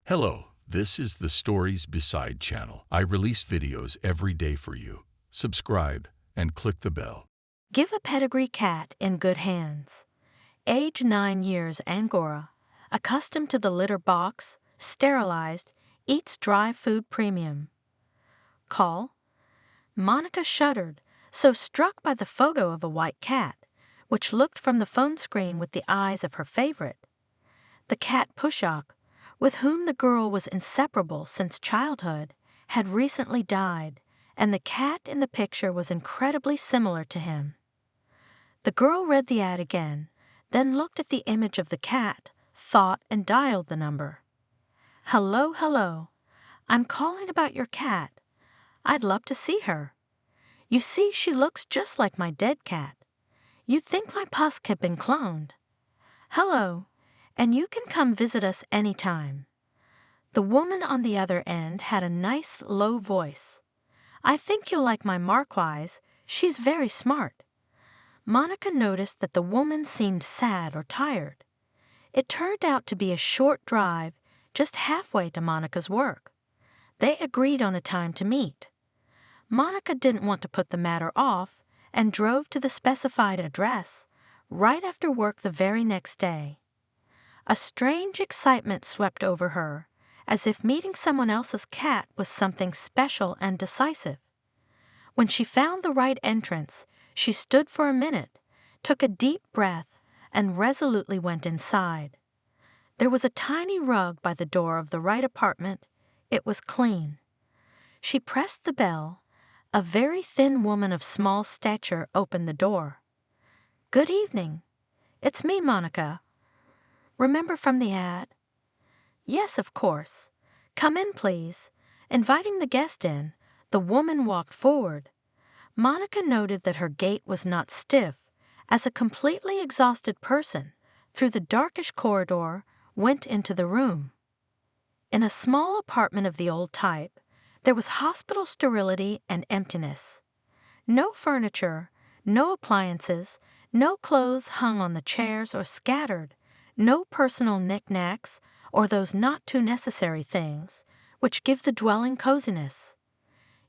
Hello, this is the Stories Beside channel. I release videos every day for you. Subscribe and click the bell. Give a pedigree cat in good hands. Age 9 years Angora, accustomed to the litter box, sterilized, eats dry food premium. Call. Monica shuddered, so struck by the photo of a white cat, which looked from the phone screen with the eyes of her favorite. The cat Pushak, with whom the girl was inseparable since childhood, had recently died, and the cat in the picture was incredibly similar to him. The girl read the ad again, then looked at the image of the cat, thought, and dialed the number. Hello, hello. I'm calling about your cat. I'd love to see her. You see, she looks just like my dead cat. You'd think my Pusk had been cloned. Hello, and you can come visit us anytime. The woman on the other end had a nice, low voice. I think you'll like my Marquise. She's very smart. Monica noticed that the woman seemed sad or tired. It turned out to be a short drive, just halfway to Monica's work. They agreed on a time to meet. Monica didn't want to put the matter off and drove to the specified address right after work the very next day. A strange excitement swept over her, as if meeting someone else's cat was something special and decisive. When she found the right entrance, she stood for a minute, took a deep breath, and resolutely went inside. There was a tiny rug by the door of the right apartment. It was clean. She pressed the bell. A very thin woman of small stature opened the door. Good evening. It's me, Monica. Remember from the ad? Yes, of course. Come in, please. Inviting the guest in, the woman walked forward. Monica noted that her gait was not stiff, as a completely exhausted person, through the darkish corridor, went into the room. In a small apartment of the old type, there was hospital sterility and emptiness. No furniture, no appliances, no clothes hung on the chairs or scattered, no personal knickknacks or those not-too-necessary things which give the dwelling coziness.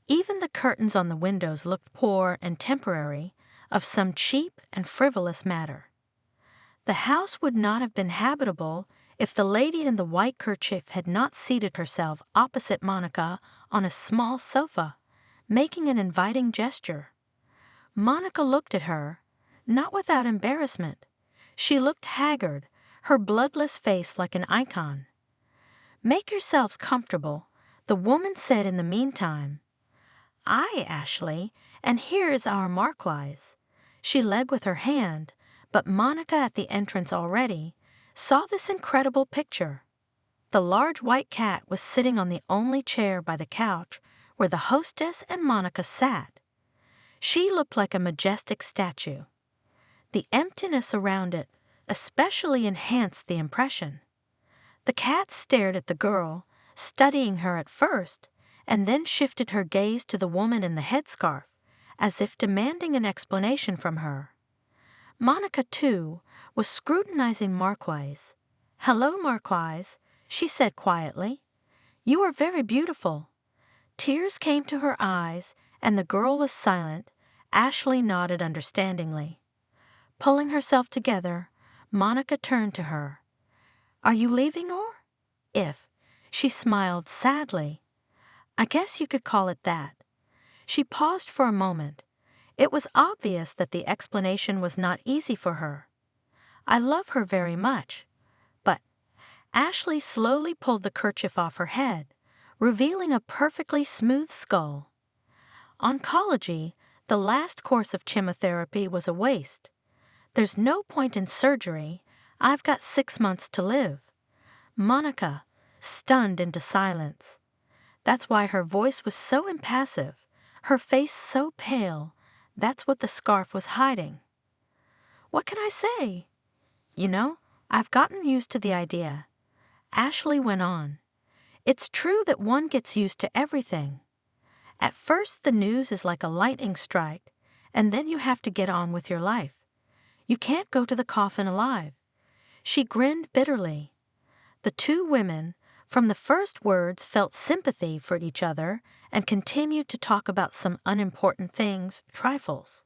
Even the curtains on the windows looked poor and temporary, of some cheap and frivolous matter. The house would not have been habitable if the lady in the white kerchief had not seated herself opposite Monica on a small sofa, making an inviting gesture. Monica looked at her, not without embarrassment. She looked haggard, her bloodless face like an icon. Make yourselves comfortable, the woman said in the meantime. Aye, Ashley, and here is our Marquise. She led with her hand, but Monica at the entrance already saw this incredible picture. The large white cat was sitting on the only chair by the couch where the hostess and Monica sat. She looked like a majestic statue. The emptiness around it especially enhanced the impression. The cat stared at the girl, studying her at first, and then shifted her gaze to the woman in the headscarf, as if demanding an explanation from her. Monica, too, was scrutinizing Marquise. Hello, Marquise, she said quietly. You are very beautiful. Tears came to her eyes, and the girl was silent. Ashley nodded understandingly. Pulling herself together, Monica turned to her. Are you leaving, or? If. She smiled sadly. I guess you could call it that. She paused for a moment. It was obvious that the explanation was not easy for her. I love her very much. But Ashley slowly pulled the kerchief off her head, revealing a perfectly smooth skull. Oncology, the last course of chemotherapy, was a waste. There's no point in surgery. I've got 6 months to live. Monica, stunned into silence. That's why her voice was so impassive, her face so pale. That's what the scarf was hiding. What can I say? You know, I've gotten used to the idea. Ashley went on. It's true that one gets used to everything. At first the news is like a lightning strike, and then you have to get on with your life. You can't go to the coffin alive. She grinned bitterly. The two women, From the first words felt sympathy for each other and continued to talk about some unimportant things, trifles.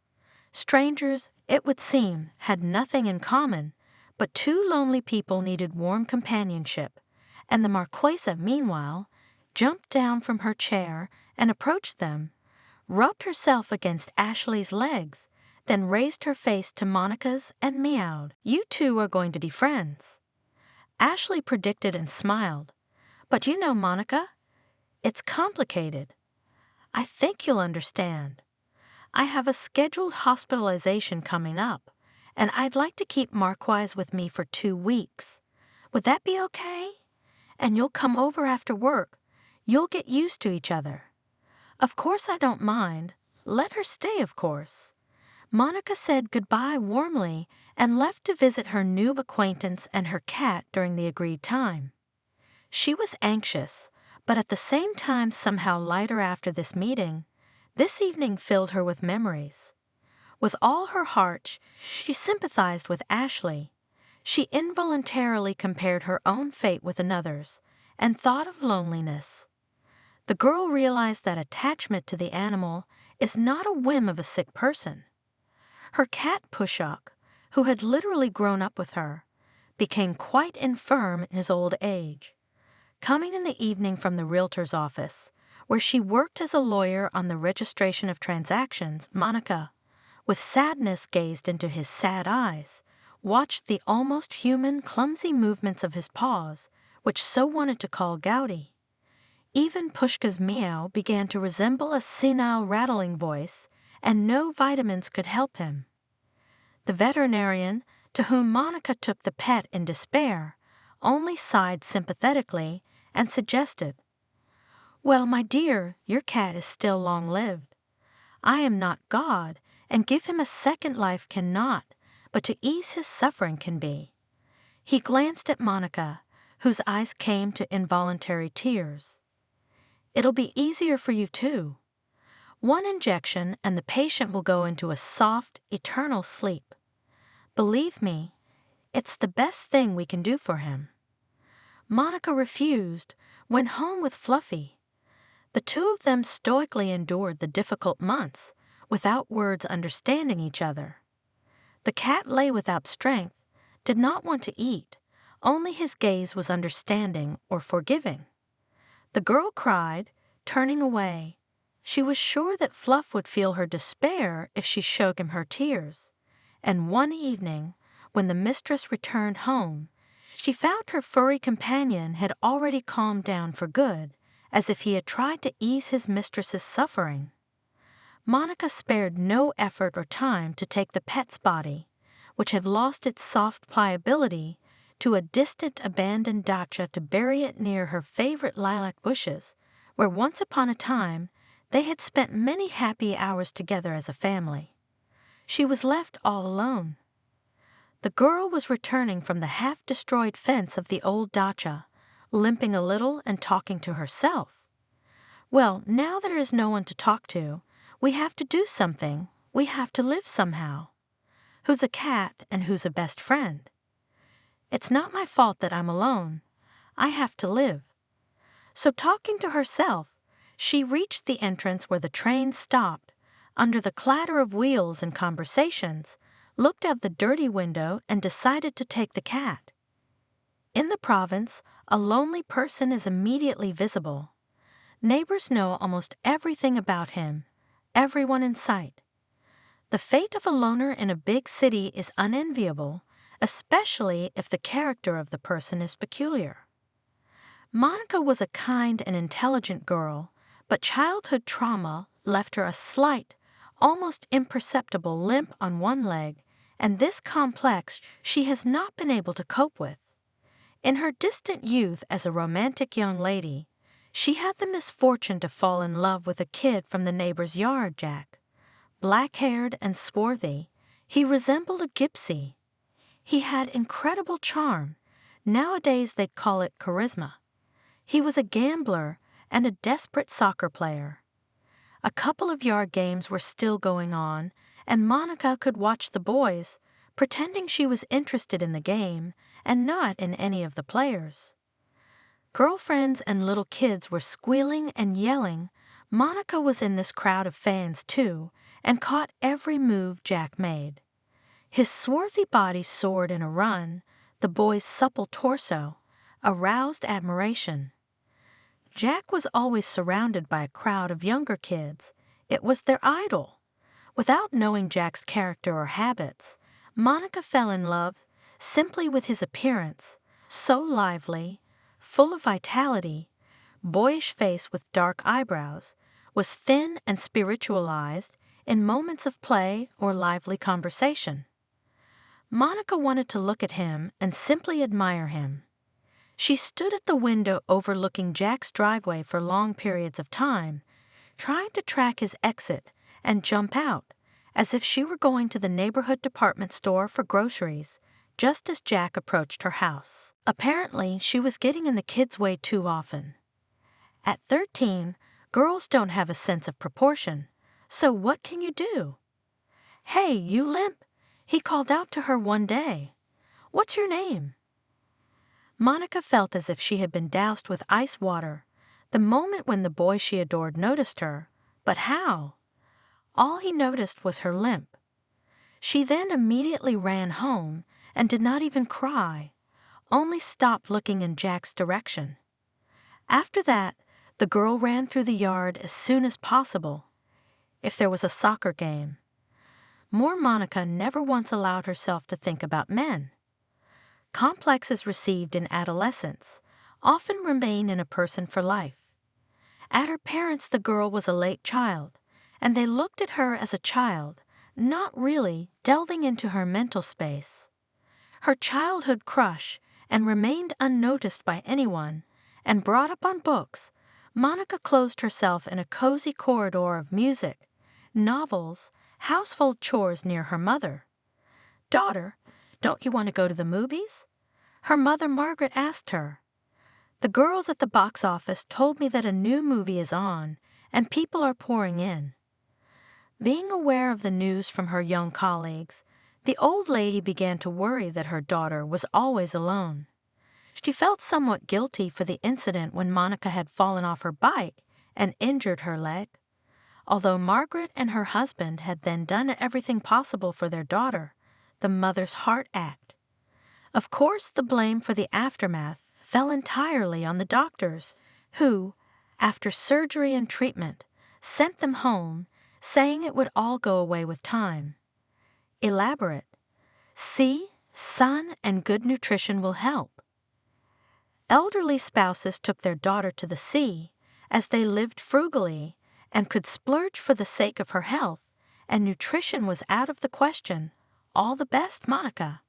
Strangers, it would seem, had nothing in common, but two lonely people needed warm companionship, and the Marquesa, meanwhile, jumped down from her chair and approached them, rubbed herself against Ashley's legs, then raised her face to Monica's and meowed. "You two are going to be friends." Ashley predicted and smiled. "But you know, Monica, it's complicated. I think you'll understand. I have a scheduled hospitalization coming up, and I'd like to keep Marquise with me for 2 weeks. Would that be okay? And you'll come over after work. You'll get used to each other." "Of course I don't mind. Let her stay, of course." Monica said goodbye warmly and left to visit her new acquaintance and her cat during the agreed time. She was anxious, but at the same time somehow lighter after this meeting. This evening filled her with memories. With all her heart, she sympathized with Ashley. She involuntarily compared her own fate with another's and thought of loneliness. The girl realized that attachment to the animal is not a whim of a sick person. Her cat Pushok, who had literally grown up with her, became quite infirm in his old age. Coming in the evening from the realtor's office, where she worked as a lawyer on the registration of transactions, Monica, with sadness gazed into his sad eyes, watched the almost human, clumsy movements of his paws, which so wanted to call Gouty. Even Pushka's meow began to resemble a senile rattling voice, and no vitamins could help him. The veterinarian, to whom Monica took the pet in despair, only sighed sympathetically and suggested, "Well, my dear, your cat is still long-lived. I am not God, and give him a second life cannot, but to ease his suffering can be." He glanced at Monica, whose eyes came to involuntary tears. "It'll be easier for you, too. 1 injection and the patient will go into a soft, eternal sleep. Believe me, it's the best thing we can do for him." Monica refused, went home with Fluffy. The two of them stoically endured the difficult months, without words understanding each other. The cat lay without strength, did not want to eat, only his gaze was understanding or forgiving. The girl cried, turning away. She was sure that Fluff would feel her despair if she showed him her tears, and one evening, when the mistress returned home, she found her furry companion had already calmed down for good, as if he had tried to ease his mistress's suffering. Monica spared no effort or time to take the pet's body, which had lost its soft pliability, to a distant abandoned dacha to bury it near her favorite lilac bushes, where once upon a time they had spent many happy hours together as a family. She was left all alone. The girl was returning from the half-destroyed fence of the old dacha, limping a little and talking to herself. "Well, now there is no one to talk to, we have to do something, we have to live somehow. Who's a cat and who's a best friend? It's not my fault that I'm alone. I have to live." So talking to herself, she reached the entrance where the train stopped, under the clatter of wheels and conversations, looked out the dirty window and decided to take the cat. In the province, a lonely person is immediately visible. Neighbors know almost everything about him, everyone in sight. The fate of a loner in a big city is unenviable, especially if the character of the person is peculiar. Monica was a kind and intelligent girl, but childhood trauma left her a slight, almost imperceptible limp on one leg, and this complex she has not been able to cope with. In her distant youth as a romantic young lady, she had the misfortune to fall in love with a kid from the neighbor's yard, Jack. Black-haired and swarthy, he resembled a gypsy. He had incredible charm. Nowadays they'd call it charisma. He was a gambler and a desperate soccer player. A couple of yard games were still going on, and Monica could watch the boys, pretending she was interested in the game and not in any of the players. Girlfriends and little kids were squealing and yelling. Monica was in this crowd of fans too, and caught every move Jack made. His swarthy body soared in a run, the boy's supple torso aroused admiration. Jack was always surrounded by a crowd of younger kids. It was their idol. Without knowing Jack's character or habits, Monica fell in love simply with his appearance, so lively, full of vitality, boyish face with dark eyebrows, was thin and spiritualized in moments of play or lively conversation. Monica wanted to look at him and simply admire him. She stood at the window overlooking Jack's driveway for long periods of time, trying to track his exit and jump out, as if she were going to the neighborhood department store for groceries, just as Jack approached her house. Apparently, she was getting in the kids' way too often. At 13, girls don't have a sense of proportion, so what can you do? "Hey, you limp," he called out to her one day. "What's your name?" Monica felt as if she had been doused with ice water the moment when the boy she adored noticed her. But how? All he noticed was her limp. She then immediately ran home and did not even cry, only stopped looking in Jack's direction. After that, the girl ran through the yard as soon as possible, if there was a soccer game. Monica never once allowed herself to think about men. Complexes received in adolescence often remain in a person for life. At her parents, the girl was a late child, and they looked at her as a child, not really delving into her mental space. Her childhood crush and remained unnoticed by anyone, and brought up on books, Monica closed herself in a cozy corridor of music, novels, household chores near her mother. "Daughter, don't you want to go to the movies?" her mother Margaret asked her. "The girls at the box office told me that a new movie is on, and people are pouring in." Being aware of the news from her young colleagues, the old lady began to worry that her daughter was always alone. She felt somewhat guilty for the incident when Monica had fallen off her bike and injured her leg. Although Margaret and her husband had then done everything possible for their daughter, the mother's heart ached. Of course, the blame for the aftermath fell entirely on the doctors, who, after surgery and treatment, sent them home, saying it would all go away with time. Elaborate. Sea, sun, and good nutrition will help. Elderly spouses took their daughter to the sea, as they lived frugally and could splurge for the sake of her health, and nutrition was out of the question. All the best, Monica.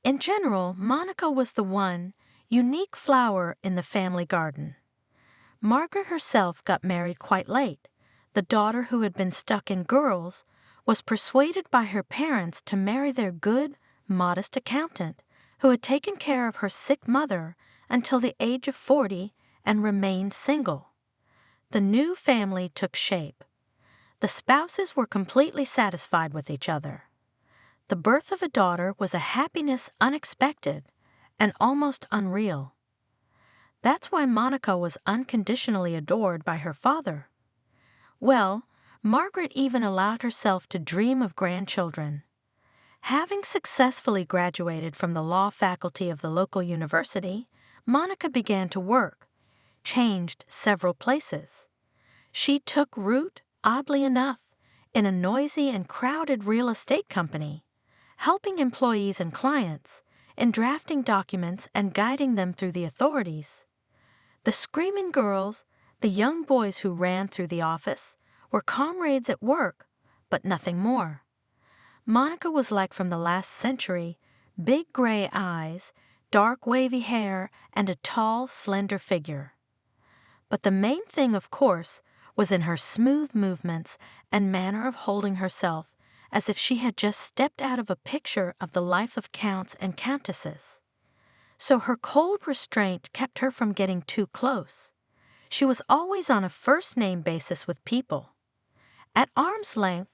In general, Monica was the one unique flower in the family garden. Margaret herself got married quite late. The daughter who had been stuck in girls was persuaded by her parents to marry their good, modest accountant, who had taken care of her sick mother until the age of 40 and remained single. The new family took shape. The spouses were completely satisfied with each other. The birth of a daughter was a happiness unexpected and almost unreal. That's why Monica was unconditionally adored by her father. Well, Margaret even allowed herself to dream of grandchildren. Having successfully graduated from the law faculty of the local university, Monica began to work, changed several places. She took root, oddly enough, in a noisy and crowded real estate company, helping employees and clients in drafting documents and guiding them through the authorities. The screaming girls, the young boys who ran through the office, were comrades at work, but nothing more. Monica was like from the last century, big gray eyes, dark wavy hair, and a tall, slender figure. But the main thing, of course, was in her smooth movements and manner of holding herself, as if she had just stepped out of a picture of the life of counts and countesses. So her cold restraint kept her from getting too close. She was always on a first-name basis with people. At arm's length,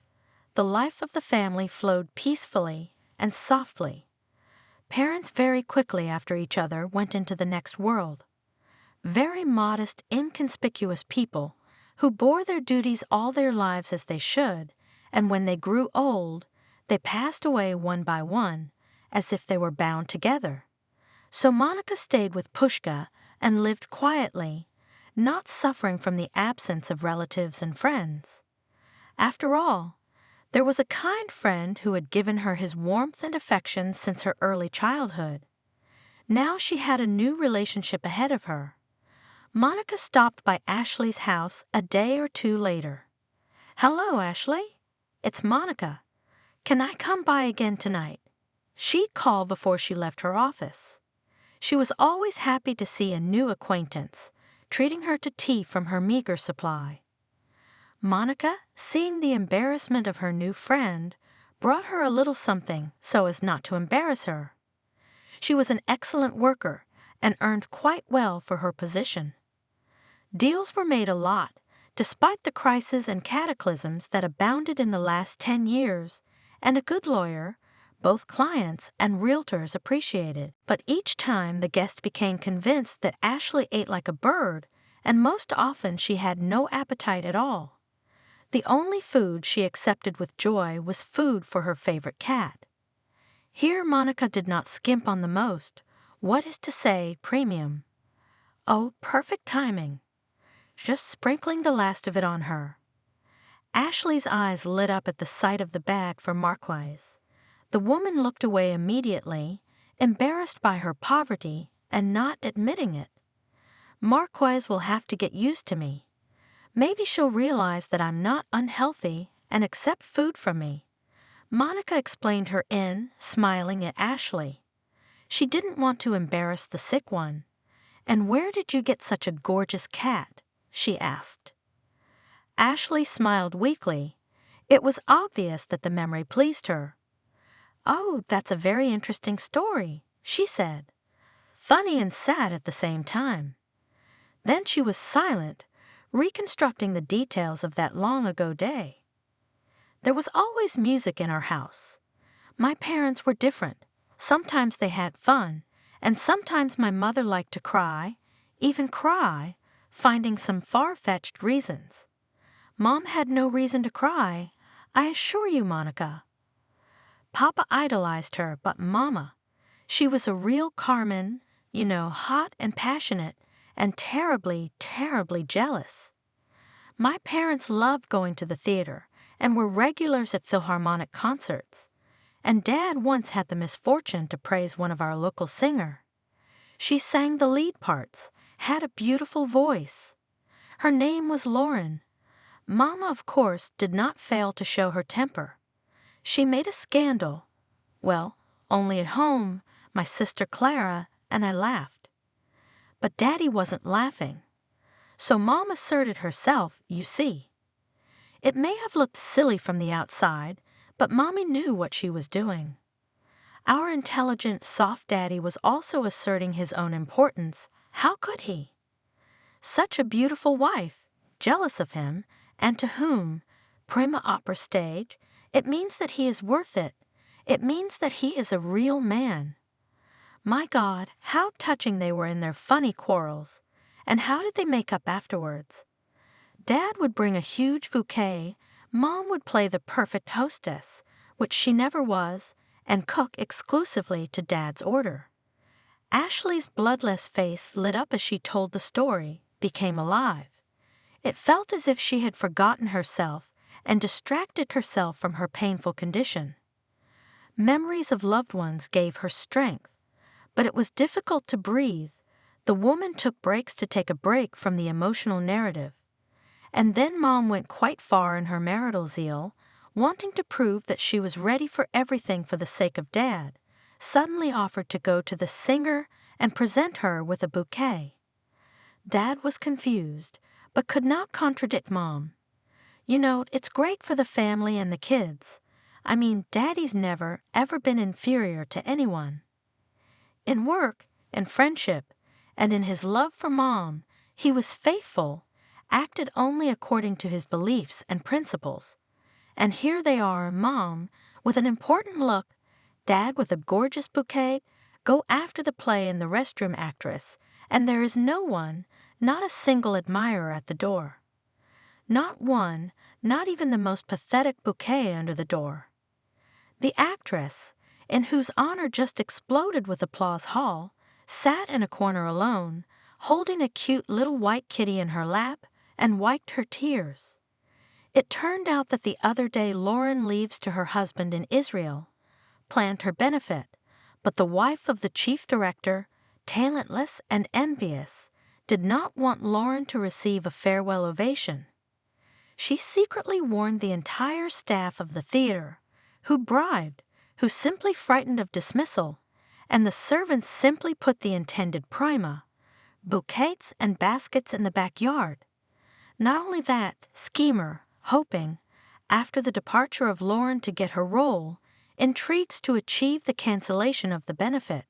the life of the family flowed peacefully and softly. Parents very quickly after each other went into the next world. very modest, inconspicuous people who bore their duties all their lives as they should, and when they grew old, they passed away one by one, as if they were bound together. So Monica stayed with Pushka and lived quietly, not suffering from the absence of relatives and friends. After all, there was a kind friend who had given her his warmth and affection since her early childhood. Now she had a new relationship ahead of her. Monica stopped by Ashley's house a day or two later. "Hello, Ashley. It's Monica. Can I come by again tonight?" She called before she left her office. She was always happy to see a new acquaintance, treating her to tea from her meager supply. Monica, seeing the embarrassment of her new friend, brought her a little something so as not to embarrass her. She was an excellent worker and earned quite well for her position. Deals were made a lot, despite the crises and cataclysms that abounded in the last 10 years, and a good lawyer, both clients and realtors appreciated. But each time the guest became convinced that Ashley ate like a bird, and most often she had no appetite at all. The only food she accepted with joy was food for her favorite cat. Here Monica did not skimp on the most, what is to say, premium. Oh, perfect timing. Just sprinkling the last of it on her. Ashley's eyes lit up at the sight of the bag for Marquise. The woman looked away immediately, embarrassed by her poverty and not admitting it. Marquise will have to get used to me. Maybe she'll realize that I'm not unhealthy and accept food from me. Monica explained her in, smiling at Ashley. She didn't want to embarrass the sick one. "And where did you get such a gorgeous cat?" she asked. Ashley smiled weakly. It was obvious that the memory pleased her. "Oh, that's a very interesting story," she said. Funny and sad at the same time. Then she was silent, reconstructing the details of that long-ago day. "There was always music in our house. My parents were different. Sometimes they had fun, and sometimes my mother liked to cry, even cry, finding some far-fetched reasons. Mom had no reason to cry, I assure you, Monica. Papa idolized her, but Mama, she was a real Carmen, hot and passionate, and terribly, terribly jealous. My parents loved going to the theater and were regulars at Philharmonic concerts, and Dad once had the misfortune to praise one of our local singers. She sang the lead parts, had a beautiful voice. Her name was Lauren. Mama, of course, did not fail to show her temper. She made a scandal. Well, only at home, my sister Clara and I laughed. But Daddy wasn't laughing. So Mom asserted herself, you see. It may have looked silly from the outside, but Mommy knew what she was doing. Our intelligent, soft Daddy was also asserting his own importance. How could he? Such a beautiful wife, jealous of him, and to whom, prima opera stage, it means that he is worth it. It means that he is a real man. My God, how touching they were in their funny quarrels. And how did they make up afterwards? Dad would bring a huge bouquet, Mom would play the perfect hostess, which she never was, and cook exclusively to Dad's order. Ashley's bloodless face lit up as she told the story, became alive. It felt as if she had forgotten herself and distracted herself from her painful condition. Memories of loved ones gave her strength, but it was difficult to breathe. The woman took breaks to take a break from the emotional narrative. And then Mom went quite far in her marital zeal, wanting to prove that she was ready for everything for the sake of Dad, suddenly offered to go to the singer and present her with a bouquet. Dad was confused, but could not contradict Mom. It's great for the family and the kids. Daddy's never, ever been inferior to anyone. In work, in friendship, and in his love for Mom, he was faithful, acted only according to his beliefs and principles. And here they are, Mom, with an important look, Dad with a gorgeous bouquet, go after the play and the restroom actress, and there is no one, not a single admirer at the door. Not one, not even the most pathetic bouquet under the door. The actress, in whose honor just exploded with applause hall, sat in a corner alone, holding a cute little white kitty in her lap, and wiped her tears. It turned out that the other day Lauren leaves to her husband in Israel, planned her benefit, but the wife of the chief director, talentless and envious, did not want Lauren to receive a farewell ovation. She secretly warned the entire staff of the theater, who bribed, who simply frightened of dismissal, and the servants simply put the intended prima, bouquets and baskets in the backyard. Not only that, schemer, hoping, after the departure of Lauren to get her role, intrigues to achieve the cancellation of the benefit.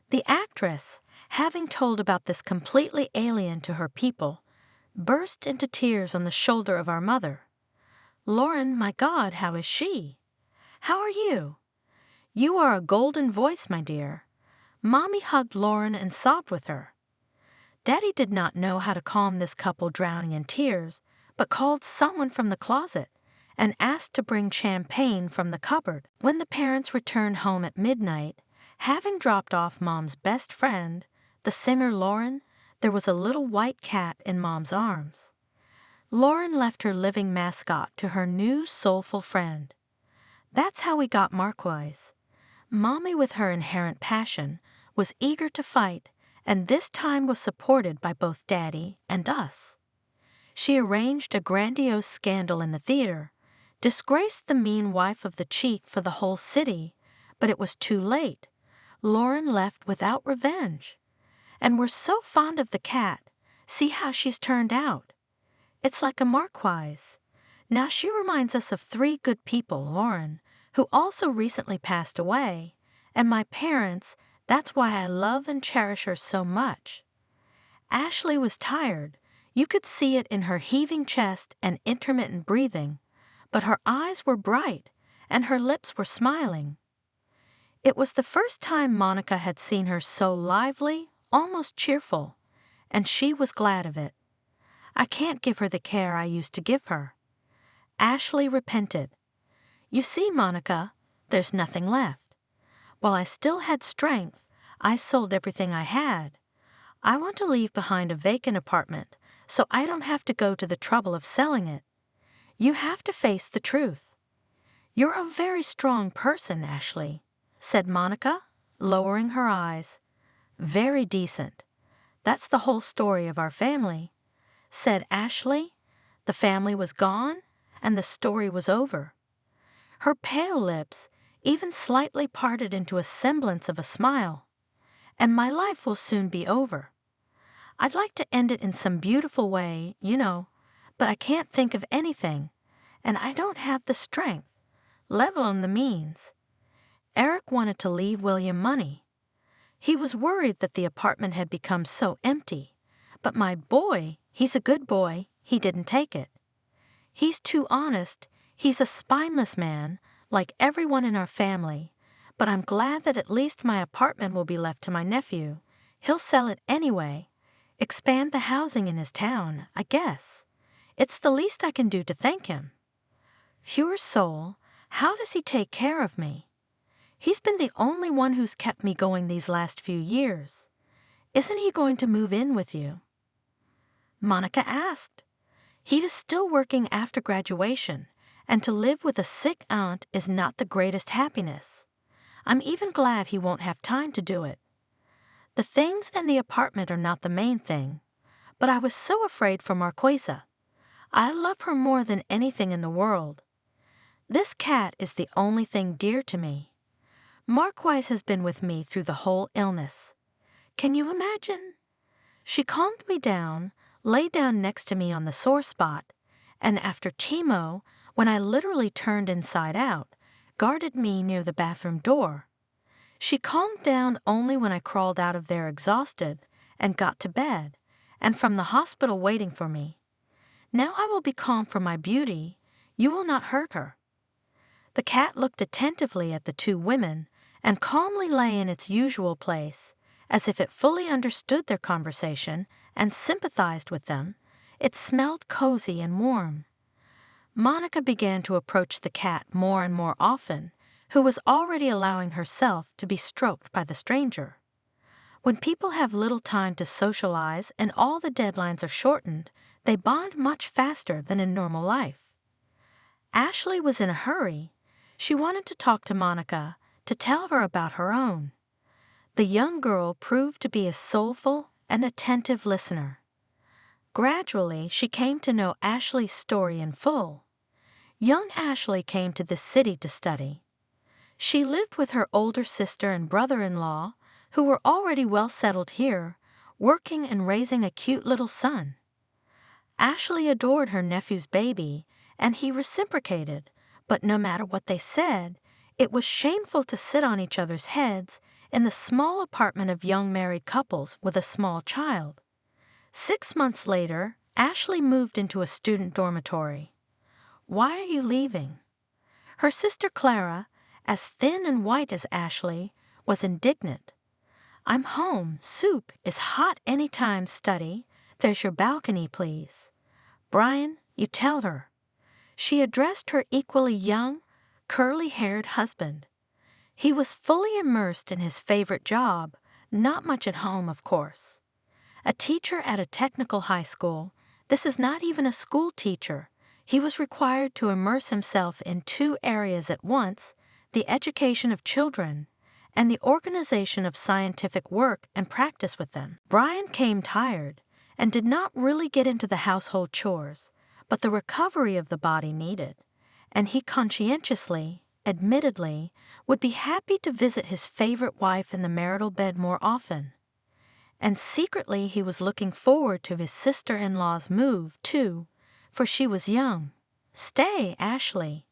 The actress, having told about this completely alien to her people, burst into tears on the shoulder of our mother. "Lauren, my God, how is she? How are you? You are a golden voice, my dear." Mommy hugged Lauren and sobbed with her. Daddy did not know how to calm this couple drowning in tears, but called someone from the closet and asked to bring champagne from the cupboard. When the parents returned home at midnight, having dropped off Mom's best friend, the singer Lauren, there was a little white cat in Mom's arms. Lauren left her living mascot to her new soulful friend. That's how we got Marquise. Mommy, with her inherent passion, was eager to fight, and this time was supported by both Daddy and us. She arranged a grandiose scandal in the theater, disgraced the mean wife of the chief for the whole city, but it was too late. Lauren left without revenge. And we're so fond of the cat. See how she's turned out. It's like a Marquise. Now she reminds us of 3 good people, Lauren, who also recently passed away, and my parents. That's why I love and cherish her so much. Ashley was tired. You could see it in her heaving chest and intermittent breathing, but her eyes were bright, and her lips were smiling. It was the first time Monica had seen her so lively, almost cheerful, and she was glad of it. I can't give her the care I used to give her. Ashley repented. You see, Monica, there's nothing left. While I still had strength, I sold everything I had. I want to leave behind a vacant apartment, so I don't have to go to the trouble of selling it. You have to face the truth. You're a very strong person, Ashley, said Monica, lowering her eyes. Very decent. That's the whole story of our family, said Ashley. The family was gone, and the story was over. Her pale lips even slightly parted into a semblance of a smile. And my life will soon be over. I'd like to end it in some beautiful way, but I can't think of anything, and I don't have the strength, let alone the means. Eric wanted to leave William money. He was worried that the apartment had become so empty, but my boy, he's a good boy, he didn't take it. He's too honest, he's a spineless man, like everyone in our family, but I'm glad that at least my apartment will be left to my nephew. He'll sell it anyway. Expand the housing in his town, I guess. It's the least I can do to thank him. Pure soul, how does he take care of me? He's been the only one who's kept me going these last few years. Isn't he going to move in with you? Monica asked. He is still working after graduation, and to live with a sick aunt is not the greatest happiness. I'm even glad he won't have time to do it. The things in the apartment are not the main thing, but I was so afraid for Marquesa. I love her more than anything in the world. This cat is the only thing dear to me. Marquise has been with me through the whole illness. Can you imagine? She calmed me down, lay down next to me on the sore spot, and after chemo, when I literally turned inside out, guarded me near the bathroom door. She calmed down only when I crawled out of there exhausted and got to bed, and from the hospital waiting for me. Now I will be calm for my beauty. You will not hurt her. The cat looked attentively at the 2 women and calmly lay in its usual place, as if it fully understood their conversation and sympathized with them. It smelled cozy and warm. Monica began to approach the cat more and more often, who was already allowing herself to be stroked by the stranger. When people have little time to socialize and all the deadlines are shortened, they bond much faster than in normal life. Ashley was in a hurry. She wanted to talk to Monica, to tell her about her own. The young girl proved to be a soulful and attentive listener. Gradually, she came to know Ashley's story in full. Young Ashley came to the city to study. She lived with her older sister and brother-in-law, who were already well settled here, working and raising a cute little son. Ashley adored her nephew's baby, and he reciprocated, but no matter what they said, it was shameful to sit on each other's heads in the small apartment of young married couples with a small child. 6 months later, Ashley moved into a student dormitory. "Why are you leaving?" Her sister Clara, as thin and white as Ashley, was indignant. "I'm home. Soup is hot any time, study. There's your balcony, please. Brian, you tell her." She addressed her equally young, curly-haired husband. He was fully immersed in his favorite job, not much at home, of course. A teacher at a technical high school, this is not even a school teacher. He was required to immerse himself in 2 areas at once, the education of children and the organization of scientific work and practice with them. Brian came tired and did not really get into the household chores, but the recovery of the body needed, and he conscientiously, admittedly, would be happy to visit his favorite wife in the marital bed more often. And secretly he was looking forward to his sister-in-law's move, too, for she was young. "Stay, Ashley."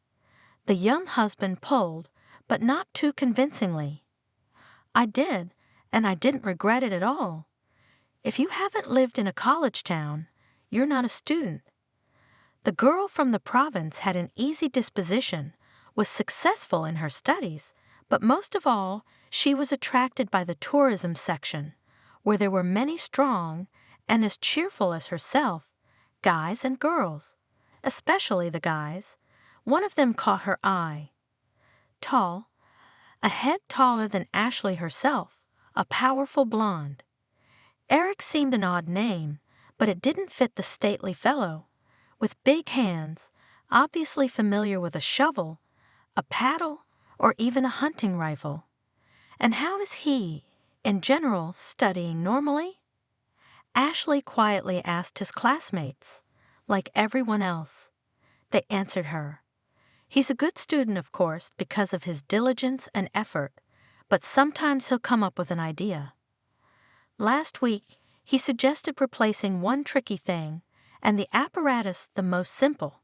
The young husband pulled, but not too convincingly. "I did, and I didn't regret it at all. If you haven't lived in a college town, you're not a student." The girl from the province had an easy disposition, was successful in her studies, but most of all, she was attracted by the tourism section, where there were many strong and as cheerful as herself, guys and girls, especially the guys. One of them caught her eye. Tall, a head taller than Ashley herself, a powerful blonde. Eric seemed an odd name, but it didn't fit the stately fellow, with big hands, obviously familiar with a shovel, a paddle, or even a hunting rifle. And how is he, in general, studying normally? Ashley quietly asked his classmates, like everyone else. They answered her. He's a good student, of course, because of his diligence and effort, but sometimes he'll come up with an idea. Last week, he suggested replacing one tricky thing, and the apparatus the most simple.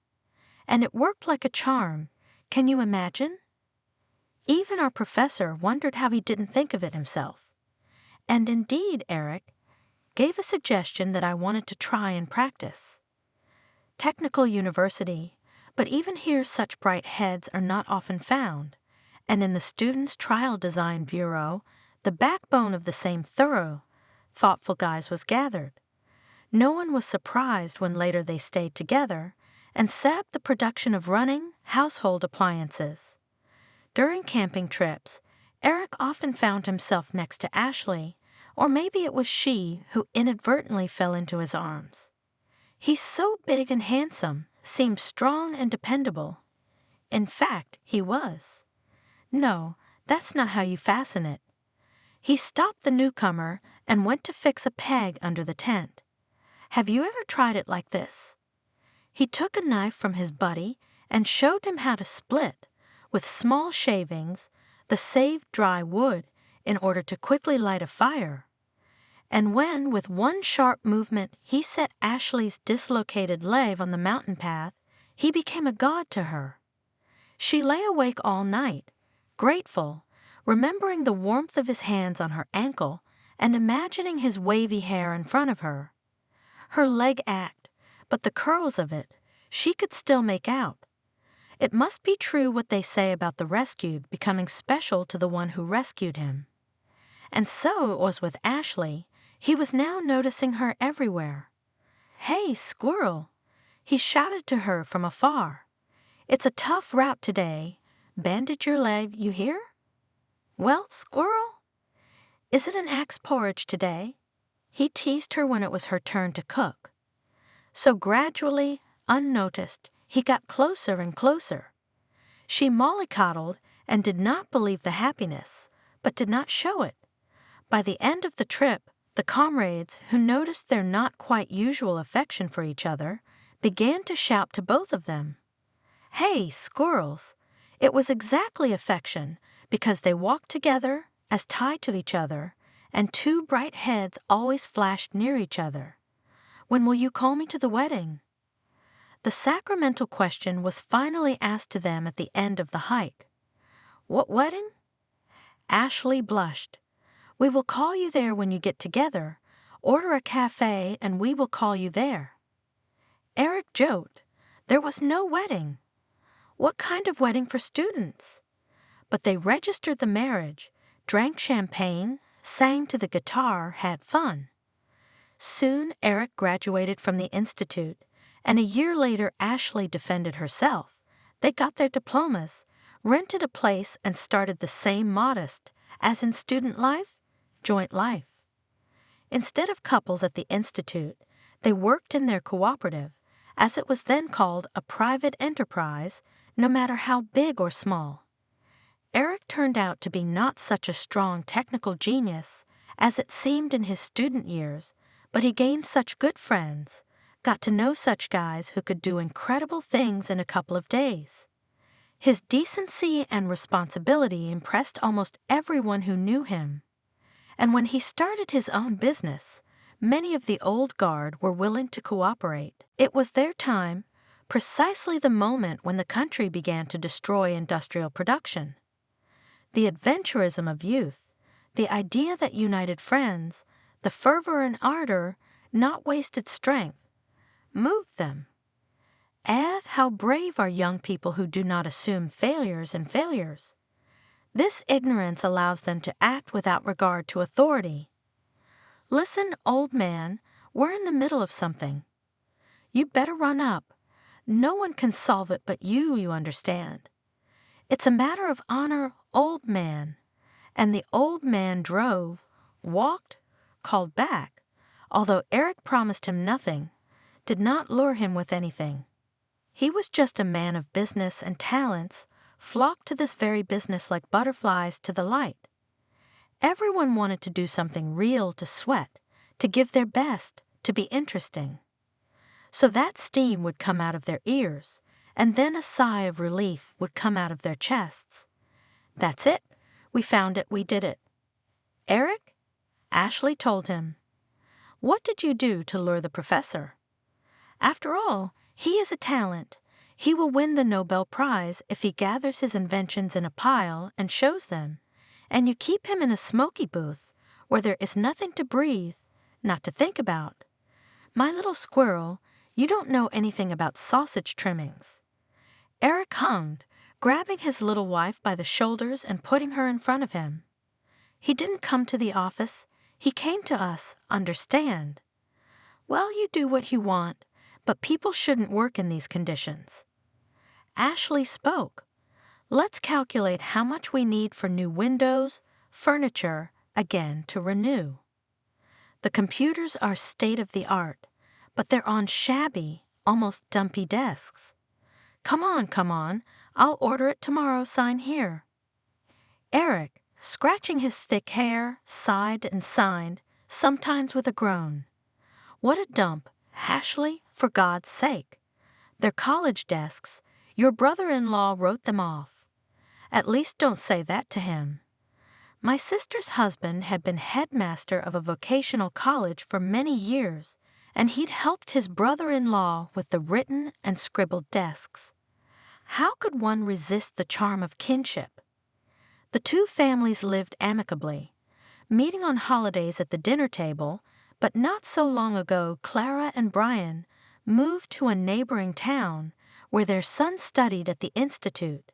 And it worked like a charm. Can you imagine? Even our professor wondered how he didn't think of it himself. And indeed, Eric gave a suggestion that I wanted to try and practice. Technical university, but even here such bright heads are not often found, and in the Students' Trial Design Bureau, the backbone of the same thorough, thoughtful guys was gathered. No one was surprised when later they stayed together and set up the production of running household appliances. During camping trips, Eric often found himself next to Ashley, or maybe it was she who inadvertently fell into his arms. "He's so big and handsome, seemed strong and dependable." In fact, he was. No, that's not how you fasten it. He stopped the newcomer and went to fix a peg under the tent. Have you ever tried it like this? He took a knife from his buddy and showed him how to split, with small shavings, the saved dry wood in order to quickly light a fire. And when, with one sharp movement, he set Ashley's dislocated leg on the mountain path, he became a god to her. She lay awake all night, grateful, remembering the warmth of his hands on her ankle and imagining his wavy hair in front of her. Her leg ached, but the curls of it she could still make out. It must be true what they say about the rescued becoming special to the one who rescued him. And so it was with Ashley. He was now noticing her everywhere. "Hey, squirrel!" he shouted to her from afar. "It's a tough route today. Bandage your leg, you hear?" "Well, squirrel? Is it an axe porridge today?" He teased her when it was her turn to cook. So gradually, unnoticed, he got closer and closer. She mollycoddled and did not believe the happiness, but did not show it. By the end of the trip, the comrades, who noticed their not quite usual affection for each other, began to shout to both of them. "Hey, squirrels!" It was exactly affection, because they walked together, as tied to each other, and two bright heads always flashed near each other. "When will you call me to the wedding?" The sacramental question was finally asked to them at the end of the hike. "What wedding?" Ashley blushed. "We will call you there when you get together. Order a cafe and we will call you there." Eric joked. There was no wedding. What kind of wedding for students? But they registered the marriage, drank champagne, sang to the guitar, had fun. Soon Eric graduated from the institute, and a year later Ashley defended herself. They got their diplomas, rented a place, and started the same modest, as in student life, joint life. Instead of couples at the institute, they worked in their cooperative, as it was then called, a private enterprise, no matter how big or small. Eric turned out to be not such a strong technical genius as it seemed in his student years, but he gained such good friends, got to know such guys who could do incredible things in a couple of days. His decency and responsibility impressed almost everyone who knew him. And when he started his own business, many of the old guard were willing to cooperate. It was their time, precisely the moment when the country began to destroy industrial production. The adventurism of youth, the idea that united friends, the fervor and ardor, not wasted strength, moved them. How brave are young people who do not assume failures and failures. This ignorance allows them to act without regard to authority. "Listen, old man, we're in the middle of something. You'd better run up. No one can solve it but you understand. It's a matter of honor, old man." And the old man drove, walked, called back, although Eric promised him nothing, did not lure him with anything. He was just a man of business and talents, flocked to this very business like butterflies to the light. Everyone wanted to do something real to sweat, to give their best, to be interesting. So that steam would come out of their ears, and then a sigh of relief would come out of their chests. "That's it. We found it. We did it." "Eric?" Ashley told him. "What did you do to lure the professor? After all, he is a talent. He will win the Nobel Prize if he gathers his inventions in a pile and shows them, and you keep him in a smoky booth where there is nothing to breathe, not to think about. My little squirrel, you don't know anything about sausage trimmings." Eric hummed, grabbing his little wife by the shoulders and putting her in front of him. "He didn't come to the office. He came to us, understand? Well, you do what you want, but people shouldn't work in these conditions." Ashley spoke. "Let's calculate how much we need for new windows, furniture, again to renew. The computers are state-of-the-art, but they're on shabby, almost dumpy desks. Come on, I'll order it tomorrow, sign here." Eric, scratching his thick hair, sighed and signed, sometimes with a groan. What a dump, Ashley, for God's sake. They're college desks. Your brother-in-law wrote them off. At least don't say that to him. My sister's husband had been headmaster of a vocational college for many years, and he'd helped his brother-in-law with the written and scribbled desks. How could one resist the charm of kinship? The two families lived amicably, meeting on holidays at the dinner table, but not so long ago Clara and Brian moved to a neighboring town where their son studied at the institute.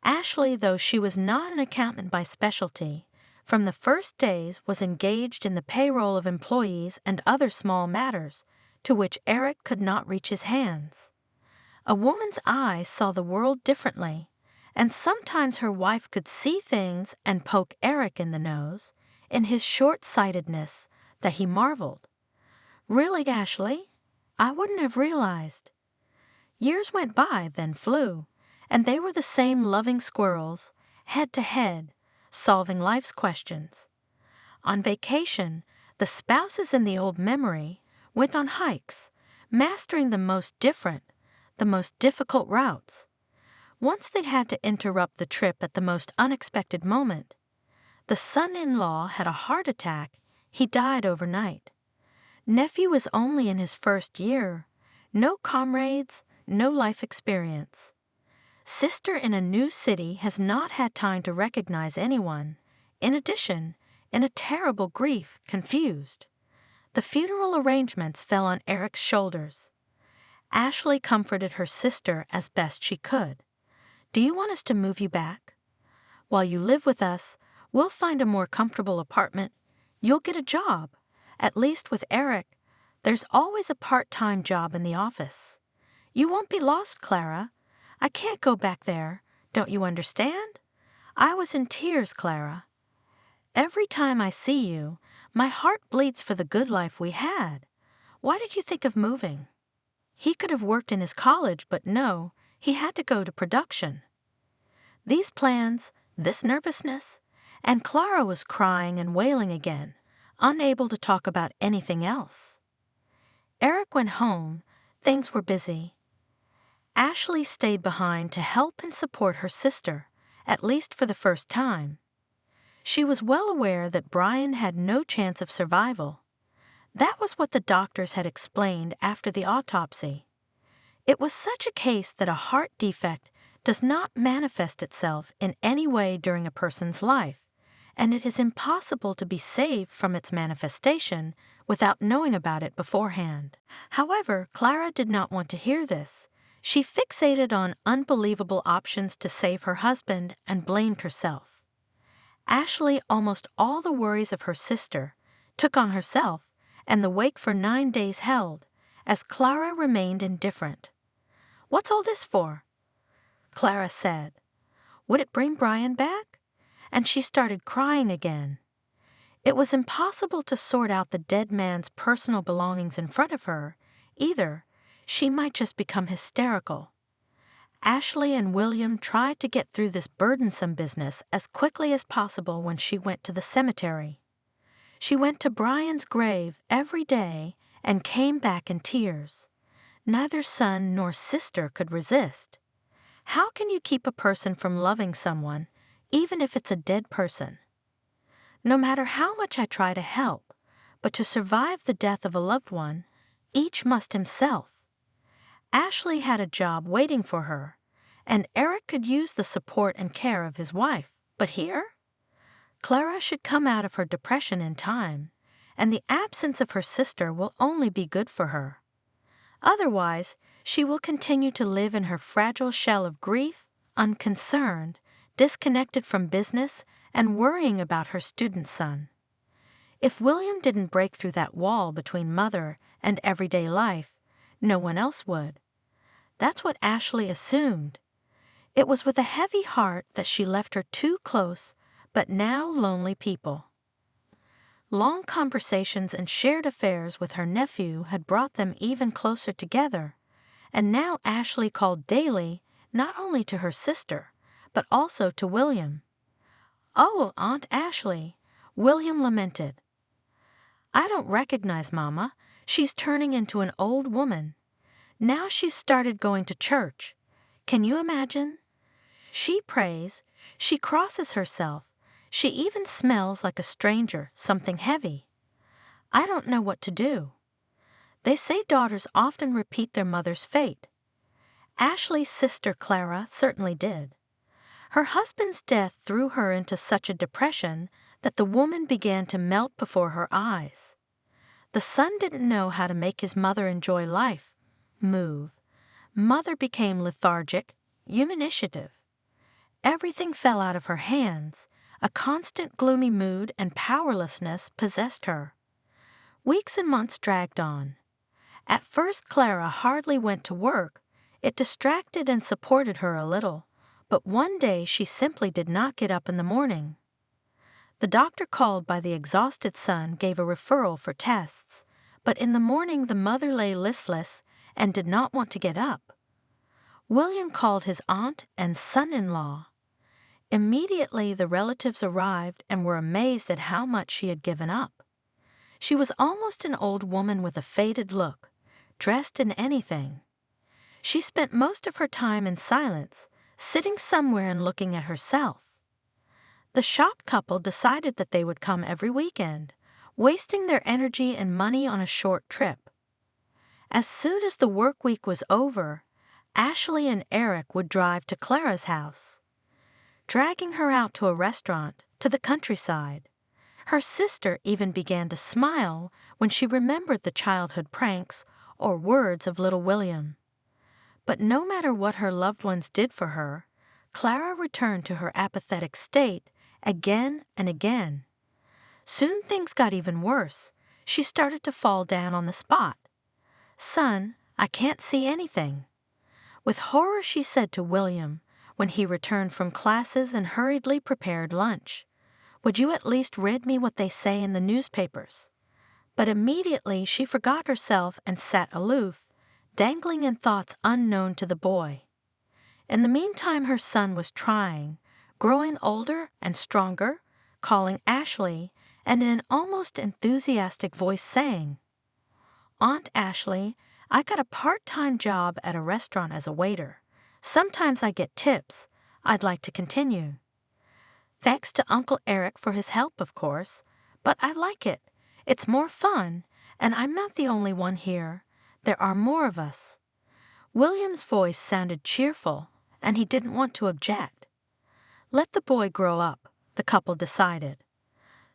Ashley, though she was not an accountant by specialty, from the first days was engaged in the payroll of employees and other small matters to which Eric could not reach his hands. A woman's eyes saw the world differently, and sometimes her wife could see things and poke Eric in the nose, in his short-sightedness, that he marveled. "Really, Ashley? I wouldn't have realized." Years went by, then flew, and they were the same loving squirrels, head to head, solving life's questions. On vacation, the spouses in the old memory went on hikes, mastering the most difficult routes. Once they'd had to interrupt the trip at the most unexpected moment. The son-in-law had a heart attack. He died overnight. Nephew was only in his first year. No comrades, no life experience. Sister in a new city has not had time to recognize anyone. In addition, in a terrible grief, confused. The funeral arrangements fell on Eric's shoulders. Ashley comforted her sister as best she could. "Do you want us to move you back? While you live with us, we'll find a more comfortable apartment. You'll get a job. At least with Eric, there's always a part-time job in the office. You won't be lost, Clara. I can't go back there. Don't you understand?" I was in tears, Clara. "Every time I see you, my heart bleeds for the good life we had. Why did you think of moving?" He could have worked in his college, but no, he had to go to production. These plans, this nervousness, and Clara was crying and wailing again, unable to talk about anything else. Eric went home. Things were busy. Ashley stayed behind to help and support her sister, at least for the first time. She was well aware that Brian had no chance of survival. That was what the doctors had explained after the autopsy. It was such a case that a heart defect does not manifest itself in any way during a person's life, and it is impossible to be saved from its manifestation without knowing about it beforehand. However, Clara did not want to hear this. She fixated on unbelievable options to save her husband and blamed herself. Ashley almost all the worries of her sister took on herself, and the wake for 9 days held, as Clara remained indifferent. "What's all this for?" Clara said. Would it bring Brian back? And she started crying again. It was impossible to sort out the dead man's personal belongings in front of her. Either she might just become hysterical. Ashley and William tried to get through this burdensome business as quickly as possible when she went to the cemetery. She went to Brian's grave every day and came back in tears. Neither son nor sister could resist. How can you keep a person from loving someone, even if it's a dead person? No matter how much I try to help, but to survive the death of a loved one, each must himself. Ashley had a job waiting for her, and Eric could use the support and care of his wife. But here? Clara should come out of her depression in time, and the absence of her sister will only be good for her. Otherwise, she will continue to live in her fragile shell of grief, unconcerned, disconnected from business, and worrying about her student son. If William didn't break through that wall between mother and everyday life, no one else would. That's what Ashley assumed. It was with a heavy heart that she left her two close, but now lonely people. Long conversations and shared affairs with her nephew had brought them even closer together, and now Ashley called daily not only to her sister, but also to William. "Oh, Aunt Ashley," William lamented. "I don't recognize Mama. She's turning into an old woman. Now she's started going to church. Can you imagine? She prays, she crosses herself, she even smells like a stranger, something heavy. I don't know what to do. They say daughters often repeat their mother's fate. Ashley's sister Clara certainly did. Her husband's death threw her into such a depression that the woman began to melt before her eyes. The son didn't know how to make his mother enjoy life, move. Mother became lethargic, uninitiative. Everything fell out of her hands, A constant gloomy mood and powerlessness possessed her. Weeks and months dragged on. At first, Clara hardly went to work. It distracted and supported her a little, but one day she simply did not get up in the morning. The doctor called by the exhausted son gave a referral for tests, but in the morning the mother lay listless and did not want to get up. William called his aunt and son-in-law. Immediately the relatives arrived and were amazed at how much she had given up. She was almost an old woman with a faded look, dressed in anything. She spent most of her time in silence, sitting somewhere and looking at herself. The shocked couple decided that they would come every weekend, wasting their energy and money on a short trip. As soon as the work week was over, Ashley and Eric would drive to Clara's house, dragging her out to a restaurant, to the countryside. Her sister even began to smile when she remembered the childhood pranks or words of little William. But no matter what her loved ones did for her, Clara returned to her apathetic state again and again. Soon things got even worse. She started to fall down on the spot. "Son, I can't see anything." With horror she said to William, when he returned from classes and hurriedly prepared lunch, "Would you at least read me what they say in the newspapers?" But immediately she forgot herself and sat aloof, dangling in thoughts unknown to the boy. In the meantime her son was trying, growing older and stronger, calling Ashley, and in an almost enthusiastic voice saying, "Aunt Ashley, I got a part-time job at a restaurant as a waiter. Sometimes I get tips. I'd like to continue. Thanks to Uncle Eric for his help, of course, but I like it. It's more fun, and I'm not the only one here. There are more of us." William's voice sounded cheerful, and he didn't want to object. Let the boy grow up, the couple decided.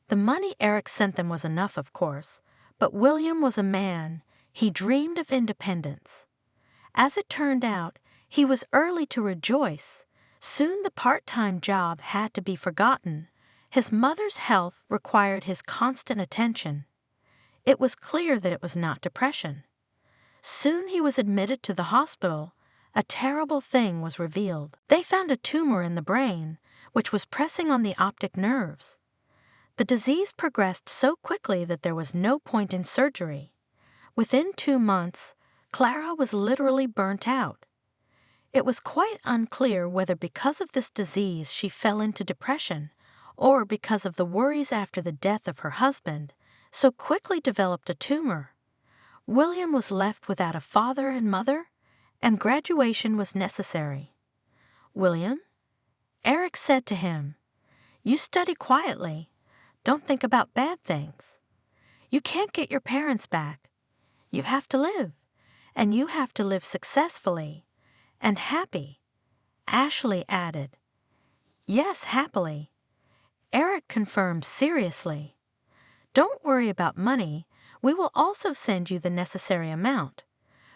The money Eric sent them was enough, of course, but William was a man. He dreamed of independence. As it turned out, he was early to rejoice. Soon the part-time job had to be forgotten. His mother's health required his constant attention. It was clear that it was not depression. Soon he was admitted to the hospital. A terrible thing was revealed. They found a tumor in the brain, which was pressing on the optic nerves. The disease progressed so quickly that there was no point in surgery. Within 2 months, Clara was literally burnt out. It was quite unclear whether because of this disease she fell into depression or because of the worries after the death of her husband, so quickly developed a tumor. William was left without a father and mother, and graduation was necessary. "William," Eric said to him, "you study quietly. Don't think about bad things. You can't get your parents back. You have to live, and you have to live successfully and happy." Ashley added, "Yes, happily." Eric confirmed seriously, "Don't worry about money. We will also send you the necessary amount.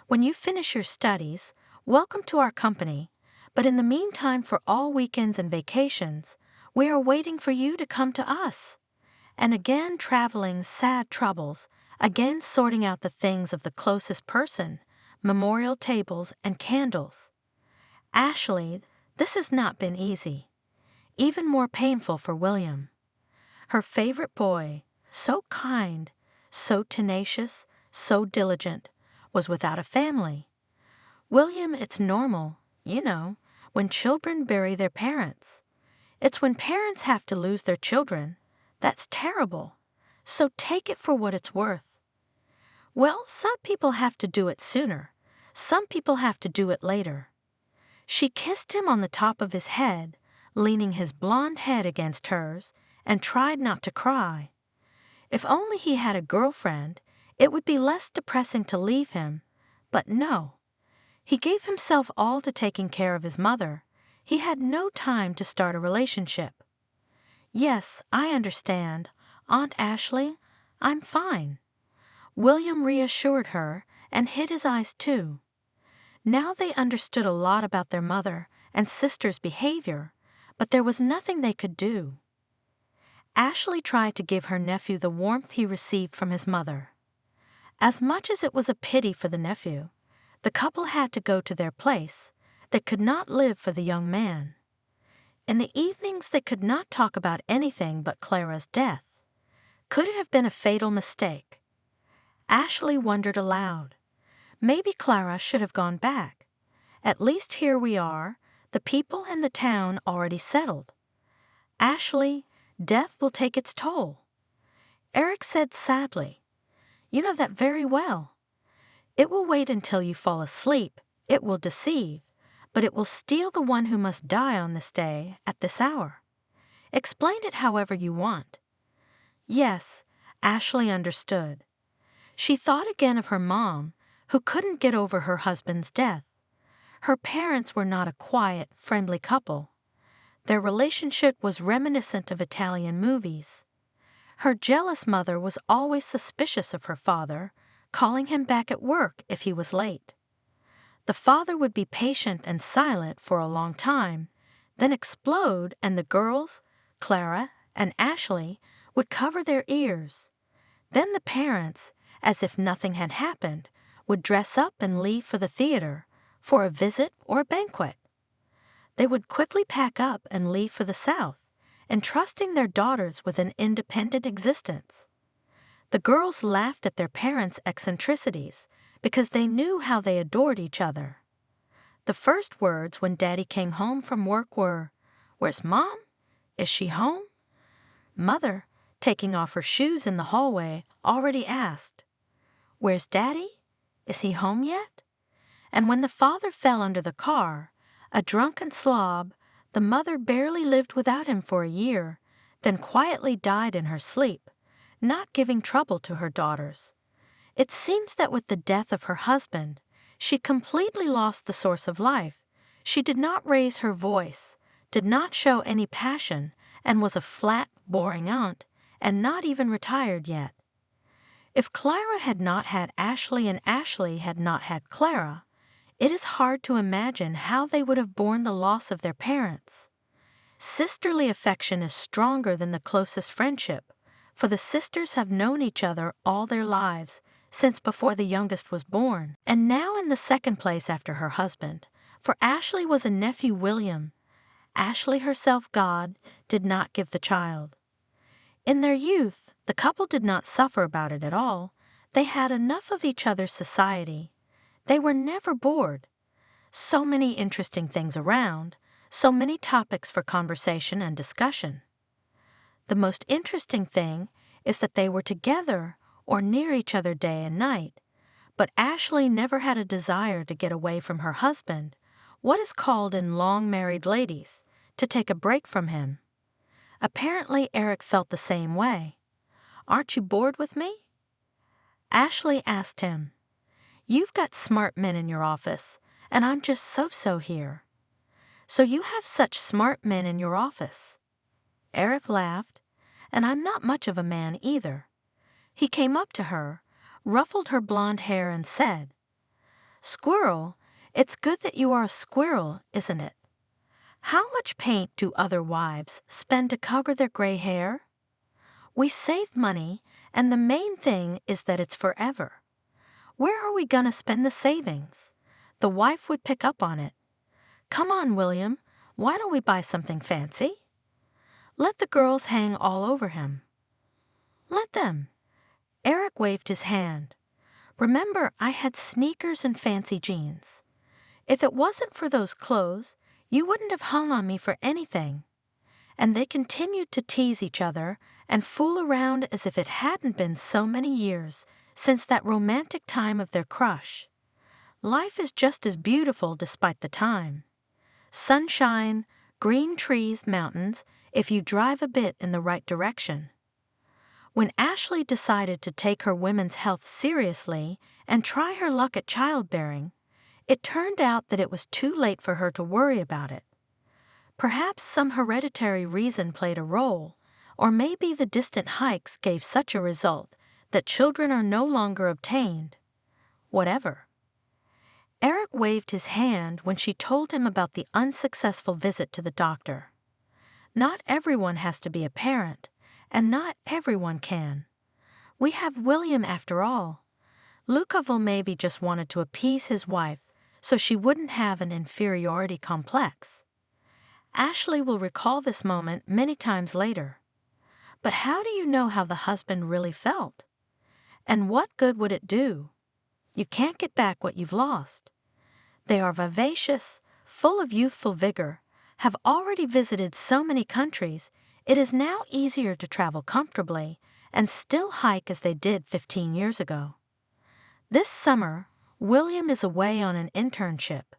When you finish your studies, welcome to our company, but in the meantime, for all weekends and vacations, we are waiting for you to come to us." And again traveling sad troubles, again sorting out the things of the closest person, memorial tables and candles. Ashley, this has not been easy. Even more painful for William. Her favorite boy, so kind, so tenacious, so diligent, was without a family. "William, it's normal, you know, when children bury their parents. It's when parents have to lose their children. That's terrible. So take it for what it's worth." "Well, some people have to do it sooner. Some people have to do it later." She kissed him on the top of his head, leaning his blonde head against hers, and tried not to cry. If only he had a girlfriend, it would be less depressing to leave him, but no. He gave himself all to taking care of his mother. He had no time to start a relationship. "Yes, I understand. Aunt Ashley, I'm fine." William reassured her and hid his eyes too. Now they understood a lot about their mother and sister's behavior, but there was nothing they could do. Ashley tried to give her nephew the warmth he received from his mother. As much as it was a pity for the nephew, the couple had to go to their place. They could not live for the young man. In the evenings they could not talk about anything but Clara's death. Could it have been a fatal mistake? Ashley wondered aloud. Maybe Clara should have gone back. At least here we are, the people and the town already settled. Ashley, death will take its toll. Eric said sadly, "You know that very well. It will wait until you fall asleep. It will deceive, but it will steal the one who must die on this day, at this hour. Explain it however you want." Yes, Ashley understood. She thought again of her mom, who couldn't get over her husband's death. Her parents were not a quiet, friendly couple. Their relationship was reminiscent of Italian movies. Her jealous mother was always suspicious of her father, calling him back at work if he was late. The father would be patient and silent for a long time, then explode, and the girls, Clara and Ashley, would cover their ears. Then the parents, as if nothing had happened, would dress up and leave for the theater, for a visit or a banquet. They would quickly pack up and leave for the South, entrusting their daughters with an independent existence. The girls laughed at their parents' eccentricities because they knew how they adored each other. The first words when Daddy came home from work were, "Where's Mom? Is she home?" Mother, taking off her shoes in the hallway, already asked, "Where's Daddy? Is he home yet?" And when the father fell under the car, a drunken slob, the mother barely lived without him for a year, then quietly died in her sleep, not giving trouble to her daughters. It seems that with the death of her husband, she completely lost the source of life. She did not raise her voice, did not show any passion, and was a flat, boring aunt, and not even retired yet. If Clara had not had Ashley and Ashley had not had Clara, it is hard to imagine how they would have borne the loss of their parents. Sisterly affection is stronger than the closest friendship, for the sisters have known each other all their lives, since before the youngest was born, and now in the second place after her husband, for Ashley was a nephew William. Ashley herself, God, did not give the child. In their youth, the couple did not suffer about it at all. They had enough of each other's society. They were never bored. So many interesting things around, so many topics for conversation and discussion. The most interesting thing is that they were together or near each other day and night, but Ashley never had a desire to get away from her husband, what is called in long married ladies, to take a break from him. Apparently Eric felt the same way. "Aren't you bored with me?" Ashley asked him. "You've got smart men in your office, and I'm just so-so here." "So you have such smart men in your office." Eric laughed, "And I'm not much of a man either." He came up to her, ruffled her blonde hair, and said, "Squirrel, it's good that you are a squirrel, isn't it? How much paint do other wives spend to cover their gray hair? We save money, and the main thing is that it's forever. Where are we gonna spend the savings? The wife would pick up on it. Come on, William, why don't we buy something fancy?" Let the girls hang all over him. Let them. Eric waved his hand. "Remember, I had sneakers and fancy jeans. If it wasn't for those clothes, you wouldn't have hung on me for anything." And they continued to tease each other and fool around as if it hadn't been so many years since that romantic time of their crush. Life is just as beautiful despite the time. Sunshine, green trees, mountains, if you drive a bit in the right direction. When Ashley decided to take her women's health seriously and try her luck at childbearing, it turned out that it was too late for her to worry about it. Perhaps some hereditary reason played a role, or maybe the distant hikes gave such a result that children are no longer obtained. Whatever. Eric waved his hand when she told him about the unsuccessful visit to the doctor. Not everyone has to be a parent, and not everyone can. We have William after all. Lucaville maybe just wanted to appease his wife so she wouldn't have an inferiority complex. Ashley will recall this moment many times later. But how do you know how the husband really felt? And what good would it do? You can't get back what you've lost. They are vivacious, full of youthful vigor, have already visited so many countries, it is now easier to travel comfortably and still hike as they did 15 years ago. This summer, William is away on an internship.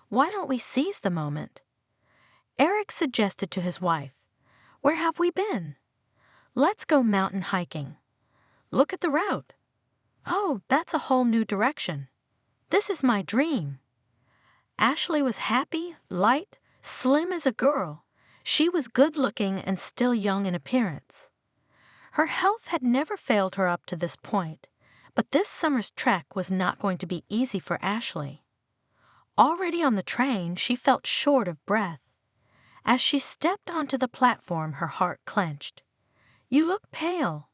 Why don't we seize the moment? Eric suggested to his wife, "Where have we been? Let's go mountain hiking. Look at the route. Oh, that's a whole new direction. This is my dream." Ashley was happy, light, slim as a girl. She was good-looking and still young in appearance. Her health had never failed her up to this point, but this summer's trek was not going to be easy for Ashley. Already on the train, she felt short of breath. As she stepped onto the platform, her heart clenched. "You look pale."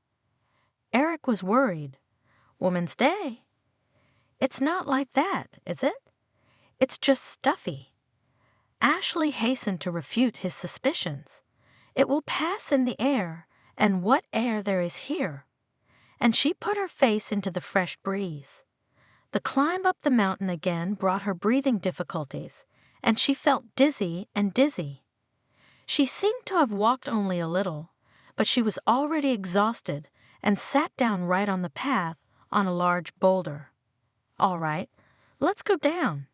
Eric was worried. "Woman's Day." "It's not like that, is it? It's just stuffy." Ashley hastened to refute his suspicions. "It will pass in the air, and what air there is here." And she put her face into the fresh breeze. The climb up the mountain again brought her breathing difficulties, and she felt dizzy and dizzy. She seemed to have walked only a little, but she was already exhausted and sat down right on the path on a large boulder. "All right, let's go down,"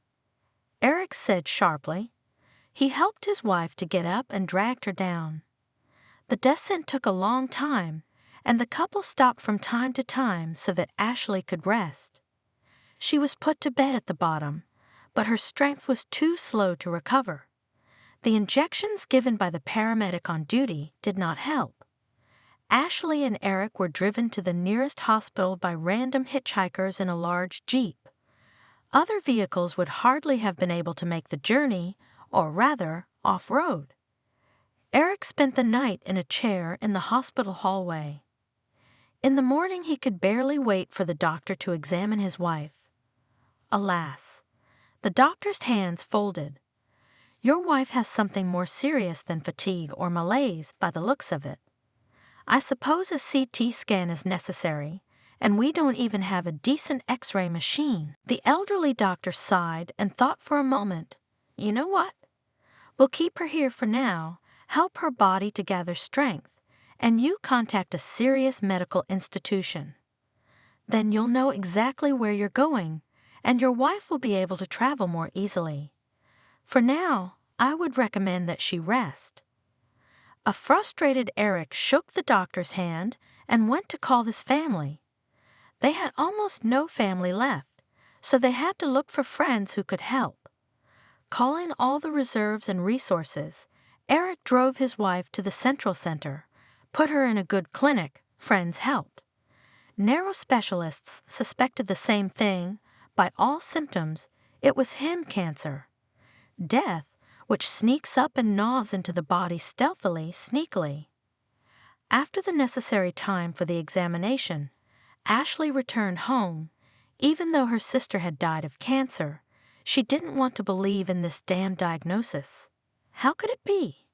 Eric said sharply. He helped his wife to get up and dragged her down. The descent took a long time, and the couple stopped from time to time so that Ashley could rest. She was put to bed at the bottom, but her strength was too slow to recover. The injections given by the paramedic on duty did not help. Ashley and Eric were driven to the nearest hospital by random hitchhikers in a large Jeep. Other vehicles would hardly have been able to make the journey, or rather, off-road. Eric spent the night in a chair in the hospital hallway. In the morning he could barely wait for the doctor to examine his wife. Alas, the doctor's hands folded. "Your wife has something more serious than fatigue or malaise by the looks of it. I suppose a CT scan is necessary, and we don't even have a decent X-ray machine." The elderly doctor sighed and thought for a moment. "You know what? We'll keep her here for now, help her body to gather strength, and you contact a serious medical institution. Then you'll know exactly where you're going, and your wife will be able to travel more easily. For now, I would recommend that she rest." A frustrated Eric shook the doctor's hand and went to call his family. They had almost no family left, so they had to look for friends who could help. Calling all the reserves and resources, Eric drove his wife to the Central Center, put her in a good clinic, friends helped. Neuro specialists suspected the same thing. By all symptoms, it was him cancer. Death, which sneaks up and gnaws into the body stealthily, sneakily. After the necessary time for the examination, Ashley returned home. Even though her sister had died of cancer, she didn't want to believe in this damn diagnosis. How could it be?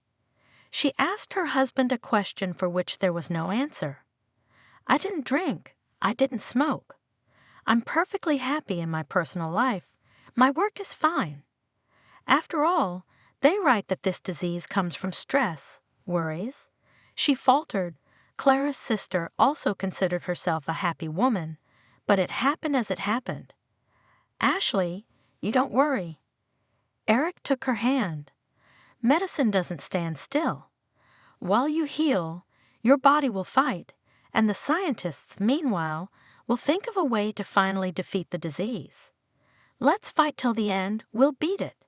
She asked her husband a question for which there was no answer. "I didn't drink. I didn't smoke. I'm perfectly happy in my personal life. My work is fine." After all, they write that this disease comes from stress, worries. She faltered. Clara's sister also considered herself a happy woman, but it happened as it happened. "Ashley, you don't worry." Eric took her hand. "Medicine doesn't stand still. While you heal, your body will fight, and the scientists, meanwhile, will think of a way to finally defeat the disease. Let's fight till the end. We'll beat it."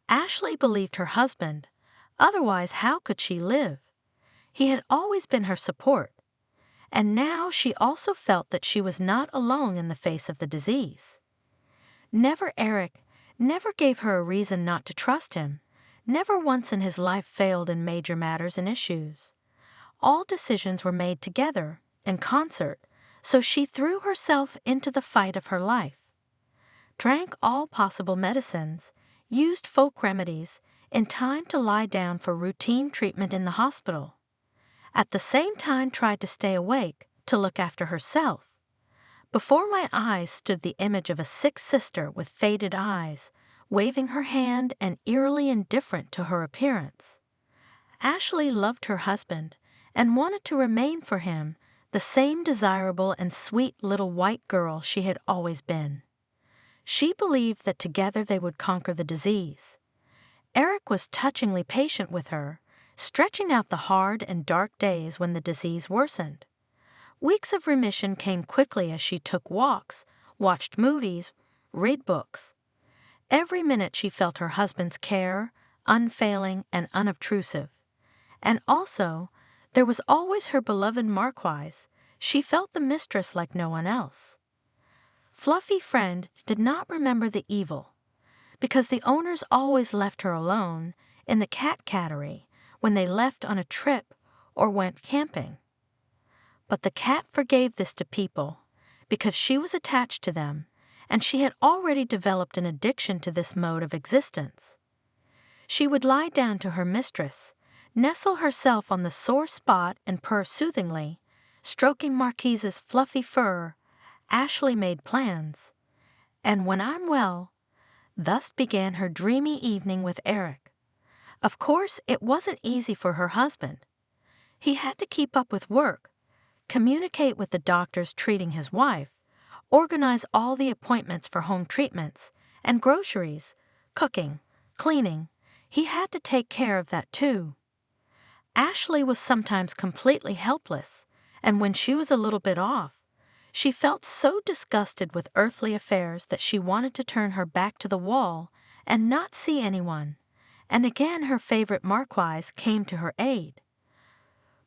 Ashley believed her husband. Otherwise, how could she live? He had always been her support. And now she also felt that she was not alone in the face of the disease. Eric never gave her a reason not to trust him. Never once in his life failed in major matters and issues. All decisions were made together, in concert, so she threw herself into the fight of her life. Drank all possible medicines, used folk remedies, in time to lie down for routine treatment in the hospital. At the same time tried to stay awake, to look after herself. Before my eyes stood the image of a sick sister with faded eyes, waving her hand and eerily indifferent to her appearance. Ashley loved her husband and wanted to remain for him the same desirable and sweet little white girl she had always been. She believed that together they would conquer the disease. Eric was touchingly patient with her, stretching out the hard and dark days when the disease worsened. Weeks of remission came quickly as she took walks, watched movies, read books. Every minute she felt her husband's care, unfailing and unobtrusive. And also, there was always her beloved Marquise. She felt the mistress like no one else. Fluffy Friend did not remember the evil, because the owners always left her alone in the cat cattery when they left on a trip or went camping. But the cat forgave this to people because she was attached to them, and she had already developed an addiction to this mode of existence. She would lie down to her mistress, nestle herself on the sore spot and purr soothingly, stroking Marquise's fluffy fur. Ashley made plans. And when I'm well, thus began her dreamy evening with Eric. Of course, it wasn't easy for her husband. He had to keep up with work, communicate with the doctors treating his wife, organize all the appointments for home treatments, and groceries, cooking, cleaning. He had to take care of that too. Ashley was sometimes completely helpless, and when she was a little bit off, she felt so disgusted with earthly affairs that she wanted to turn her back to the wall and not see anyone, and again her favorite Marquise came to her aid.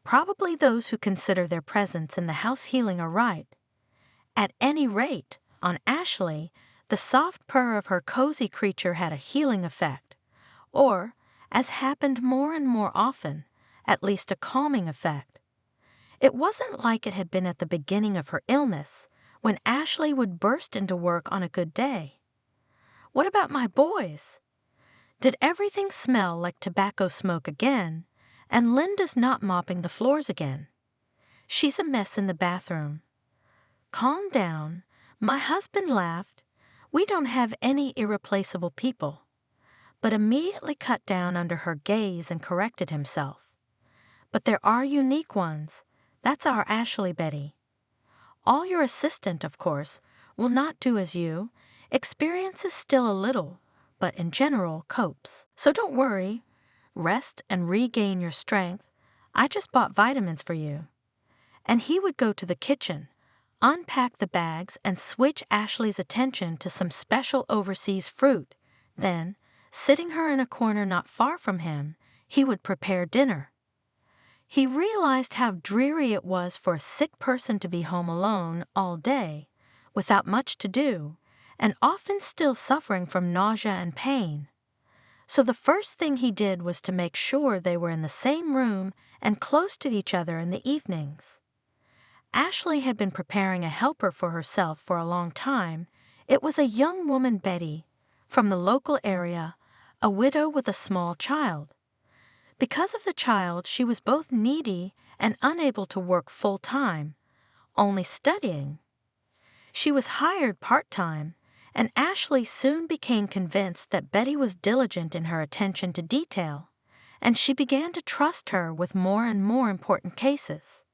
Probably those who consider their presence in the house healing are right. At any rate, on Ashley, the soft purr of her cozy creature had a healing effect, or, as happened more and more often, at least a calming effect. It wasn't like it had been at the beginning of her illness, when Ashley would burst into work on a good day. What about my boys? Did everything smell like tobacco smoke again, and Linda's not mopping the floors again? She's a mess in the bathroom. Calm down. My husband laughed. We don't have any irreplaceable people, but immediately cut down under her gaze and corrected himself. But there are unique ones. That's our Ashley Betty. All your assistant, of course, will not do as you. Experiences still a little, but in general copes. So don't worry. Rest and regain your strength. I just bought vitamins for you. And he would go to the kitchen, unpack the bags, and switch Ashley's attention to some special overseas fruit. Then, sitting her in a corner not far from him, he would prepare dinner. He realized how dreary it was for a sick person to be home alone all day, without much to do, and often still suffering from nausea and pain. So the first thing he did was to make sure they were in the same room and close to each other in the evenings. Ashley had been preparing a helper for herself for a long time. It was a young woman, Betty, from the local area, a widow with a small child. Because of the child, she was both needy and unable to work full-time, only studying. She was hired part-time, and Ashley soon became convinced that Betty was diligent in her attention to detail, and she began to trust her with more and more important cases.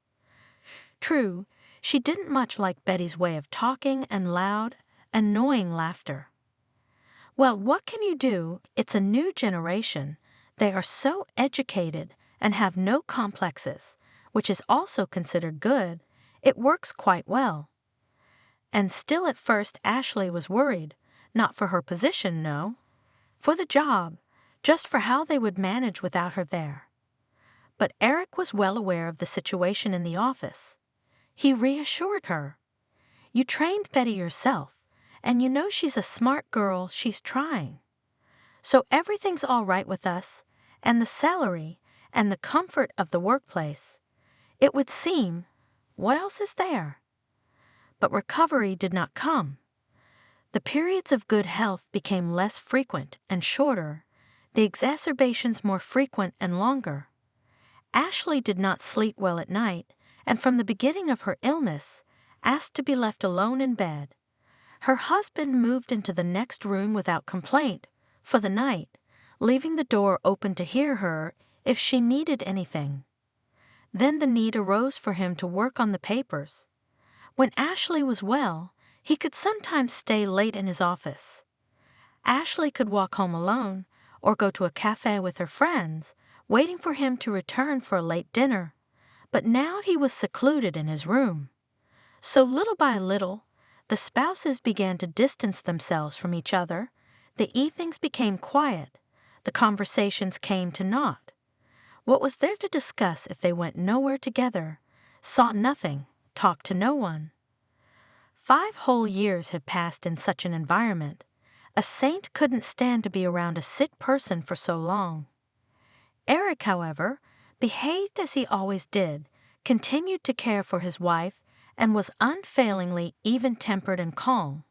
True, she didn't much like Betty's way of talking and loud, annoying laughter. Well, what can you do? It's a new generation. They are so educated and have no complexes, which is also considered good. It works quite well. And still at first Ashley was worried, not for her position, no, for the job, just for how they would manage without her there. But Eric was well aware of the situation in the office. He reassured her. You trained Betty yourself, and you know she's a smart girl. She's trying. So everything's all right with us, and the salary, and the comfort of the workplace. It would seem, what else is there? But recovery did not come. The periods of good health became less frequent and shorter, the exacerbations more frequent and longer. Ashley did not sleep well at night, and from the beginning of her illness, asked to be left alone in bed. Her husband moved into the next room without complaint, for the night, leaving the door open to hear her if she needed anything. Then the need arose for him to work on the papers. When Ashley was well, he could sometimes stay late in his office. Ashley could walk home alone or go to a cafe with her friends, waiting for him to return for a late dinner. But now he was secluded in his room. So little by little, the spouses began to distance themselves from each other. The evenings became quiet. The conversations came to naught. What was there to discuss if they went nowhere together, saw nothing, talked to no one? 5 whole years had passed in such an environment. A saint couldn't stand to be around a sick person for so long. Eric, however, behaved as he always did, continued to care for his wife, and was unfailingly even-tempered and calm.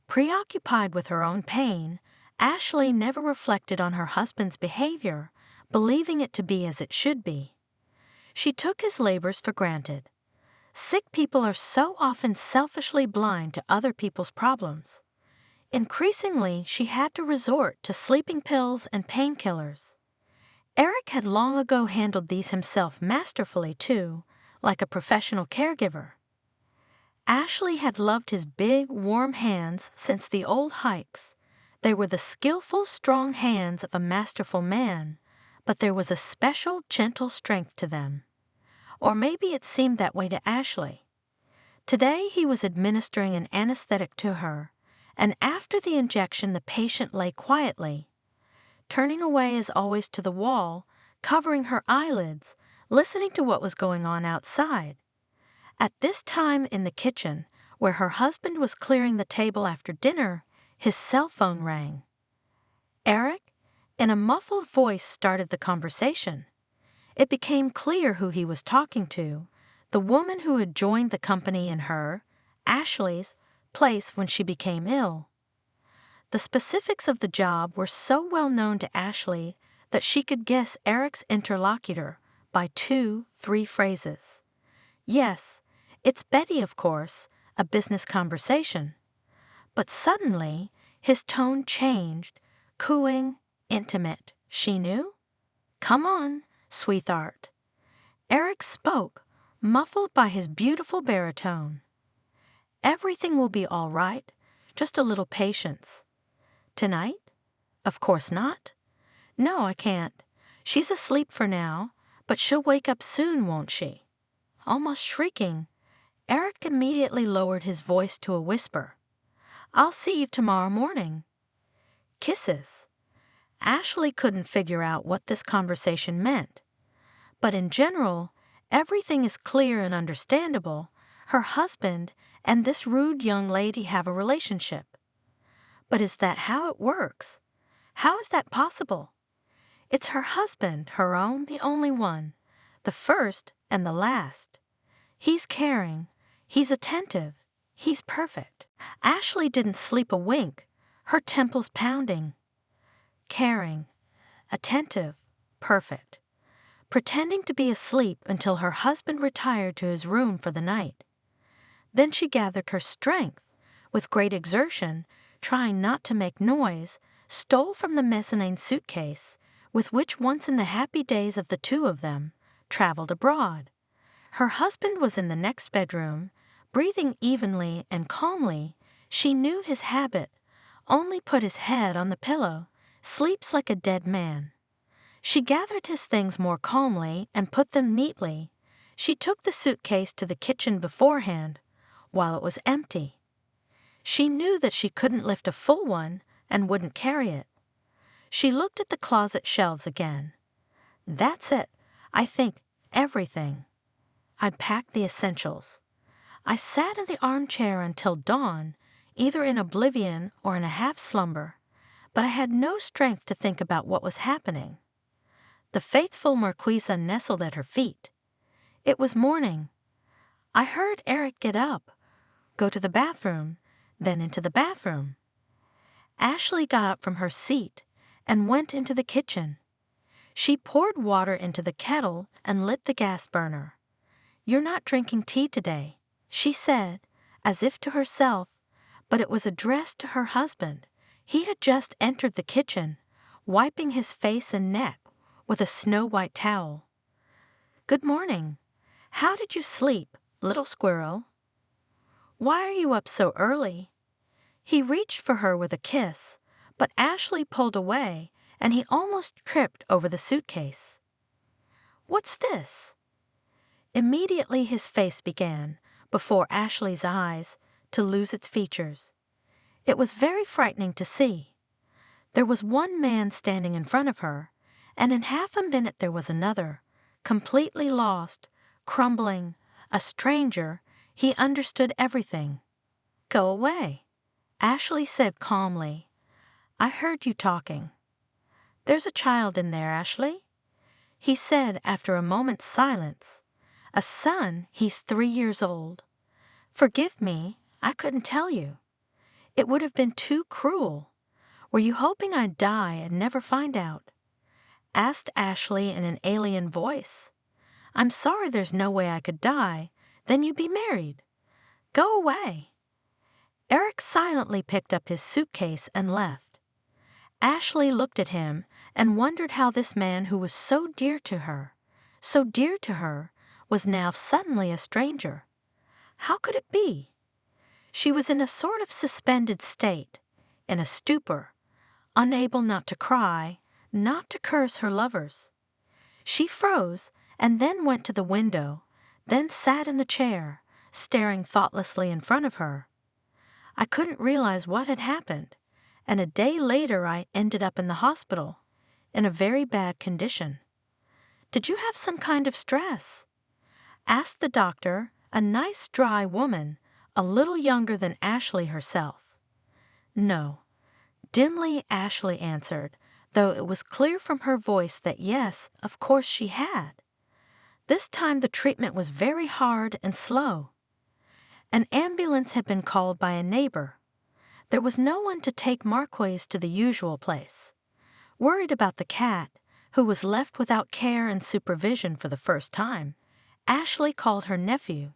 Preoccupied with her own pain, Ashley never reflected on her husband's behavior, believing it to be as it should be. She took his labors for granted. Sick people are so often selfishly blind to other people's problems. Increasingly, she had to resort to sleeping pills and painkillers. Eric had long ago handled these himself masterfully, too, like a professional caregiver. Ashley had loved his big, warm hands since the old hikes. They were the skillful, strong hands of a masterful man, but there was a special, gentle strength to them. Or maybe it seemed that way to Ashley. Today he was administering an anesthetic to her, and after the injection the patient lay quietly, turning away as always to the wall, covering her eyelids, listening to what was going on outside. At this time in the kitchen, where her husband was clearing the table after dinner, his cell phone rang. Eric, in a muffled voice, started the conversation. It became clear who he was talking to, the woman who had joined the company in her, Ashley's, place when she became ill. The specifics of the job were so well known to Ashley that she could guess Eric's interlocutor by 2-3 phrases. Yes, it's Betty, of course, a business conversation. But suddenly, his tone changed, cooing, intimate. She knew? Come on, sweetheart. Eric spoke, muffled by his beautiful baritone. Everything will be all right, just a little patience. Tonight? Of course not. No, I can't. She's asleep for now, but she'll wake up soon, won't she? Almost shrieking, Eric immediately lowered his voice to a whisper. I'll see you tomorrow morning. Kisses. Ashley couldn't figure out what this conversation meant. But in general, everything is clear and understandable. Her husband and this rude young lady have a relationship. But is that how it works? How is that possible? It's her husband, her own, the only one, the first and the last. He's caring, he's attentive, he's perfect. Ashley didn't sleep a wink, her temples pounding. Caring, attentive, perfect. Pretending to be asleep until her husband retired to his room for the night. Then she gathered her strength, with great exertion, trying not to make noise, stole from the mezzanine suitcase, with which once in the happy days of the two of them, traveled abroad. Her husband was in the next bedroom, breathing evenly and calmly. She knew his habit, only put his head on the pillow, sleeps like a dead man. She gathered his things more calmly and put them neatly. She took the suitcase to the kitchen beforehand, while it was empty. She knew that she couldn't lift a full one and wouldn't carry it. She looked at the closet shelves again. That's it, I think, everything. I'd packed the essentials. I sat in the armchair until dawn, either in oblivion or in a half-slumber, but I had no strength to think about what was happening. The faithful Marquisa nestled at her feet. It was morning. I heard Eric get up, go to the bathroom, then into the bathroom. Ashley got up from her seat and went into the kitchen. She poured water into the kettle and lit the gas burner. "You're not drinking tea today," she said, as if to herself, but it was addressed to her husband. He had just entered the kitchen, wiping his face and neck with a snow-white towel. "Good morning. How did you sleep, little squirrel? Why are you up so early?" He reached for her with a kiss, but Ashley pulled away and he almost tripped over the suitcase. "What's this?" Immediately his face began, before Ashley's eyes, to lose its features. It was very frightening to see. There was one man standing in front of her, and in half a minute there was another, completely lost, crumbling, a stranger. He understood everything. "Go away," Ashley said calmly. "I heard you talking." "There's a child in there, Ashley," he said after a moment's silence. "A son, he's 3 years old. Forgive me, I couldn't tell you. It would have been too cruel. Were you hoping I'd die and never find out?" asked Ashley in an alien voice. "I'm sorry there's no way I could die. Then you'd be married. Go away." Eric silently picked up his suitcase and left. Ashley looked at him and wondered how this man who was so dear to her, was now suddenly a stranger. How could it be? She was in a sort of suspended state, in a stupor, unable not to cry, not to curse her lovers. She froze and then went to the window, then sat in the chair, staring thoughtlessly in front of her. "I couldn't realize what had happened, and a day later I ended up in the hospital, in a very bad condition." "Did you have some kind of stress?" asked the doctor, a nice dry woman, a little younger than Ashley herself. "No." Dimly Ashley answered, though it was clear from her voice that yes, of course she had. This time the treatment was very hard and slow. An ambulance had been called by a neighbor. There was no one to take Marquise to the usual place. Worried about the cat, who was left without care and supervision for the first time, Ashley called her nephew.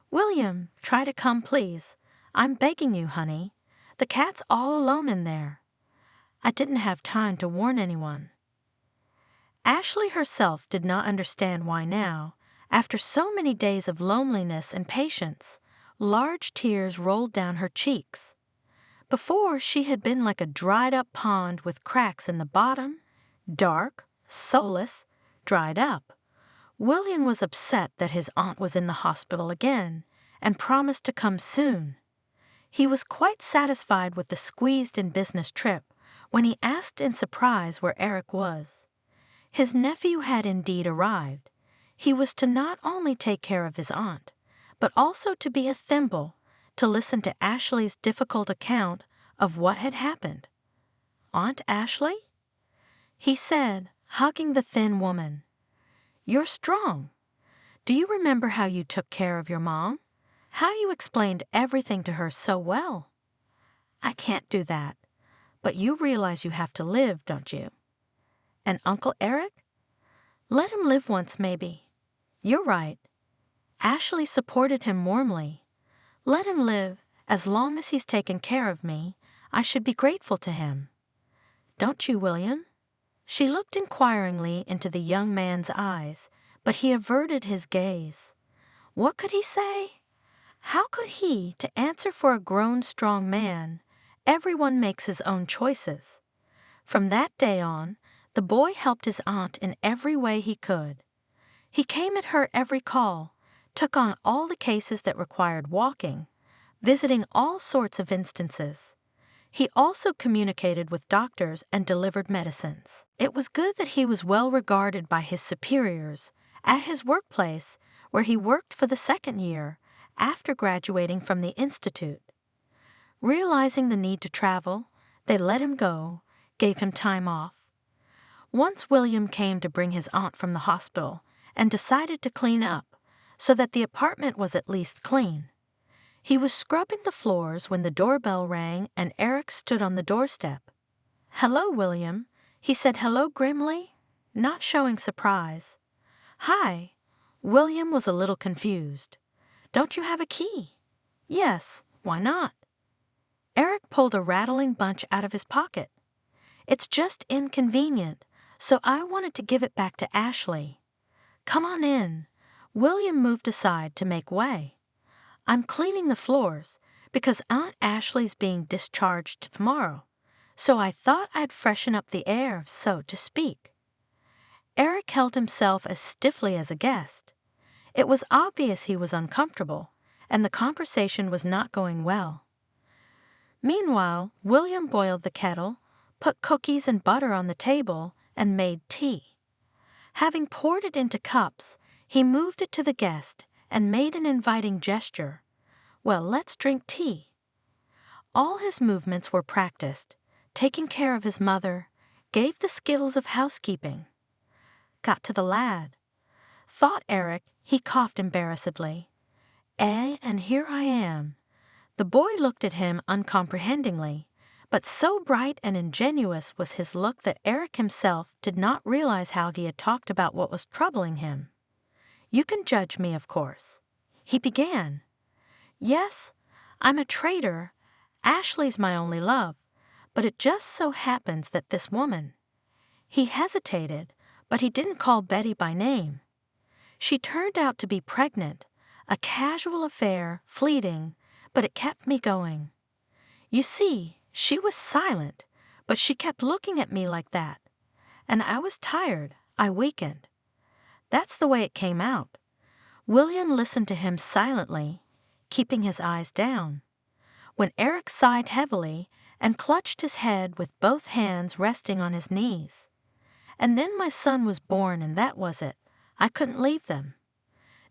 "William, try to come, please. I'm begging you, honey. The cat's all alone in there." I didn't have time to warn anyone. Ashley herself did not understand why now, after so many days of loneliness and patience, large tears rolled down her cheeks. Before, she had been like a dried-up pond with cracks in the bottom, dark, soulless, dried up. William was upset that his aunt was in the hospital again and promised to come soon. He was quite satisfied with the squeezed-in business trip when he asked in surprise where Eric was. His nephew had indeed arrived. He was to not only take care of his aunt, but also to be a thimble to listen to Ashley's difficult account of what had happened. "Aunt Ashley?" he said, hugging the thin woman. "You're strong. Do you remember how you took care of your mom? How you explained everything to her so well?" "I can't do that. But you realize you have to live, don't you?" "And Uncle Eric?" "Let him live once, maybe. You're right." Ashley supported him warmly. "Let him live. As long as he's taken care of me, I should be grateful to him. Don't you, William?" She looked inquiringly into the young man's eyes, but he averted his gaze. What could he say? How could he, to answer for a grown, strong man? Everyone makes his own choices. From that day on, the boy helped his aunt in every way he could. He came at her every call, took on all the cases that required walking, visiting all sorts of instances. He also communicated with doctors and delivered medicines. It was good that he was well regarded by his superiors at his workplace, where he worked for the 2nd year after graduating from the institute. Realizing the need to travel, they let him go, gave him time off. Once William came to bring his aunt from the hospital, and decided to clean up so that the apartment was at least clean. He was scrubbing the floors when the doorbell rang and Eric stood on the doorstep. "Hello, William," he said hello grimly, not showing surprise. "Hi." William was a little confused. "Don't you have a key?" "Yes, why not?" Eric pulled a rattling bunch out of his pocket. "It's just inconvenient, so I wanted to give it back to Ashley." "Come on in." William moved aside to make way. "I'm cleaning the floors because Aunt Ashley's being discharged tomorrow, so I thought I'd freshen up the air, so to speak." Eric held himself as stiffly as a guest. It was obvious he was uncomfortable, and the conversation was not going well. Meanwhile, William boiled the kettle, put cookies and butter on the table, and made tea. Having poured it into cups, he moved it to the guest and made an inviting gesture. "Well, let's drink tea." All his movements were practiced, taking care of his mother, gave the skills of housekeeping. Got to the lad. Thought Eric, he coughed embarrassedly. And here I am." The boy looked at him uncomprehendingly, but so bright and ingenuous was his look that Eric himself did not realize how he had talked about what was troubling him. "You can judge me, of course." He began. "Yes, I'm a traitor. Ashley's my only love, but it just so happens that this woman—" He hesitated, but he didn't call Betty by name. "She turned out to be pregnant, a casual affair, fleeting, but it kept me going. You see, she was silent, but she kept looking at me like that. And I was tired, I weakened. That's the way it came out." William listened to him silently, keeping his eyes down. When Eric sighed heavily and clutched his head with both hands resting on his knees. "And then my son was born, and that was it. I couldn't leave them.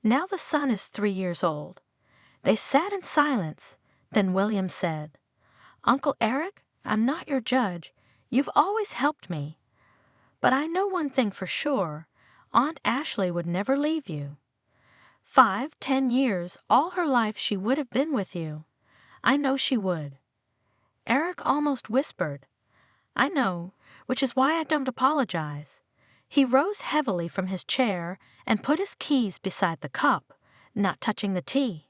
Now the son is 3 years old." They sat in silence. Then William said, "Uncle Eric, I'm not your judge. You've always helped me. But I know one thing for sure. Aunt Ashley would never leave you. 5, 10 years, all her life she would have been with you. I know she would." Eric almost whispered, "I know, which is why I don't apologize." He rose heavily from his chair and put his keys beside the cup, not touching the tea.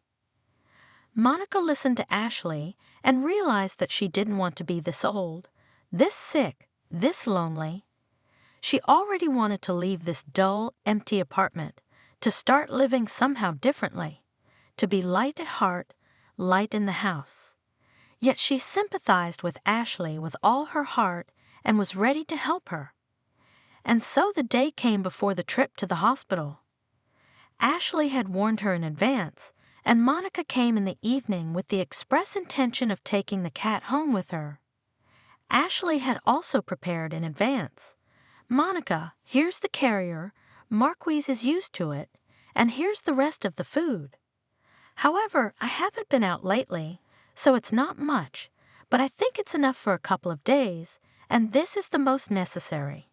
Monica listened to Ashley and realized that she didn't want to be this old, this sick, this lonely. She already wanted to leave this dull, empty apartment, to start living somehow differently, to be light at heart, light in the house. Yet she sympathized with Ashley with all her heart and was ready to help her. And so the day came before the trip to the hospital. Ashley had warned her in advance, and Monica came in the evening with the express intention of taking the cat home with her. Ashley had also prepared in advance. "Monica, here's the carrier, Marquise is used to it, and here's the rest of the food. However, I haven't been out lately, so it's not much, but I think it's enough for a couple of days, and this is the most necessary.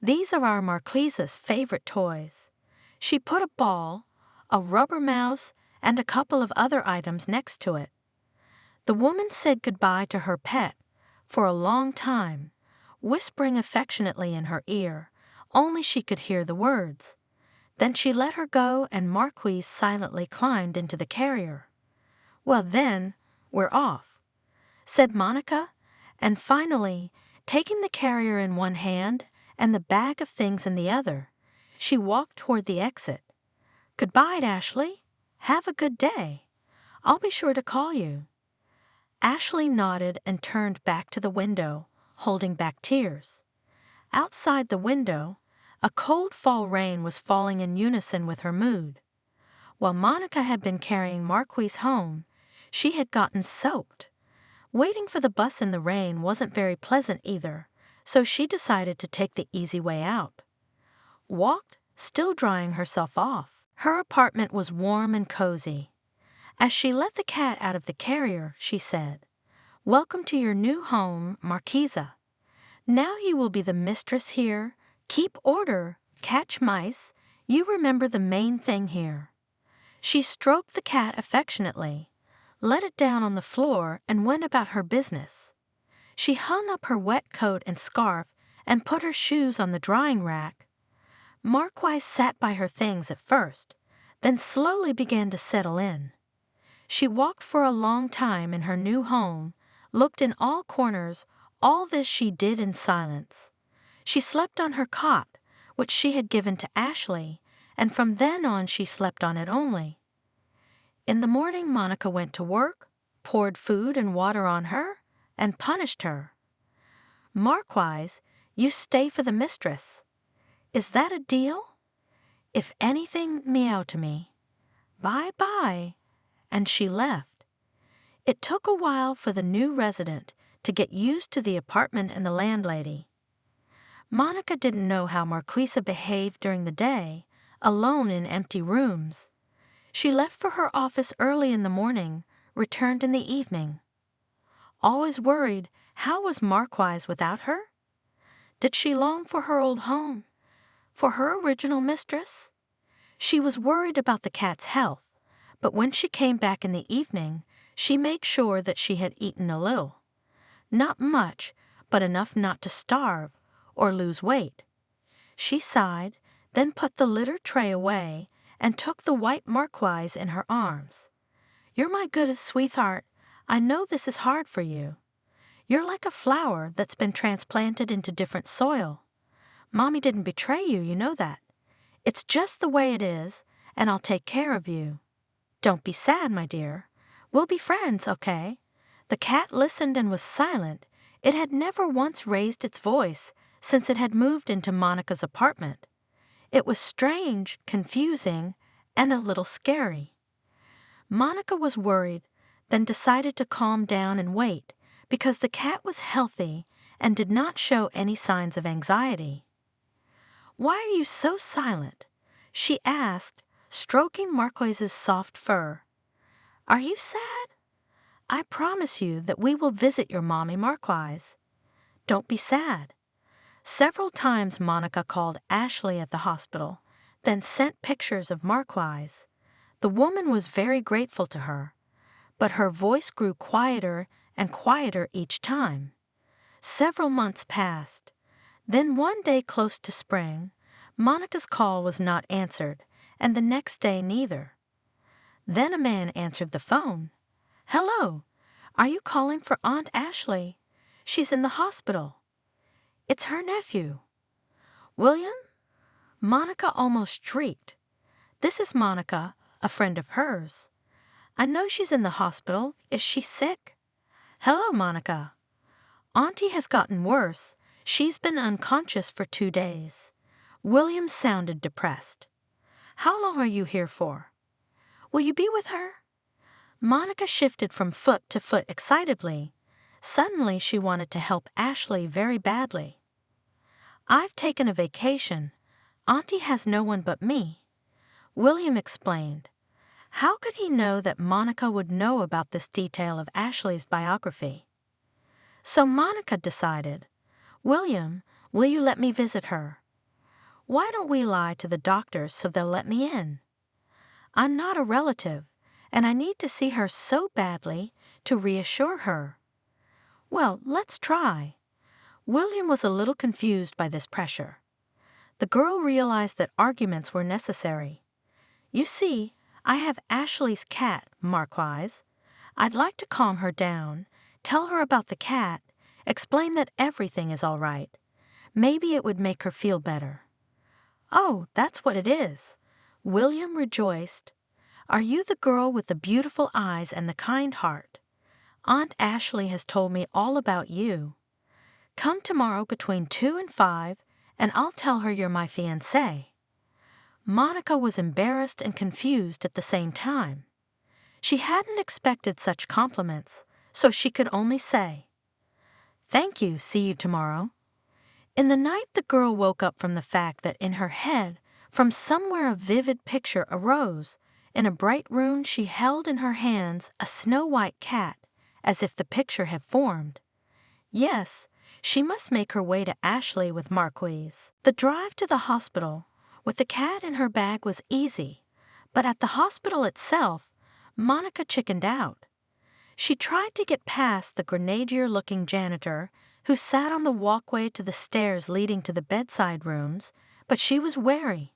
These are our Marquise's favorite toys." She put a ball, a rubber mouse, and a couple of other items next to it. The woman said goodbye to her pet for a long time, whispering affectionately in her ear, only she could hear the words. Then she let her go and Marquise silently climbed into the carrier. "Well then, we're off," said Monica, and finally, taking the carrier in one hand and the bag of things in the other, she walked toward the exit. "Goodbye, Ashley. Have a good day. I'll be sure to call you." Ashley nodded and turned back to the window, holding back tears. Outside the window, a cold fall rain was falling in unison with her mood. While Monica had been carrying Marquise home, she had gotten soaked. Waiting for the bus in the rain wasn't very pleasant either, so she decided to take the easy way out. Walked, still drying herself off. Her apartment was warm and cozy. As she let the cat out of the carrier, she said, "Welcome to your new home, Marquisa. Now you will be the mistress here, keep order, catch mice, You remember the main thing here." She stroked the cat affectionately, let it down on the floor, and went about her business. She hung up her wet coat and scarf and put her shoes on the drying rack. Marquise sat by her things at first, then slowly began to settle in. She walked for a long time in her new home, looked in all corners. All this she did in silence. She slept on her cot, which she had given to Ashley, and from then on she slept on it only. In the morning Monica went to work, poured food and water on her, and punished her. "Marquise, you stay for the mistress. Is that a deal? If anything, meow to me. Bye-bye." And she left. It took a while for the new resident to get used to the apartment and the landlady. Monica didn't know how Marquisa behaved during the day, alone in empty rooms. She left for her office early in the morning, returned in the evening. Always worried, how was Marquise without her? Did she long for her old home, for her original mistress? She was worried about the cat's health, but when she came back in the evening, she made sure that she had eaten a little. Not much, but enough not to starve or lose weight. She sighed, then put the litter tray away and took the white Marquise in her arms. "You're my goodest sweetheart. I know this is hard for you. You're like a flower that's been transplanted into different soil. Mommy didn't betray you, you know that. It's just the way it is, and I'll take care of you. Don't be sad, my dear. We'll be friends, okay?" The cat listened and was silent. It had never once raised its voice since it had moved into Monica's apartment. It was strange, confusing, and a little scary. Monica was worried, then decided to calm down and wait because the cat was healthy and did not show any signs of anxiety. "Why are you so silent?" she asked, stroking Marquise's soft fur. "Are you sad? I promise you that we will visit your mommy, Marquise. Don't be sad." Several times Monica called Ashley at the hospital, then sent pictures of Marquise. The woman was very grateful to her, but her voice grew quieter and quieter each time. Several months passed. Then one day close to spring, Monica's call was not answered, and the next day neither. Then a man answered the phone. "Hello, are you calling for Aunt Ashley? She's in the hospital." "It's her nephew." "William?" Monica almost shrieked. "This is Monica, a friend of hers. I know she's in the hospital. Is she sick?" "Hello, Monica." "Auntie has gotten worse. She's been unconscious for 2 days." William sounded depressed. "How long are you here for?" "Will you be with her?" Monica shifted from foot to foot excitedly. Suddenly she wanted to help Ashley very badly. "I've taken a vacation. Auntie has no one but me." William explained. How could he know that Monica would know about this detail of Ashley's biography? So Monica decided, "William, will you let me visit her?" "Why don't we lie to the doctors so they'll let me in?" "I'm not a relative, and I need to see her so badly to reassure her." "Well, let's try." William was a little confused by this pressure. The girl realized that arguments were necessary. "You see, I have Ashley's cat, Marquise. I'd like to calm her down, tell her about the cat, explain that everything is all right. Maybe it would make her feel better." "Oh, that's what it is." William rejoiced. "Are you the girl with the beautiful eyes and the kind heart? Aunt Ashley has told me all about you. Come tomorrow between 2 and 5, and I'll tell her you're my fiancé." Monica was embarrassed and confused at the same time. She hadn't expected such compliments, so she could only say, "Thank you, see you tomorrow." In the night the girl woke up from the fact that in her head, from somewhere a vivid picture arose. In a bright room she held in her hands a snow-white cat, as if the picture had formed. Yes, she must make her way to Ashley with Marquise. The drive to the hospital, With the cat in her bag was easy, but at the hospital itself, Monica chickened out. She tried to get past the grenadier-looking janitor who sat on the walkway to the stairs leading to the bedside rooms, but she was wary.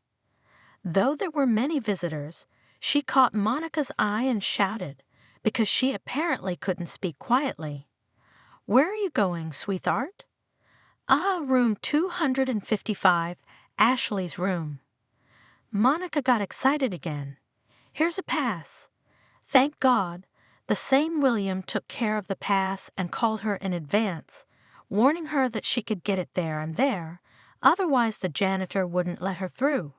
Though there were many visitors, she caught Monica's eye and shouted, because she apparently couldn't speak quietly. "Where are you going, sweetheart?" Room 255, Ashley's room." Monica got excited again. "Here's a pass." Thank God, the same William took care of the pass and called her in advance, warning her that she could get it there and there, otherwise the janitor wouldn't let her through.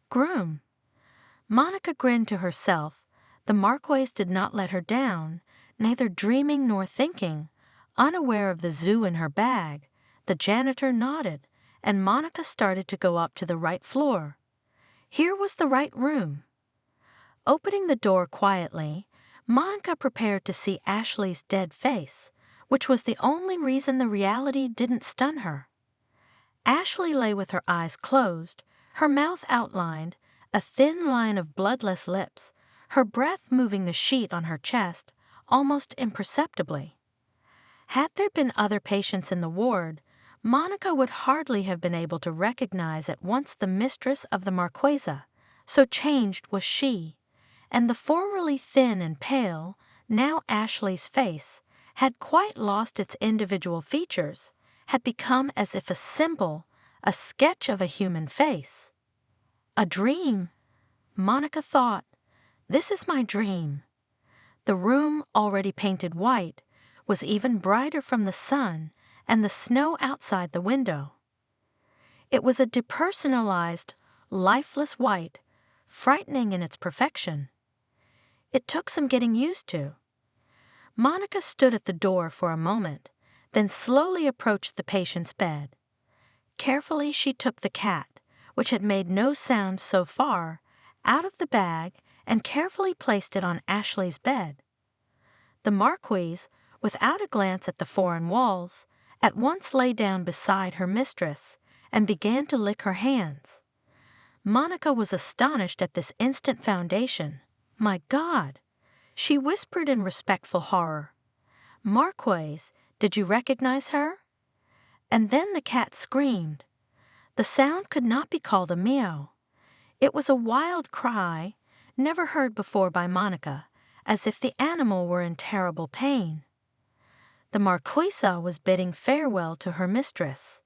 Groom. Monica grinned to herself. The Marquays did not let her down, neither dreaming nor thinking. Unaware of the zoo in her bag, the janitor nodded, and Monica started to go up to the right floor. Here was the right room. Opening the door quietly, Monica prepared to see Ashley's dead face, which was the only reason the reality didn't stun her. Ashley lay with her eyes closed, her mouth outlined, a thin line of bloodless lips, her breath moving the sheet on her chest almost imperceptibly. Had there been other patients in the ward, Monica would hardly have been able to recognize at once the mistress of the Marquesa, so changed was she, and the formerly thin and pale, now Ashley's face, had quite lost its individual features, had become as if a symbol, a sketch of a human face. A dream, Monica thought. This is my dream. The room, already painted white, was even brighter from the sun and the snow outside the window. It was a depersonalized, lifeless white, frightening in its perfection. It took some getting used to. Monica stood at the door for a moment, then slowly approached the patient's bed. Carefully she took the cat, which had made no sound so far, out of the bag and carefully placed it on Ashley's bed. The Marquise, without a glance at the foreign walls, at once lay down beside her mistress and began to lick her hands. Monica was astonished at this instant foundation. "My God!" she whispered in respectful horror. "Marquise, did you recognize her?" And then the cat screamed. The sound could not be called a meow. It was a wild cry, never heard before by Monica, as if the animal were in terrible pain. The Marquesa was bidding farewell to her mistress.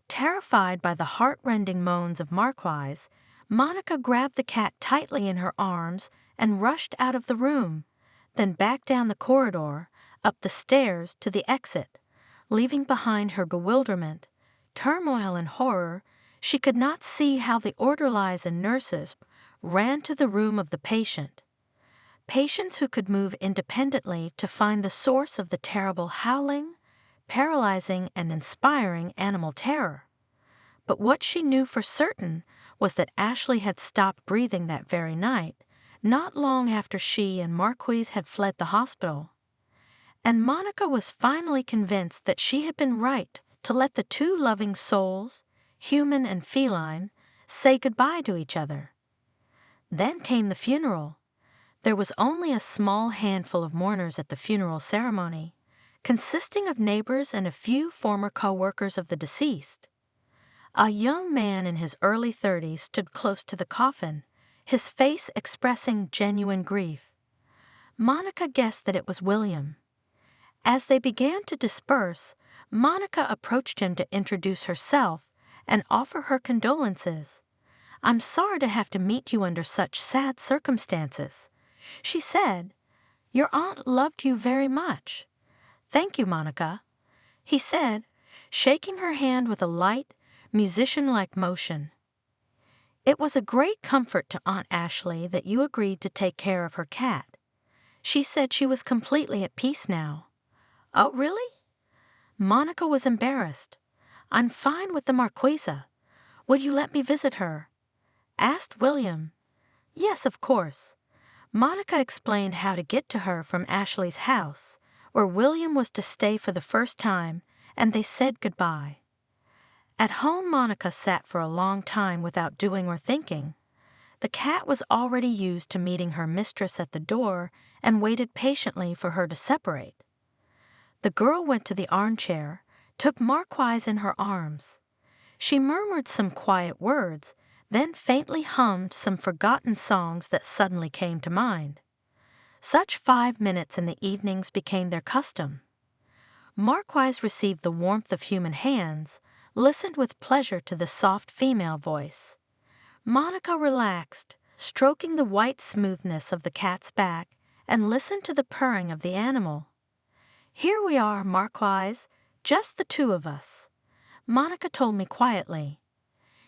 Terrified by the heart-rending moans of Marquise, Monica grabbed the cat tightly in her arms and rushed out of the room, then back down the corridor, up the stairs to the exit, leaving behind her bewilderment, turmoil and horror. She could not see how the orderlies and nurses ran to the room of the patient. Patients who could move independently to find the source of the terrible howling, paralyzing and inspiring animal terror. But what she knew for certain was that Ashley had stopped breathing that very night, not long after she and Marquise had fled the hospital. And Monica was finally convinced that she had been right to let the two loving souls, human and feline, say goodbye to each other. Then came the funeral. There was only a small handful of mourners at the funeral ceremony, consisting of neighbors and a few former co-workers of the deceased. A young man in his early 30s stood close to the coffin, his face expressing genuine grief. Monica guessed that it was William. As they began to disperse, Monica approached him to introduce herself and offer her condolences. "I'm sorry to have to meet you under such sad circumstances," she said. "Your aunt loved you very much." "Thank you, Monica," he said, shaking her hand with a light, musician-like motion. "It was a great comfort to Aunt Ashley that you agreed to take care of her cat. She said she was completely at peace now." "Oh, really?" Monica was embarrassed. "I'm fine with the Marquesa. Would you let me visit her?" asked William. "Yes, of course." Monica explained how to get to her from Ashley's house, where William was to stay for the first time, and they said goodbye. At home, Monica sat for a long time without doing or thinking. The cat was already used to meeting her mistress at the door and waited patiently for her to separate. The girl went to the armchair, took Marquise in her arms. She murmured some quiet words, then faintly hummed some forgotten songs that suddenly came to mind. Such 5 minutes in the evenings became their custom. Marquise received the warmth of human hands, listened with pleasure to the soft female voice. Monica relaxed, stroking the white smoothness of the cat's back, and listened to the purring of the animal. "Here we are, Marquise, just the two of us," Monica told me quietly.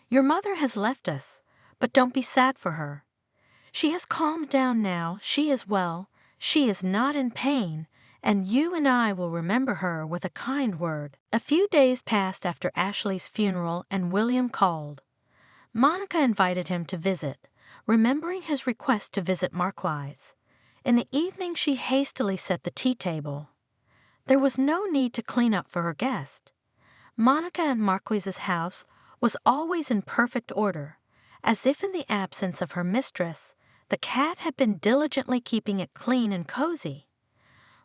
"Your mother has left us, but don't be sad for her. She has calmed down now, she is well, she is not in pain, and you and I will remember her with a kind word." A few days passed after Ashley's funeral and William called. Monica invited him to visit, remembering his request to visit Marquise. In the evening she hastily set the tea table. There was no need to clean up for her guest. Monica and Marquise's house was always in perfect order, as if in the absence of her mistress, the cat had been diligently keeping it clean and cozy.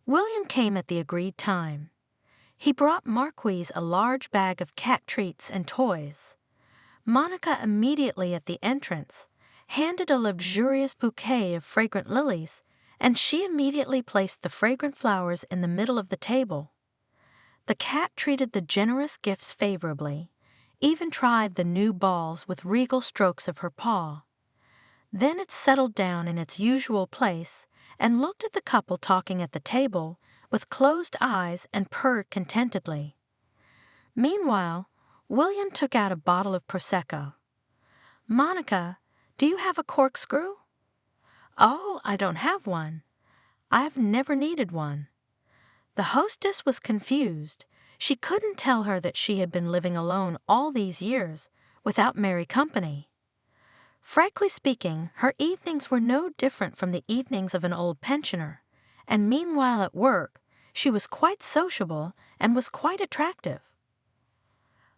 William came at the agreed time. He brought Marquise a large bag of cat treats and toys. Monica immediately at the entrance handed a luxurious bouquet of fragrant lilies, and she immediately placed the fragrant flowers in the middle of the table. The cat treated the generous gifts favorably, even tried the new balls with regal strokes of her paw. Then it settled down in its usual place and looked at the couple talking at the table with closed eyes and purred contentedly. Meanwhile, William took out a bottle of Prosecco. "Monica, do you have a corkscrew?" "Oh, I don't have one. I've never needed one." The hostess was confused. She couldn't tell her that she had been living alone all these years without merry company. Frankly speaking, her evenings were no different from the evenings of an old pensioner, and meanwhile at work she was quite sociable and was quite attractive.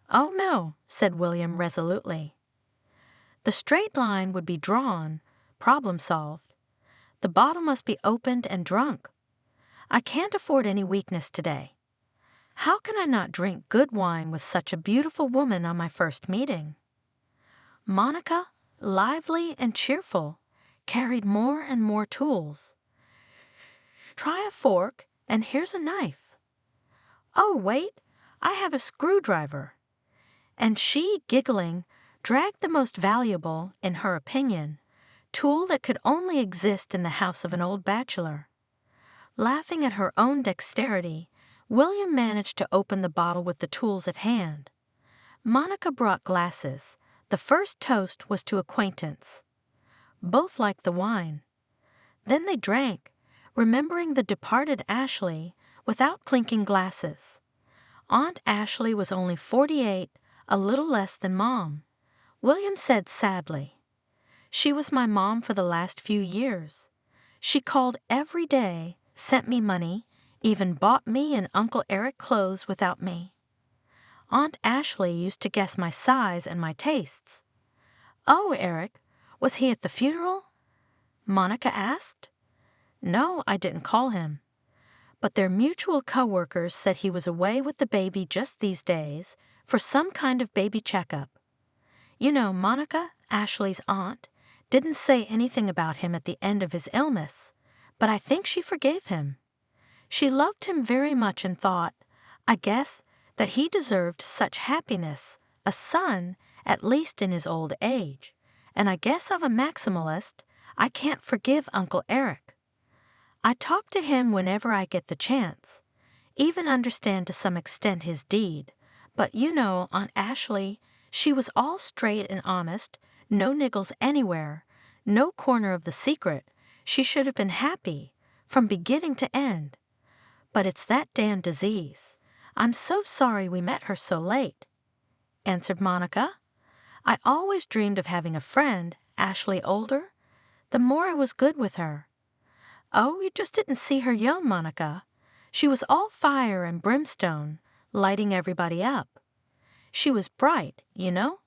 "Oh no," said William resolutely. The straight line would be drawn, problem solved. The bottle must be opened and drunk. I can't afford any weakness today. How can I not drink good wine with such a beautiful woman on my first meeting? Monica, lively and cheerful, carried more and more tools. "Try a fork, and here's a knife." "Oh, wait, I have a screwdriver." And she, giggling, dragged the most valuable, in her opinion, tool that could only exist in the house of an old bachelor. Laughing at her own dexterity, William managed to open the bottle with the tools at hand. Monica brought glasses. The first toast was to acquaintance. Both liked the wine. Then they drank, remembering the departed Ashley, without clinking glasses. Aunt Ashley was only 48, a little less than Mom. William said sadly, "She was my mom for the last few years. She called every day, sent me money, even bought me and Uncle Eric clothes without me. Aunt Ashley used to guess my size and my tastes." "Oh, Eric, was he at the funeral?" Monica asked. "No, I didn't call him. But their mutual co-workers said he was away with the baby just these days for some kind of baby checkup. You know, Monica, Ashley's aunt, didn't say anything about him at the end of his illness, but I think she forgave him. She loved him very much and thought, I guess, that he deserved such happiness, a son, at least in his old age, and I guess I'm a maximalist, I can't forgive Uncle Eric. I talk to him whenever I get the chance, even understand to some extent his deed, but you know, Aunt Ashley, she was all straight and honest, no niggles anywhere, no corner of the secret. She should have been happy, from beginning to end. But it's that damn disease. I'm so sorry we met her so late," answered Monica. "I always dreamed of having a friend, Ashley older. The more I was good with her." "Oh, you just didn't see her young, Monica. She was all fire and brimstone, lighting everybody up. She was bright, you know?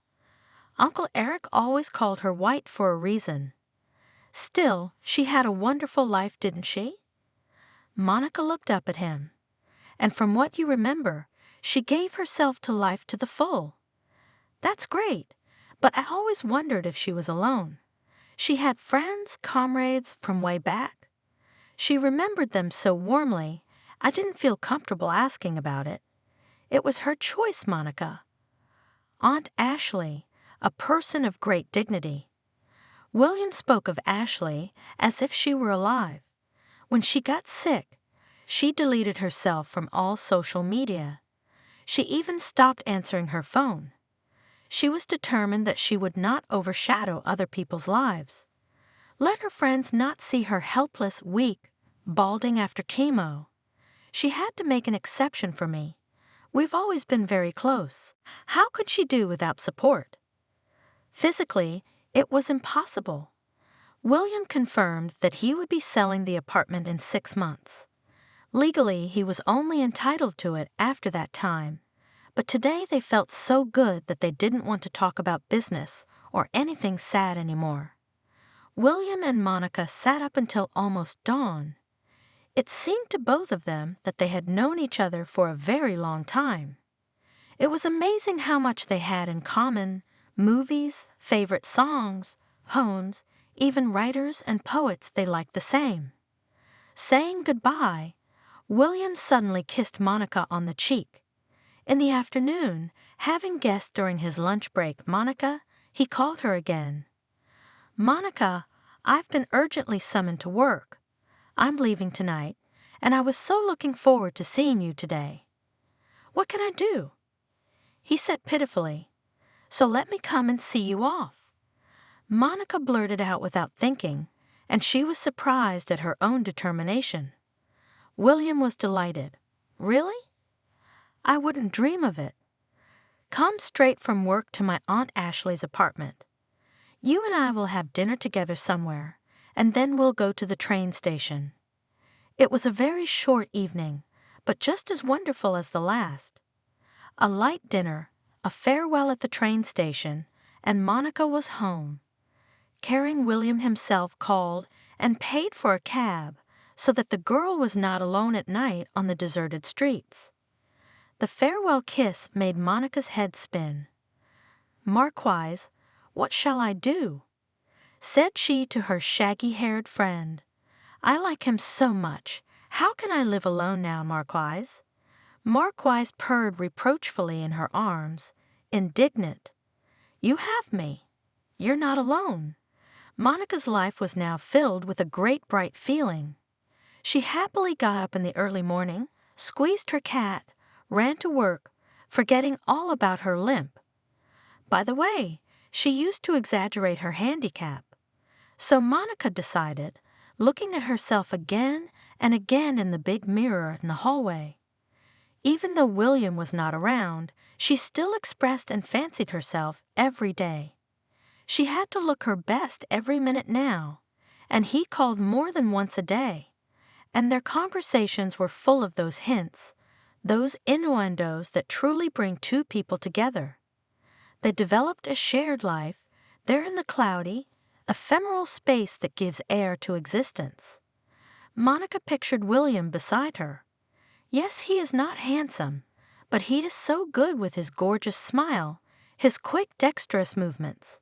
Uncle Eric always called her white for a reason. Still, she had a wonderful life, didn't she? Monica looked up at him. And from what you remember, she gave herself to life to the full. That's great, but I always wondered if she was alone. She had friends, comrades from way back. She remembered them so warmly, I didn't feel comfortable asking about it. It was her choice, Monica. Aunt Ashley, a person of great dignity. William spoke of Ashley as if she were alive. When she got sick, she deleted herself from all social media. She even stopped answering her phone. She was determined that she would not overshadow other people's lives. Let her friends not see her helpless, weak, balding after chemo. She had to make an exception for me. We've always been very close. How could she do without support? Physically, it was impossible. William confirmed that he would be selling the apartment in 6 months. Legally, he was only entitled to it after that time, but today they felt so good that they didn't want to talk about business or anything sad anymore. William and Monica sat up until almost dawn. It seemed to both of them that they had known each other for a very long time. It was amazing how much they had in common: movies, favorite songs, poems, even writers and poets they liked the same. Saying goodbye, William suddenly kissed Monica on the cheek. In the afternoon, having guests during his lunch break, he called her again. Monica, I've been urgently summoned to work. I'm leaving tonight, and I was so looking forward to seeing you today. What can I do? He said pitifully, so let me come and see you off. Monica blurted out without thinking, and she was surprised at her own determination. William was delighted. Really? I wouldn't dream of it. Come straight from work to my Aunt Ashley's apartment. You and I will have dinner together somewhere, and then we'll go to the train station. It was a very short evening, but just as wonderful as the last. A light dinner, a farewell at the train station, and Monica was home. Caring William himself called and paid for a cab so that the girl was not alone at night on the deserted streets. The farewell kiss made Monica's head spin. Marquise, what shall I do? Said she to her shaggy-haired friend. I like him so much. How can I live alone now, Marquise? Marquise purred reproachfully in her arms, indignant. You have me. You're not alone. Monica's life was now filled with a great bright feeling. She happily got up in the early morning, squeezed her cat, ran to work, forgetting all about her limp. By the way, she used to exaggerate her handicap. So Monica decided, looking at herself again and again in the big mirror in the hallway. Even though William was not around, she still expressed and fancied herself every day. She had to look her best every minute now, and he called more than once a day, and their conversations were full of those hints, those innuendos that truly bring two people together. They developed a shared life there in the cloudy, ephemeral space that gives air to existence. Monica pictured William beside her. Yes, he is not handsome, but he is so good with his gorgeous smile, his quick, dexterous movements.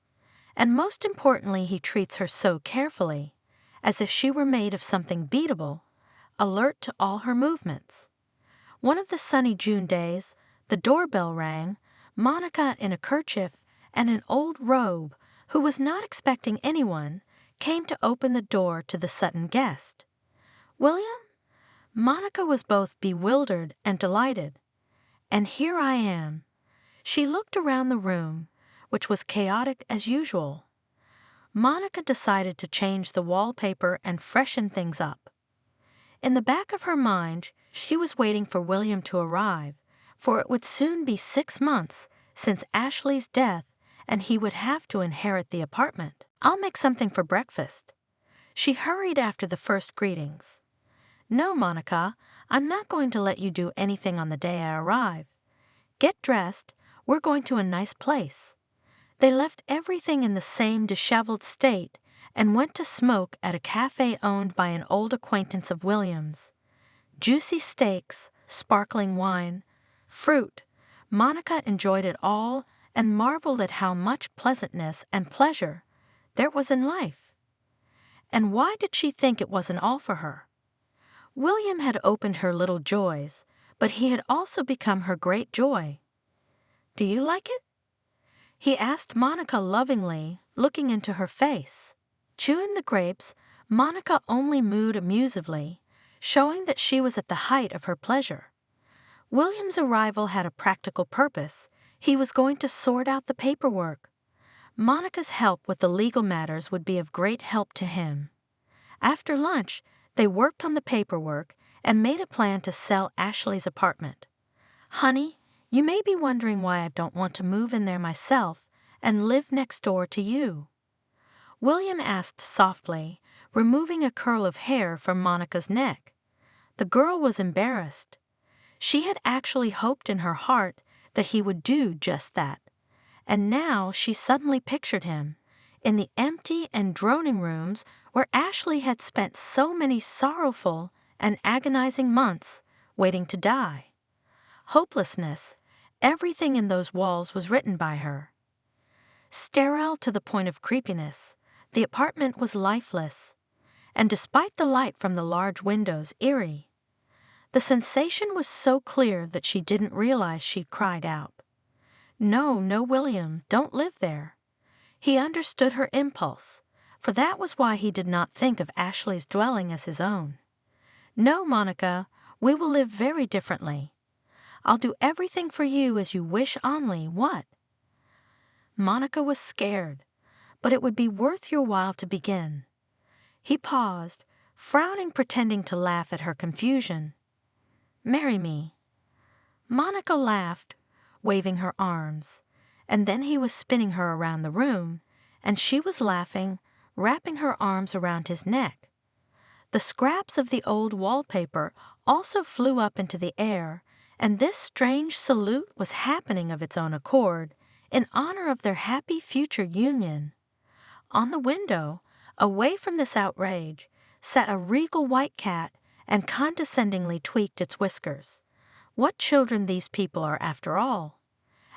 And most importantly, he treats her so carefully, as if she were made of something beatable, alert to all her movements. One of the sunny June days, the doorbell rang. Monica, in a kerchief and an old robe, who was not expecting anyone, came to open the door to the sudden guest. William? Monica was both bewildered and delighted. And here I am. She looked around the room, which was chaotic as usual. Monica decided to change the wallpaper and freshen things up. In the back of her mind, she was waiting for William to arrive, for it would soon be 6 months since Ashley's death, and he would have to inherit the apartment. I'll make something for breakfast. She hurried after the first greetings. No, Monica, I'm not going to let you do anything on the day I arrive. Get dressed, We're going to a nice place." They left everything in the same disheveled state and went to smoke at a cafe owned by an old acquaintance of William's. Juicy steaks, sparkling wine, fruit. Monica enjoyed it all and marveled at how much pleasantness and pleasure there was in life. And why did she think it wasn't all for her? William had opened her little joys, but he had also become her great joy. "Do you like it?" he asked Monica lovingly, looking into her face. Chewing the grapes, Monica only mooed amusedly, showing that she was at the height of her pleasure. William's arrival had a practical purpose. He was going to sort out the paperwork. Monica's help with the legal matters would be of great help to him. After lunch, they worked on the paperwork and made a plan to sell Ashley's apartment. "Honey, you may be wondering why I don't want to move in there myself and live next door to you," William asked softly, removing a curl of hair from Monica's neck. The girl was embarrassed. She had actually hoped in her heart that he would do just that, and now she suddenly pictured him in the empty and droning rooms where Ashley had spent so many sorrowful and agonizing months waiting to die. Hopelessness, everything in those walls was written by her. Sterile to the point of creepiness, the apartment was lifeless, and despite the light from the large windows, eerie. The sensation was so clear that she didn't realize she'd cried out. "No, no, William, don't live there." He understood her impulse, for that was why he did not think of Ashley's dwelling as his own. "No, Monica, we will live very differently. I'll do everything for you as you wish only, what?" Monica was scared, but it would be worth your while to begin. He paused, frowning, pretending to laugh at her confusion. "Marry me." Monica laughed, waving her arms, and then he was spinning her around the room, and she was laughing, wrapping her arms around his neck. The scraps of the old wallpaper also flew up into the air, and this strange salute was happening of its own accord, in honor of their happy future union. On the window, away from this outrage, sat a regal white cat and condescendingly tweaked its whiskers. What children these people are, after all.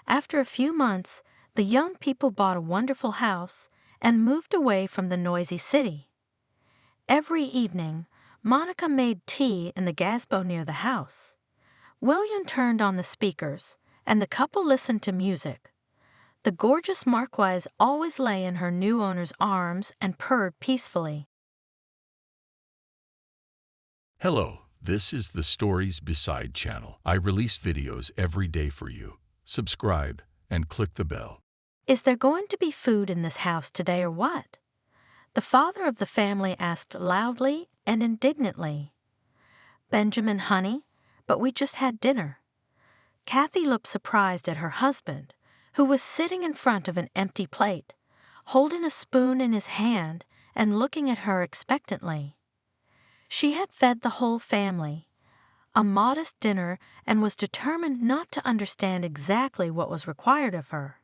After a few months, the young people bought a wonderful house and moved away from the noisy city. Every evening, Monica made tea in the gazebo near the house. William turned on the speakers, and the couple listened to music. The gorgeous Marquise always lay in her new owner's arms and purred peacefully. Hello, this is the Stories Beside channel. I release videos every day for you. Subscribe and click the bell. "Is there going to be food in this house today or what?" the father of the family asked loudly and indignantly. "Benjamin, honey, but we just had dinner." Kathy looked surprised at her husband, who was sitting in front of an empty plate, holding a spoon in his hand and looking at her expectantly. She had fed the whole family, a modest dinner, and was determined not to understand exactly what was required of her.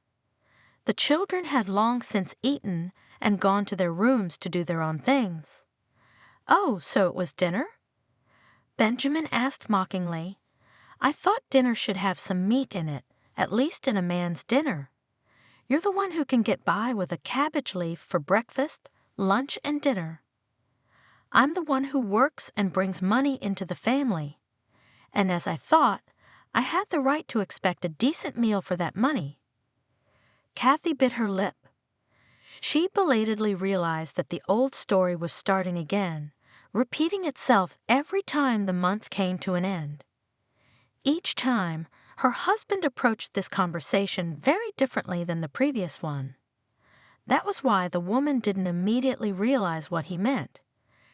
The children had long since eaten and gone to their rooms to do their own things. "Oh, so it was dinner?" Benjamin asked mockingly. "I thought dinner should have some meat in it, at least in a man's dinner. You're the one who can get by with a cabbage leaf for breakfast, lunch, and dinner. I'm the one who works and brings money into the family. And as I thought, I had the right to expect a decent meal for that money." Kathy bit her lip. She belatedly realized that the old story was starting again, repeating itself every time the month came to an end. Each time, her husband approached this conversation very differently than the previous one. That was why the woman didn't immediately realize what he meant.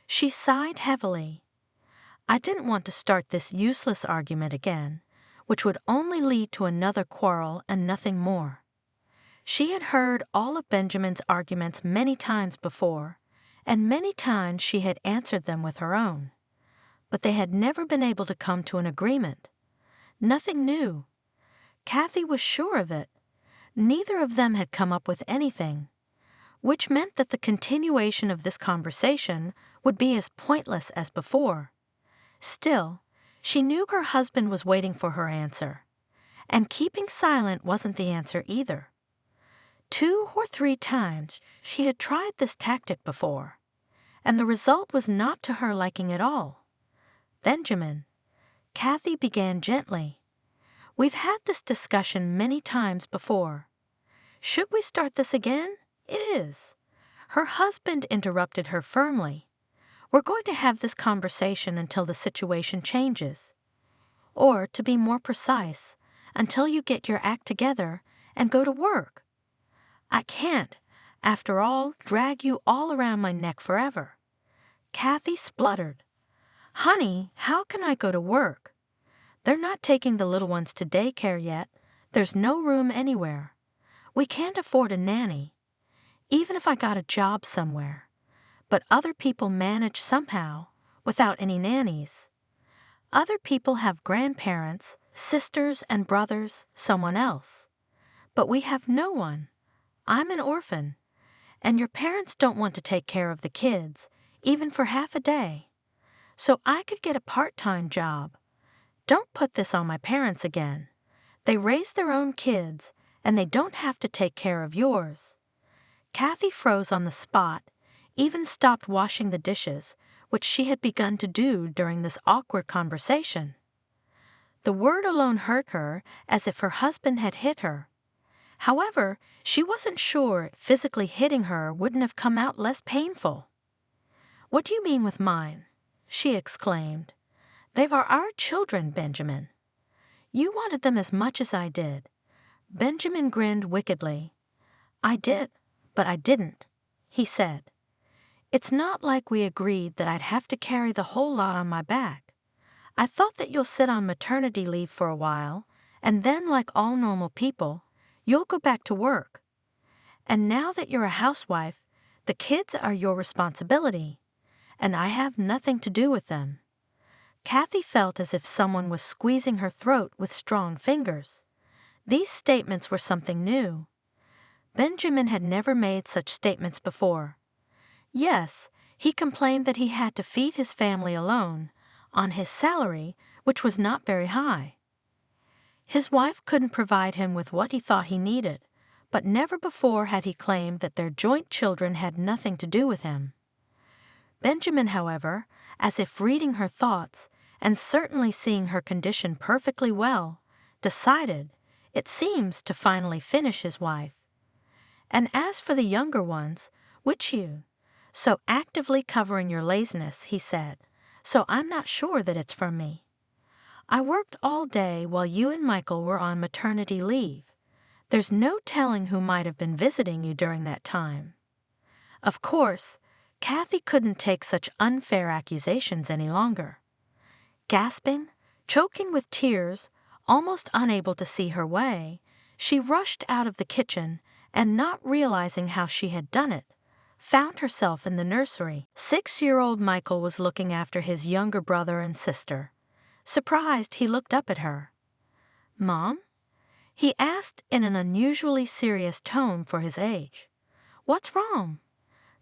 She sighed heavily. "I didn't want to start this useless argument again, which would only lead to another quarrel and nothing more." She had heard all of Benjamin's arguments many times before, and many times she had answered them with her own. But they had never been able to come to an agreement. Nothing new. Kathy was sure of it. Neither of them had come up with anything, which meant that the continuation of this conversation would be as pointless as before. Still, she knew her husband was waiting for her answer, and keeping silent wasn't the answer either. 2 or 3 times she had tried this tactic before, and the result was not to her liking at all. "Benjamin," Kathy began gently, "we've had this discussion many times before. Should we start this again?" "It is." Her husband interrupted her firmly. "We're going to have this conversation until the situation changes. Or, to be more precise, until you get your act together and go to work. I can't, after all, drag you all around my neck forever." Kathy spluttered. "Honey, how can I go to work? They're not taking the little ones to daycare yet. There's no room anywhere. We can't afford a nanny, even if I got a job somewhere. But other people manage somehow, without any nannies. Other people have grandparents, sisters and brothers, someone else. But we have no one. I'm an orphan, and your parents don't want to take care of the kids, even for half a day. So I could get a part-time job. Don't put this on my parents again. They raise their own kids, and they don't have to take care of yours." Kathy froze on the spot, even stopped washing the dishes, which she had begun to do during this awkward conversation. The word alone hurt her, as if her husband had hit her. However, she wasn't sure physically hitting her wouldn't have come out less painful. "What do you mean with mine?" she exclaimed. "They are our children, Benjamin. You wanted them as much as I did." Benjamin grinned wickedly. "I did, but I didn't," he said. "It's not like we agreed that I'd have to carry the whole lot on my back. I thought that you'll sit on maternity leave for a while, and then, like all normal people, you'll go back to work. And now that you're a housewife, the kids are your responsibility, and I have nothing to do with them." Kathy felt as if someone was squeezing her throat with strong fingers. These statements were something new. Benjamin had never made such statements before. Yes, he complained that he had to feed his family alone, on his salary, which was not very high. His wife couldn't provide him with what he thought he needed, but never before had he claimed that their joint children had nothing to do with him. Benjamin, however, as if reading her thoughts, and certainly seeing her condition perfectly well, decided, it seems, to finally finish his wife. "And as for the younger ones, which you, so actively covering your laziness," he said, "so I'm not sure that it's from me. I worked all day while you and Michael were on maternity leave. There's no telling who might have been visiting you during that time." Of course, Kathy couldn't take such unfair accusations any longer. Gasping, choking with tears, almost unable to see her way, she rushed out of the kitchen and, not realizing how she had done it, found herself in the nursery. 6-year-old Michael was looking after his younger brother and sister. Surprised, he looked up at her. "Mom?" he asked in an unusually serious tone for his age. "What's wrong?"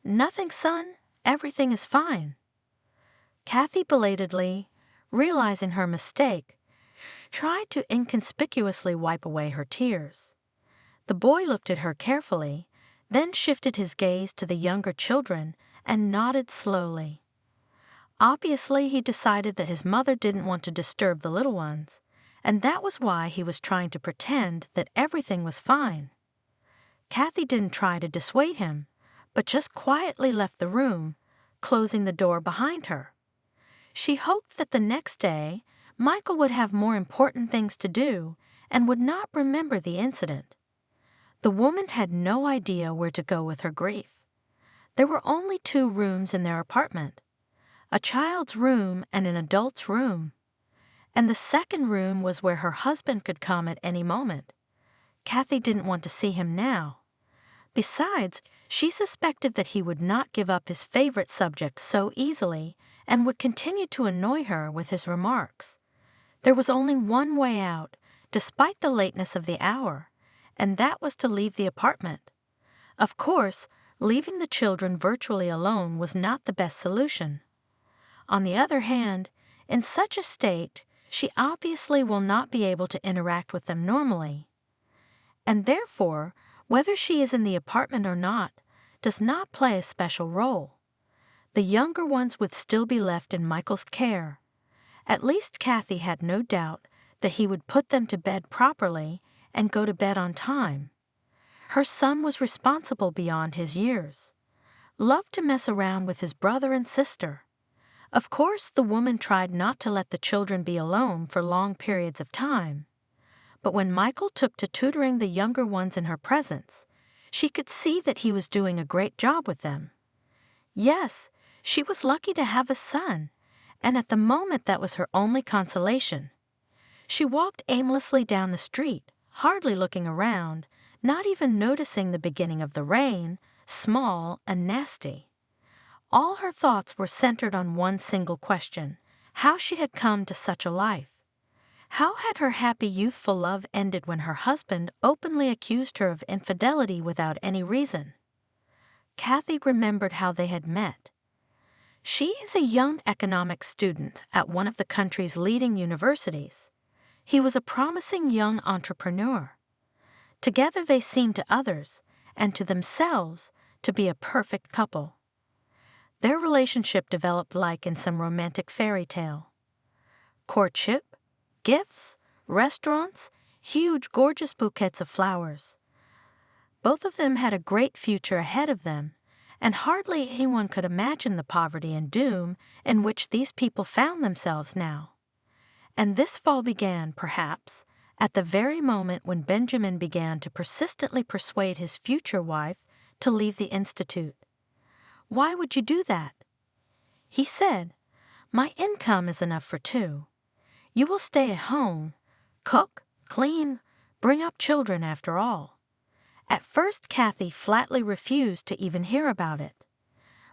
"Nothing, son. Everything is fine." Kathy belatedly, realizing her mistake, tried to inconspicuously wipe away her tears. The boy looked at her carefully, then shifted his gaze to the younger children and nodded slowly. Obviously, he decided that his mother didn't want to disturb the little ones, and that was why he was trying to pretend that everything was fine. Kathy didn't try to dissuade him, but just quietly left the room, closing the door behind her. She hoped that the next day Michael would have more important things to do and would not remember the incident. The woman had no idea where to go with her grief. There were only 2 rooms in their apartment, a child's room and an adult's room, and the second room was where her husband could come at any moment. Kathy didn't want to see him now. Besides, she suspected that he would not give up his favorite subject so easily and would continue to annoy her with his remarks. There was only one way out, despite the lateness of the hour, and that was to leave the apartment. Of course, leaving the children virtually alone was not the best solution. On the other hand, in such a state, she obviously will not be able to interact with them normally. And therefore, whether she is in the apartment or not does not play a special role. The younger ones would still be left in Michael's care. At least Kathy had no doubt that he would put them to bed properly and go to bed on time. Her son was responsible beyond his years, loved to mess around with his brother and sister. Of course, the woman tried not to let the children be alone for long periods of time. But when Michael took to tutoring the younger ones in her presence, she could see that he was doing a great job with them. Yes, she was lucky to have a son, and at the moment that was her only consolation. She walked aimlessly down the street, hardly looking around, not even noticing the beginning of the rain, small and nasty. All her thoughts were centered on one single question: how she had come to such a life. How had her happy youthful love ended when her husband openly accused her of infidelity without any reason? Kathy remembered how they had met. She is a young economics student at one of the country's leading universities. He was a promising young entrepreneur. Together they seemed to others, and to themselves, to be a perfect couple. Their relationship developed like in some romantic fairy tale. Courtship, gifts, restaurants, huge gorgeous bouquets of flowers. Both of them had a great future ahead of them, and hardly anyone could imagine the poverty and doom in which these people found themselves now. And this fall began, perhaps, at the very moment when Benjamin began to persistently persuade his future wife to leave the institute. Why would you do that? He said, "My income is enough for two. You will stay at home, cook, clean, bring up children after all." At first Kathy flatly refused to even hear about it.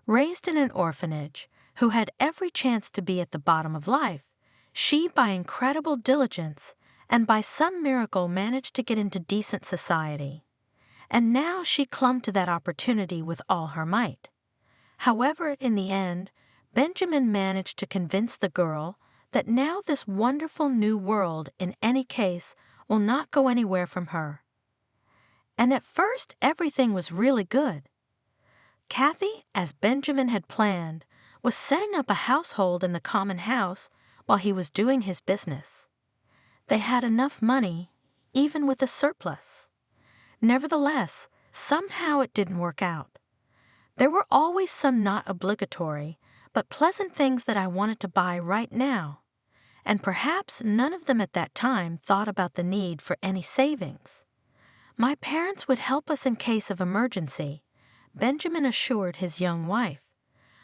Raised in an orphanage, who had every chance to be at the bottom of life, she by incredible diligence and by some miracle managed to get into decent society. And now she clung to that opportunity with all her might. However, in the end, Benjamin managed to convince the girl that now this wonderful new world, in any case, will not go anywhere from her. And at first everything was really good. Kathy, as Benjamin had planned, was setting up a household in the common house while he was doing his business. They had enough money, even with a surplus. Nevertheless, somehow it didn't work out. There were always some not obligatory, but pleasant things that I wanted to buy right now, and perhaps none of them at that time thought about the need for any savings. My parents would help us in case of emergency, Benjamin assured his young wife.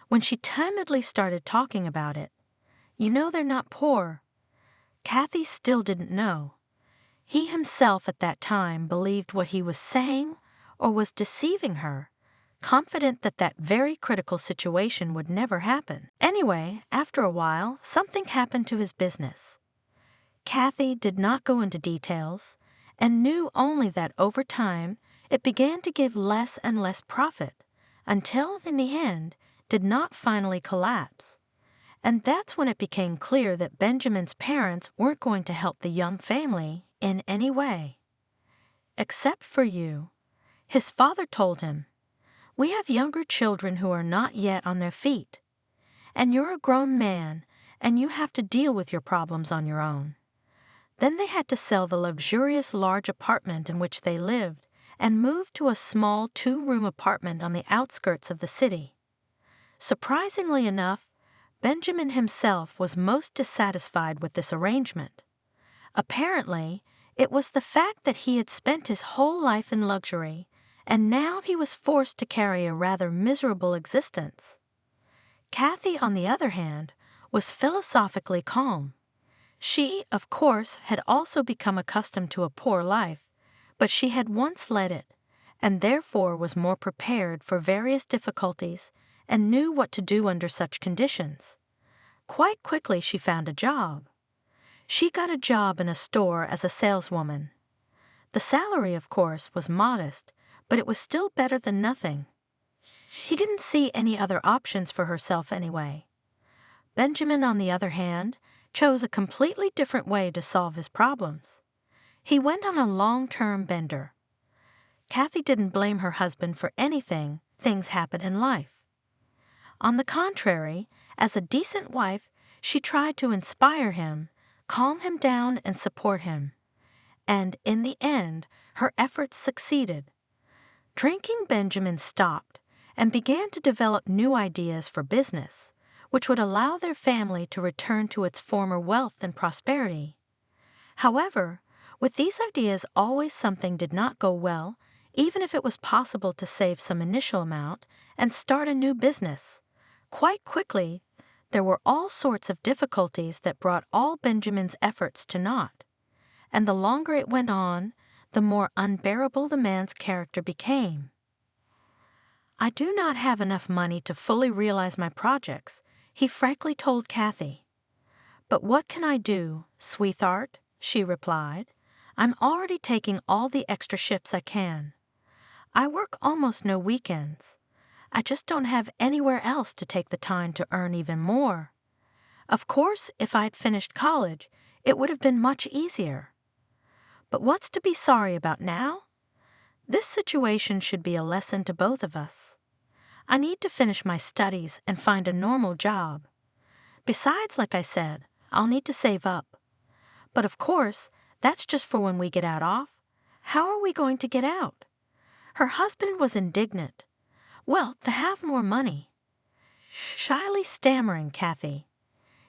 When she timidly started talking about it, "You know they're not poor," Kathy still didn't know. He himself at that time believed what he was saying or was deceiving her, confident that that very critical situation would never happen. Anyway, after a while, something happened to his business. Kathy did not go into details, and knew only that over time it began to give less and less profit, until, in the end, did not finally collapse. And that's when it became clear that Benjamin's parents weren't going to help the young family in any way. "Except for you," his father told him. "We have younger children who are not yet on their feet. And you're a grown man, and you have to deal with your problems on your own." Then they had to sell the luxurious large apartment in which they lived and move to a small 2-room apartment on the outskirts of the city. Surprisingly enough, Benjamin himself was most dissatisfied with this arrangement. Apparently, it was the fact that he had spent his whole life in luxury, and now he was forced to carry a rather miserable existence. Kathy, on the other hand, was philosophically calm. She, of course, had also become accustomed to a poor life, but she had once led it, and therefore was more prepared for various difficulties and knew what to do under such conditions. Quite quickly she found a job. She got a job in a store as a saleswoman. The salary, of course, was modest, but it was still better than nothing. She didn't see any other options for herself anyway. Benjamin, on the other hand, chose a completely different way to solve his problems. He went on a long-term bender. Kathy didn't blame her husband for anything. Things happen in life. On the contrary, as a decent wife, she tried to inspire him, calm him down, and support him. And in the end, her efforts succeeded. Drinking Benjamin stopped and began to develop new ideas for business, which would allow their family to return to its former wealth and prosperity. However, with these ideas, always something did not go well, even if it was possible to save some initial amount and start a new business. Quite quickly, there were all sorts of difficulties that brought all Benjamin's efforts to naught. And the longer it went on, the more unbearable the man's character became. "I do not have enough money to fully realize my projects," he frankly told Kathy. "But what can I do, sweetheart?" she replied. "I'm already taking all the extra shifts I can. I work almost no weekends. I just don't have anywhere else to take the time to earn even more. Of course, if I'd finished college, it would have been much easier. But what's to be sorry about now? This situation should be a lesson to both of us. I need to finish my studies and find a normal job. Besides, like I said, I'll need to save up. But of course, that's just for when we get out off. How are we going to get out?" Her husband was indignant. "Well, to have more money." Shyly stammering Kathy,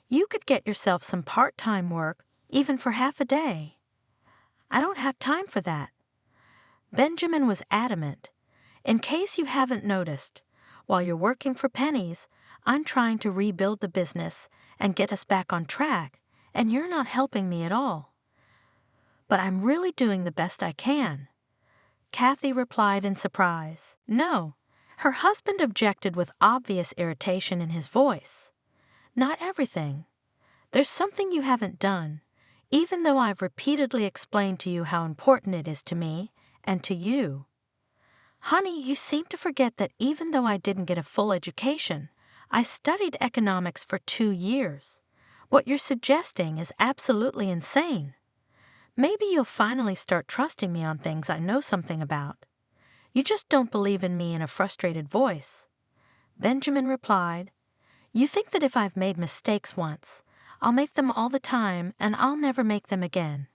"You could get yourself some part-time work, even for half a day." "I don't have time for that." Benjamin was adamant. "In case you haven't noticed, while you're working for pennies, I'm trying to rebuild the business and get us back on track, and you're not helping me at all." "But I'm really doing the best I can." Kathy replied in surprise. "No." Her husband objected with obvious irritation in his voice. "Not everything. There's something you haven't done, even though I've repeatedly explained to you how important it is to me and to you. Honey, you seem to forget that even though I didn't get a full education, I studied economics for 2 years. What you're suggesting is absolutely insane. Maybe you'll finally start trusting me on things I know something about. You just don't believe in me," in a frustrated voice. Benjamin replied, "You think that if I've made mistakes once, I'll make them all the time and I'll never make them again."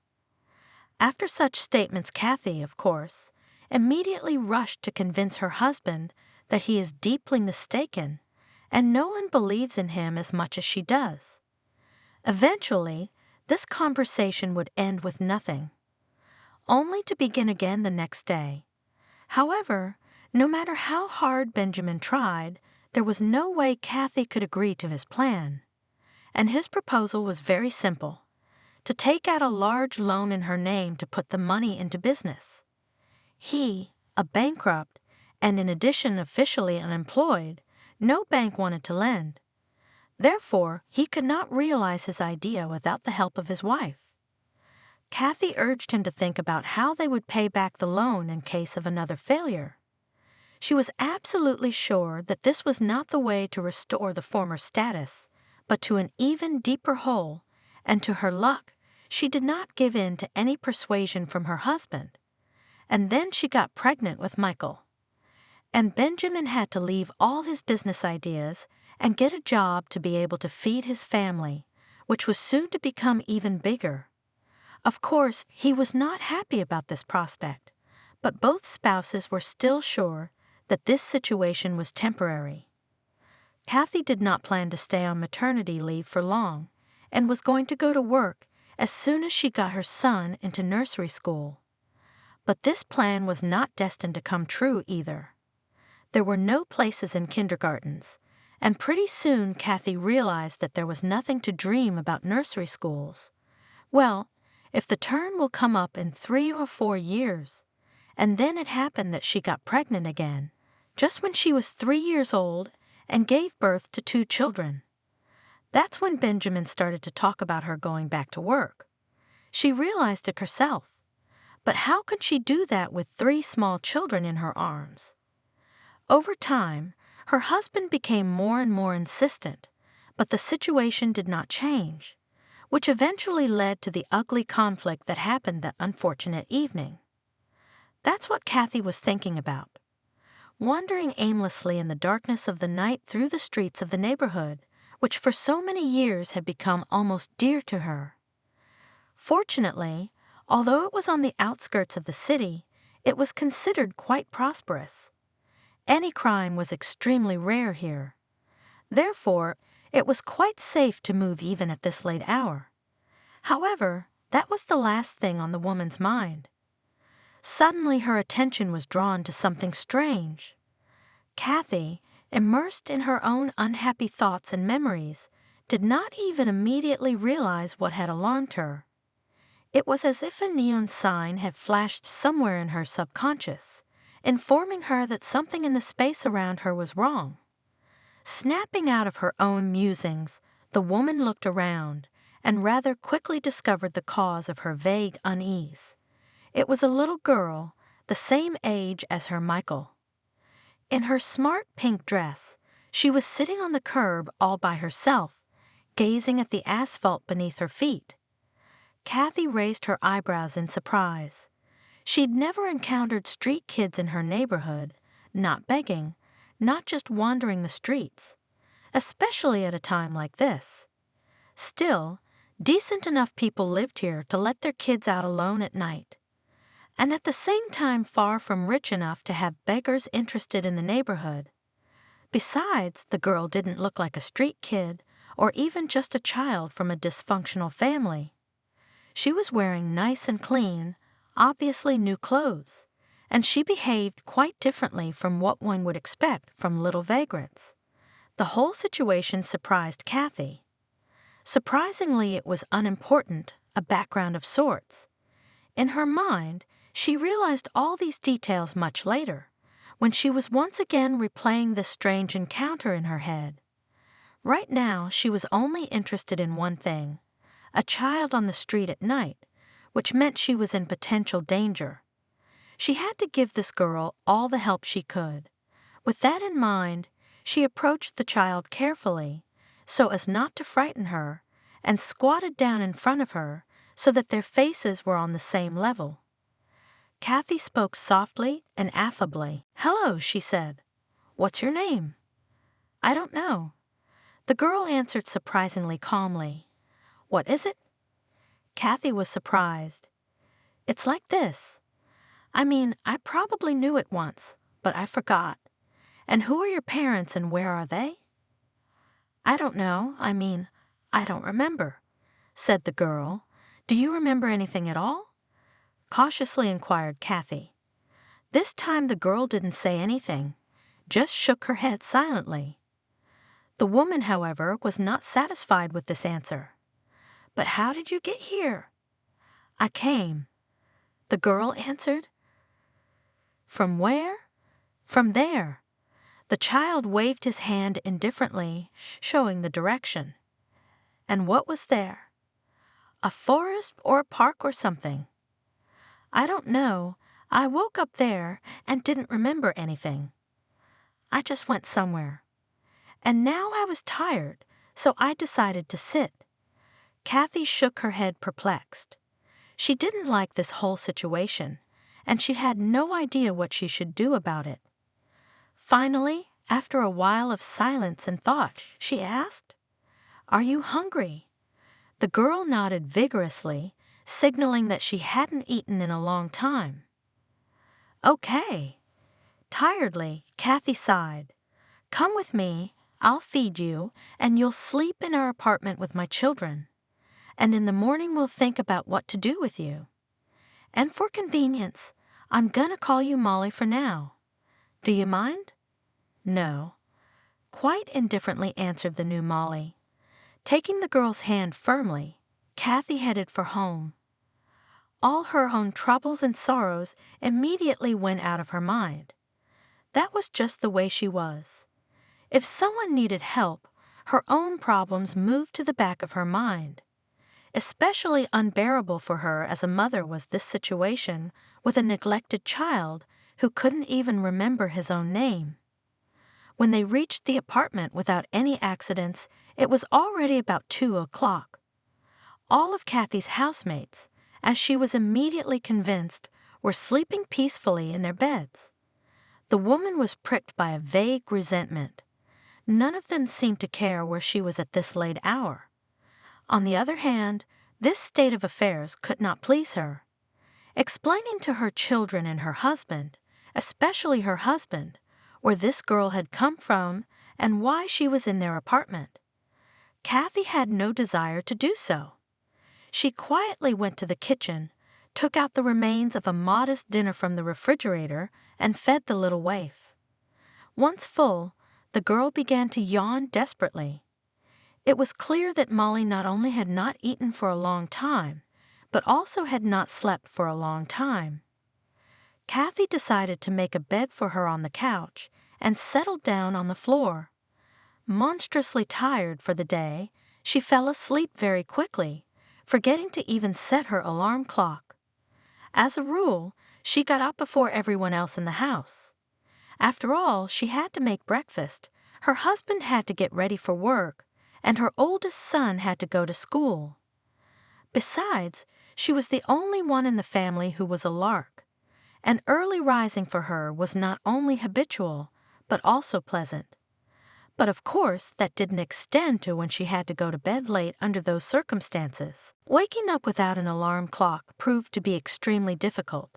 After such statements, Kathy, of course, immediately rushed to convince her husband that he is deeply mistaken and no one believes in him as much as she does. Eventually, this conversation would end with nothing, only to begin again the next day. However, no matter how hard Benjamin tried, there was no way Kathy could agree to his plan. And his proposal was very simple: to take out a large loan in her name to put the money into business. He, a bankrupt, and in addition officially unemployed, no bank wanted to lend. Therefore, he could not realize his idea without the help of his wife. Kathy urged him to think about how they would pay back the loan in case of another failure. She was absolutely sure that this was not the way to restore the former status, but to an even deeper hole, and to her luck, she did not give in to any persuasion from her husband. And then she got pregnant with Michael. And Benjamin had to leave all his business ideas and get a job to be able to feed his family, which was soon to become even bigger. Of course, he was not happy about this prospect, but both spouses were still sure that this situation was temporary. Kathy did not plan to stay on maternity leave for long and was going to go to work as soon as she got her son into nursery school. But this plan was not destined to come true either. There were no places in kindergartens, and pretty soon Kathy realized that there was nothing to dream about nursery schools. Well, if the term will come up in 3 or 4 years. And then it happened that she got pregnant again, just when she was 3 years old, and gave birth to 2 children. That's when Benjamin started to talk about her going back to work. She realized it herself. But how could she do that with 3 small children in her arms? Over time, her husband became more and more insistent, but the situation did not change, which eventually led to the ugly conflict that happened that unfortunate evening. That's what Kathy was thinking about. Wandering aimlessly in the darkness of the night through the streets of the neighborhood, which for so many years had become almost dear to her. Fortunately, although it was on the outskirts of the city, it was considered quite prosperous. Any crime was extremely rare here. Therefore, it was quite safe to move even at this late hour. However, that was the last thing on the woman's mind. Suddenly her attention was drawn to something strange. Kathy, immersed in her own unhappy thoughts and memories, did not even immediately realize what had alarmed her. It was as if a neon sign had flashed somewhere in her subconscious, informing her that something in the space around her was wrong. Snapping out of her own musings, the woman looked around and rather quickly discovered the cause of her vague unease. It was a little girl, the same age as her Michael. In her smart pink dress, she was sitting on the curb all by herself, gazing at the asphalt beneath her feet. Kathy raised her eyebrows in surprise. She'd never encountered street kids in her neighborhood, not begging, not just wandering the streets, especially at a time like this. Still, decent enough people lived here to let their kids out alone at night, and at the same time far from rich enough to have beggars interested in the neighborhood. Besides, the girl didn't look like a street kid or even just a child from a dysfunctional family. She was wearing nice and clean, obviously new clothes, and she behaved quite differently from what one would expect from little vagrants. The whole situation surprised Kathy. Surprisingly, it was unimportant, a background of sorts. In her mind, she realized all these details much later, when she was once again replaying this strange encounter in her head. Right now, she was only interested in one thing: a child on the street at night, which meant she was in potential danger. She had to give this girl all the help she could. With that in mind, she approached the child carefully, so as not to frighten her, and squatted down in front of her so that their faces were on the same level. Kathy spoke softly and affably. "Hello," she said. "What's your name?" "I don't know." The girl answered surprisingly calmly. "What is it?" Kathy was surprised. "It's like this. I probably knew it once, but I forgot. And who are your parents and where are they?" "I don't know. I don't remember," said the girl. "Do you remember anything at all?" cautiously inquired Kathy. This time the girl didn't say anything, just shook her head silently. The woman, however, was not satisfied with this answer. "But how did you get here?" "I came," the girl answered. "From where?" "From there." The child waved his hand indifferently, showing the direction. "And what was there?" "A forest or a park or something." "I don't know. I woke up there and didn't remember anything. I just went somewhere. And now I was tired, so I decided to sit." Kathy shook her head perplexed. She didn't like this whole situation, and she had no idea what she should do about it. Finally, after a while of silence and thought, she asked, "Are you hungry?" The girl nodded vigorously, signaling that she hadn't eaten in a long time. "Okay." Tiredly, Kathy sighed. "Come with me, I'll feed you, and you'll sleep in our apartment with my children. And in the morning we'll think about what to do with you. And for convenience, I'm gonna call you Molly for now. Do you mind?" "No." Quite indifferently answered the new Molly. Taking the girl's hand firmly, Kathy headed for home. All her own troubles and sorrows immediately went out of her mind. That was just the way she was. If someone needed help, Her own problems moved to the back of her mind. Especially unbearable for her as a mother was this situation with a neglected child who couldn't even remember his own name. When they reached the apartment without any accidents, it was already about 2 o'clock. All of Kathy's housemates, as she was immediately convinced, were sleeping peacefully in their beds. The woman was pricked by a vague resentment. None of them seemed to care where she was at this late hour. On the other hand, this state of affairs could not please her. Explaining to her children and her husband, especially her husband, where this girl had come from and why she was in their apartment, Kathy had no desire to do so. She quietly went to the kitchen, took out the remains of a modest dinner from the refrigerator, and fed the little waif. Once full, the girl began to yawn desperately. It was clear that Molly not only had not eaten for a long time, but also had not slept for a long time. Kathy decided to make a bed for her on the couch and settled down on the floor. Monstrously tired for the day, she fell asleep very quickly, forgetting to even set her alarm clock. As a rule, she got up before everyone else in the house. After all, she had to make breakfast, her husband had to get ready for work, and her oldest son had to go to school. Besides, she was the only one in the family who was a lark, and early rising for her was not only habitual, but also pleasant. But of course, that didn't extend to when she had to go to bed late under those circumstances. Waking up without an alarm clock proved to be extremely difficult.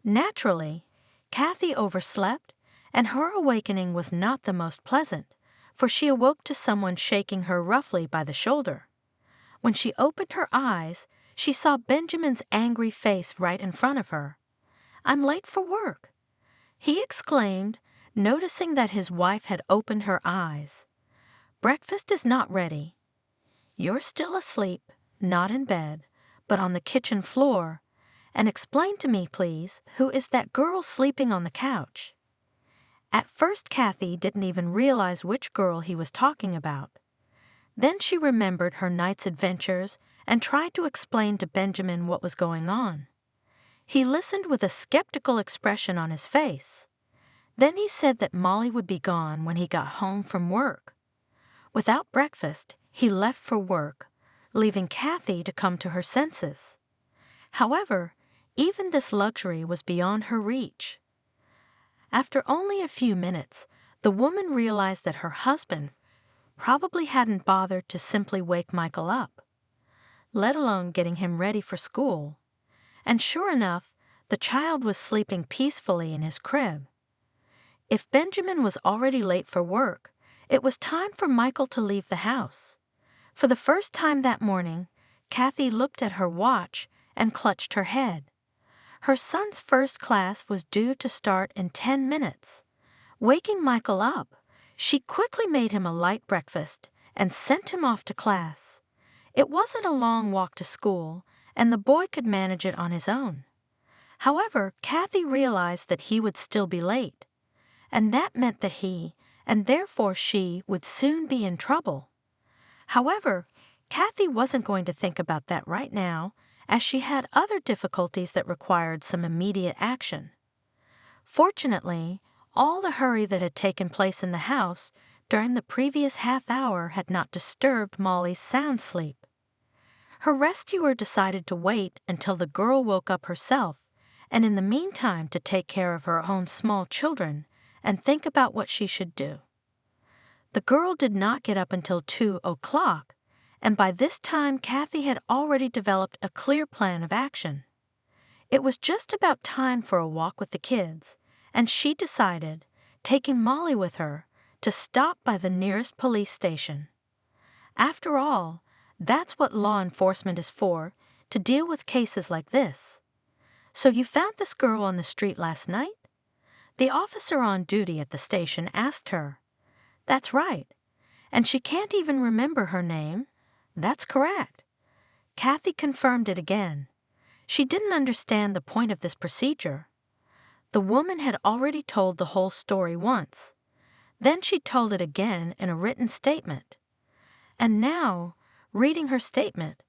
Naturally, Kathy overslept, and her awakening was not the most pleasant, for she awoke to someone shaking her roughly by the shoulder. When she opened her eyes, she saw Benjamin's angry face right in front of her. "I'm late for work," he exclaimed, noticing that his wife had opened her eyes. "Breakfast is not ready. You're still asleep, not in bed, but on the kitchen floor. And explain to me, please, who is that girl sleeping on the couch?" At first, Kathy didn't even realize which girl he was talking about. Then she remembered her night's adventures and tried to explain to Benjamin what was going on. He listened with a skeptical expression on his face. Then he said that Molly would be gone when he got home from work. Without breakfast, he left for work, leaving Kathy to come to her senses. However, even this luxury was beyond her reach. After only a few minutes, the woman realized that her husband probably hadn't bothered to simply wake Michael up, let alone getting him ready for school. And sure enough, the child was sleeping peacefully in his crib. If Benjamin was already late for work, it was time for Michael to leave the house. For the first time that morning, Kathy looked at her watch and clutched her head. Her son's first class was due to start in 10 minutes. Waking Michael up, she quickly made him a light breakfast and sent him off to class. It wasn't a long walk to school, and the boy could manage it on his own. However, Kathy realized that he would still be late, and that meant that he, and therefore she, would soon be in trouble. However, Kathy wasn't going to think about that right now, as she had other difficulties that required some immediate action. Fortunately, all the hurry that had taken place in the house during the previous half hour had not disturbed Molly's sound sleep. Her rescuer decided to wait until the girl woke up herself, and in the meantime to take care of her own small children and think about what she should do. The girl did not get up until 2 o'clock, and by this time Kathy had already developed a clear plan of action. It was just about time for a walk with the kids, and she decided, taking Molly with her, to stop by the nearest police station. After all, that's what law enforcement is for, to deal with cases like this. "So you found this girl on the street last night?" The officer on duty at the station asked her. "That's right. And she can't even remember her name?" "That's correct." Kathy confirmed it again. She didn't understand the point of this procedure. The woman had already told the whole story once. Then she told it again in a written statement. And now, reading her statement,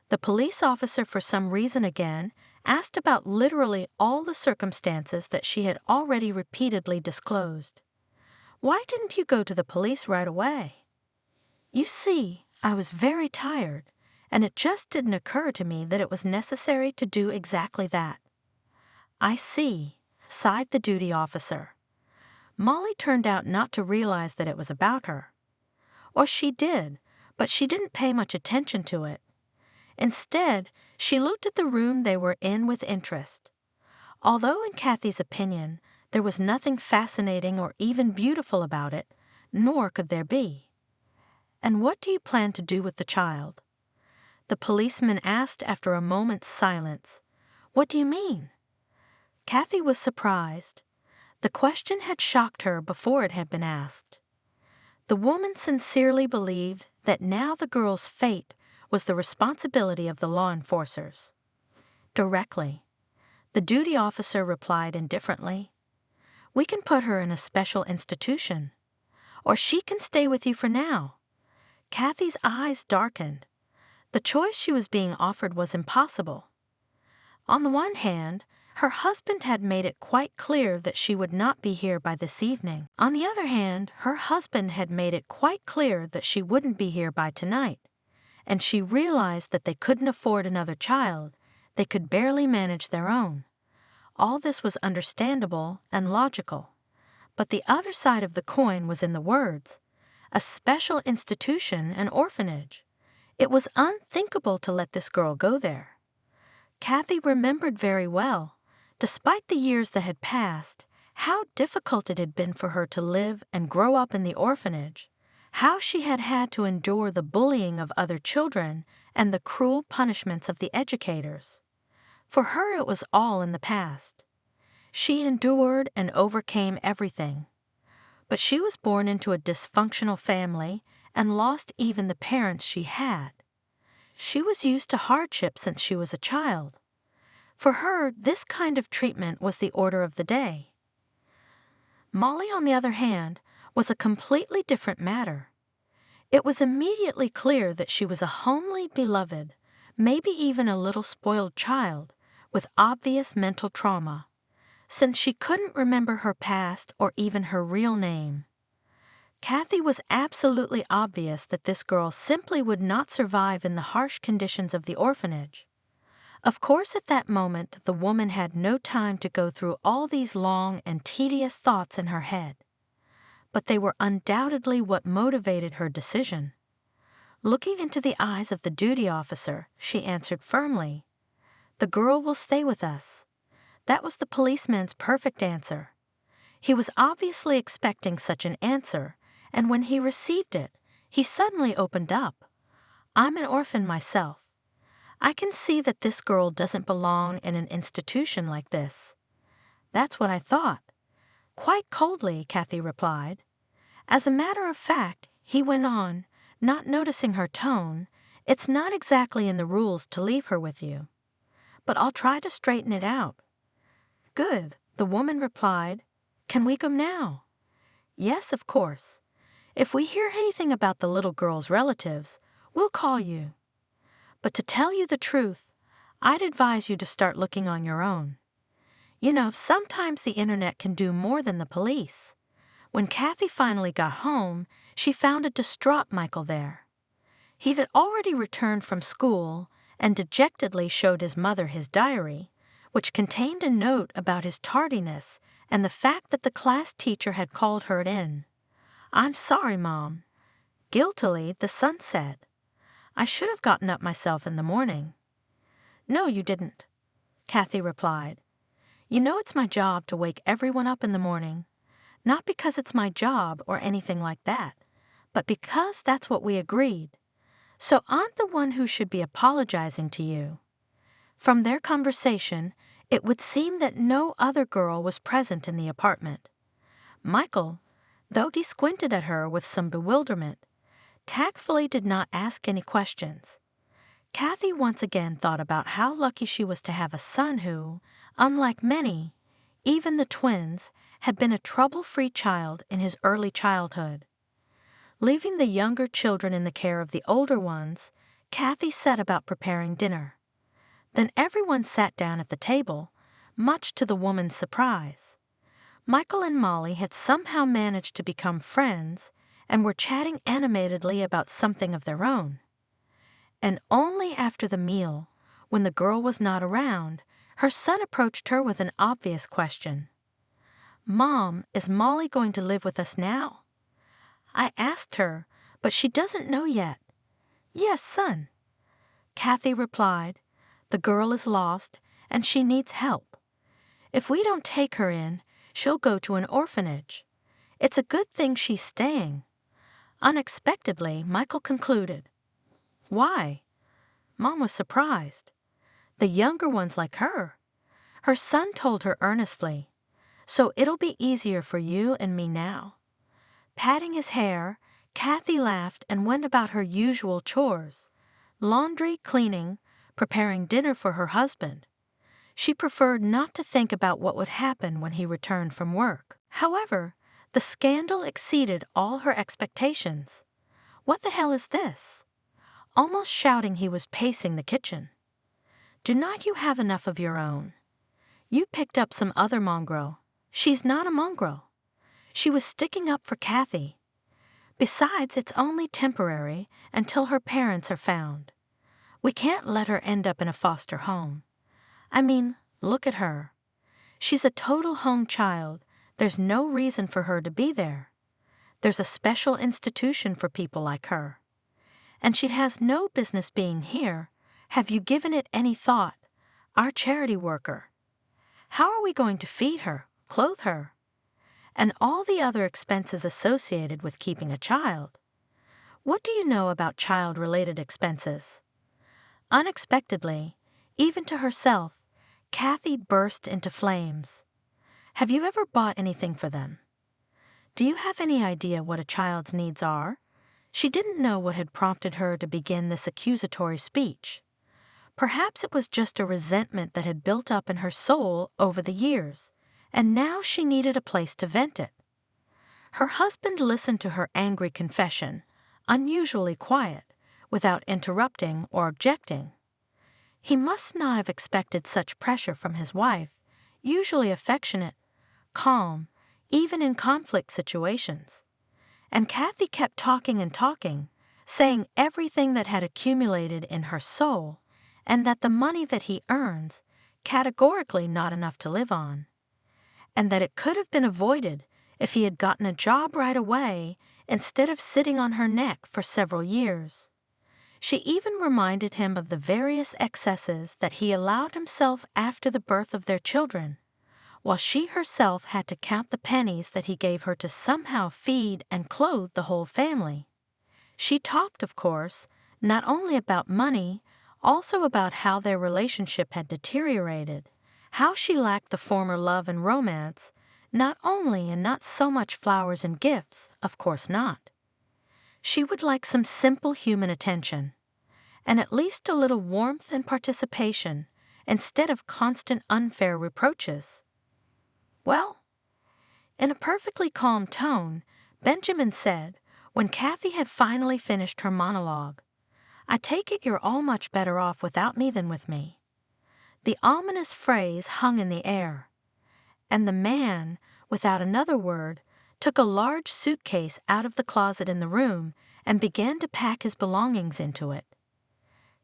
the police officer for some reason again asked about literally all the circumstances that she had already repeatedly disclosed. "Why didn't you go to the police right away?" "You see, I was very tired, and it just didn't occur to me that it was necessary to do exactly that." "I see," sighed the duty officer. Molly turned out not to realize that it was about her. Or she did, but she didn't pay much attention to it. Instead, she looked at the room they were in with interest. Although in Kathy's opinion, there was nothing fascinating or even beautiful about it, nor could there be. "And what do you plan to do with the child?" the policeman asked after a moment's silence. "What do you mean?" Kathy was surprised. The question had shocked her before it had been asked. The woman sincerely believed that now the girl's fate was the responsibility of the law enforcers. Directly, the duty officer replied indifferently, "We can put her in a special institution, or she can stay with you for now." Kathy's eyes darkened. The choice she was being offered was impossible. On the one hand, her husband had made it quite clear that she would not be here by this evening. On the other hand, her husband had made it quite clear that she wouldn't be here by tonight. And she realized that they couldn't afford another child. They could barely manage their own. All this was understandable and logical. But the other side of the coin was in the words. A special institution, an orphanage. It was unthinkable to let this girl go there. Kathy remembered very well, despite the years that had passed, how difficult it had been for her to live and grow up in the orphanage, how she had had to endure the bullying of other children and the cruel punishments of the educators. For her it was all in the past. She endured and overcame everything. But she was born into a dysfunctional family and lost even the parents she had. She was used to hardship since she was a child. For her, this kind of treatment was the order of the day. Molly, on the other hand, was a completely different matter. It was immediately clear that she was a homely, beloved, maybe even a little spoiled child with obvious mental trauma, since she couldn't remember her past or even her real name. Kathy was absolutely obvious that this girl simply would not survive in the harsh conditions of the orphanage. Of course, at that moment, the woman had no time to go through all these long and tedious thoughts in her head. But they were undoubtedly what motivated her decision. Looking into the eyes of the duty officer, she answered firmly, "The girl will stay with us." That was the policeman's perfect answer. He was obviously expecting such an answer, and when he received it, he suddenly opened up. "I'm an orphan myself. I can see that this girl doesn't belong in an institution like this." "That's what I thought." Quite coldly, Kathy replied. "As a matter of fact," he went on, not noticing her tone, "it's not exactly in the rules to leave her with you. But I'll try to straighten it out." "Good," the woman replied. "Can we go now?" "Yes, of course. If we hear anything about the little girl's relatives, we'll call you. But to tell you the truth, I'd advise you to start looking on your own. You know, sometimes the internet can do more than the police." When Kathy finally got home, she found a distraught Michael there. He had already returned from school and dejectedly showed his mother his diary, which contained a note about his tardiness and the fact that the class teacher had called her in. "I'm sorry, Mom." Guiltily, the son said, "I should have gotten up myself in the morning." "No, you didn't," Kathy replied. "You know it's my job to wake everyone up in the morning. Not because it's my job or anything like that, but because that's what we agreed. So I'm the one who should be apologizing to you." From their conversation, it would seem that no other girl was present in the apartment. Michael, though he squinted at her with some bewilderment, tactfully did not ask any questions. Kathy once again thought about how lucky she was to have a son who, unlike many, even the twins, had been a trouble-free child in his early childhood. Leaving the younger children in the care of the older ones, Kathy set about preparing dinner. Then everyone sat down at the table, much to the woman's surprise. Michael and Molly had somehow managed to become friends and were chatting animatedly about something of their own. And only after the meal, when the girl was not around, her son approached her with an obvious question. "Mom, is Molly going to live with us now?" "I asked her, but she doesn't know yet." "Yes, son," Kathy replied. "The girl is lost, and she needs help. If we don't take her in, she'll go to an orphanage. It's a good thing she's staying." Unexpectedly, Michael concluded. "Why?" Mom was surprised. "The younger ones like her." Her son told her earnestly, "So it'll be easier for you and me now." Patting his hair, Kathy laughed and went about her usual chores: laundry, cleaning, preparing dinner for her husband. She preferred not to think about what would happen when he returned from work. However, the scandal exceeded all her expectations. "What the hell is this?" Almost shouting, he was pacing the kitchen. "Do not you have enough of your own? You picked up some other mongrel." "She's not a mongrel." She was sticking up for Kathy. "Besides, it's only temporary until her parents are found. We can't let her end up in a foster home. I mean, look at her. She's a total home child. There's no reason for her to be there. There's a special institution for people like her. And she has no business being here. Have you given it any thought? Our charity worker. How are we going to feed her, clothe her? And all the other expenses associated with keeping a child. What do you know about child-related expenses?" Unexpectedly, even to herself, Kathy burst into flames. "Have you ever bought anything for them? Do you have any idea what a child's needs are?" She didn't know what had prompted her to begin this accusatory speech. Perhaps it was just a resentment that had built up in her soul over the years, and now she needed a place to vent it. Her husband listened to her angry confession, unusually quiet, without interrupting or objecting. He must not have expected such pressure from his wife, usually affectionate, calm, even in conflict situations. And Kathy kept talking and talking, saying everything that had accumulated in her soul, and that the money that he earns, categorically not enough to live on, and that it could have been avoided if he had gotten a job right away instead of sitting on her neck for several years. She even reminded him of the various excesses that he allowed himself after the birth of their children, while she herself had to count the pennies that he gave her to somehow feed and clothe the whole family. She talked, of course, not only about money, also about how their relationship had deteriorated, how she lacked the former love and romance, not only and not so much flowers and gifts, of course not. She would like some simple human attention, and at least a little warmth and participation, instead of constant unfair reproaches. "Well," in a perfectly calm tone, Benjamin said, when Kathy had finally finished her monologue, "I take it you're all much better off without me than with me." The ominous phrase hung in the air, and the man, without another word, took a large suitcase out of the closet in the room and began to pack his belongings into it.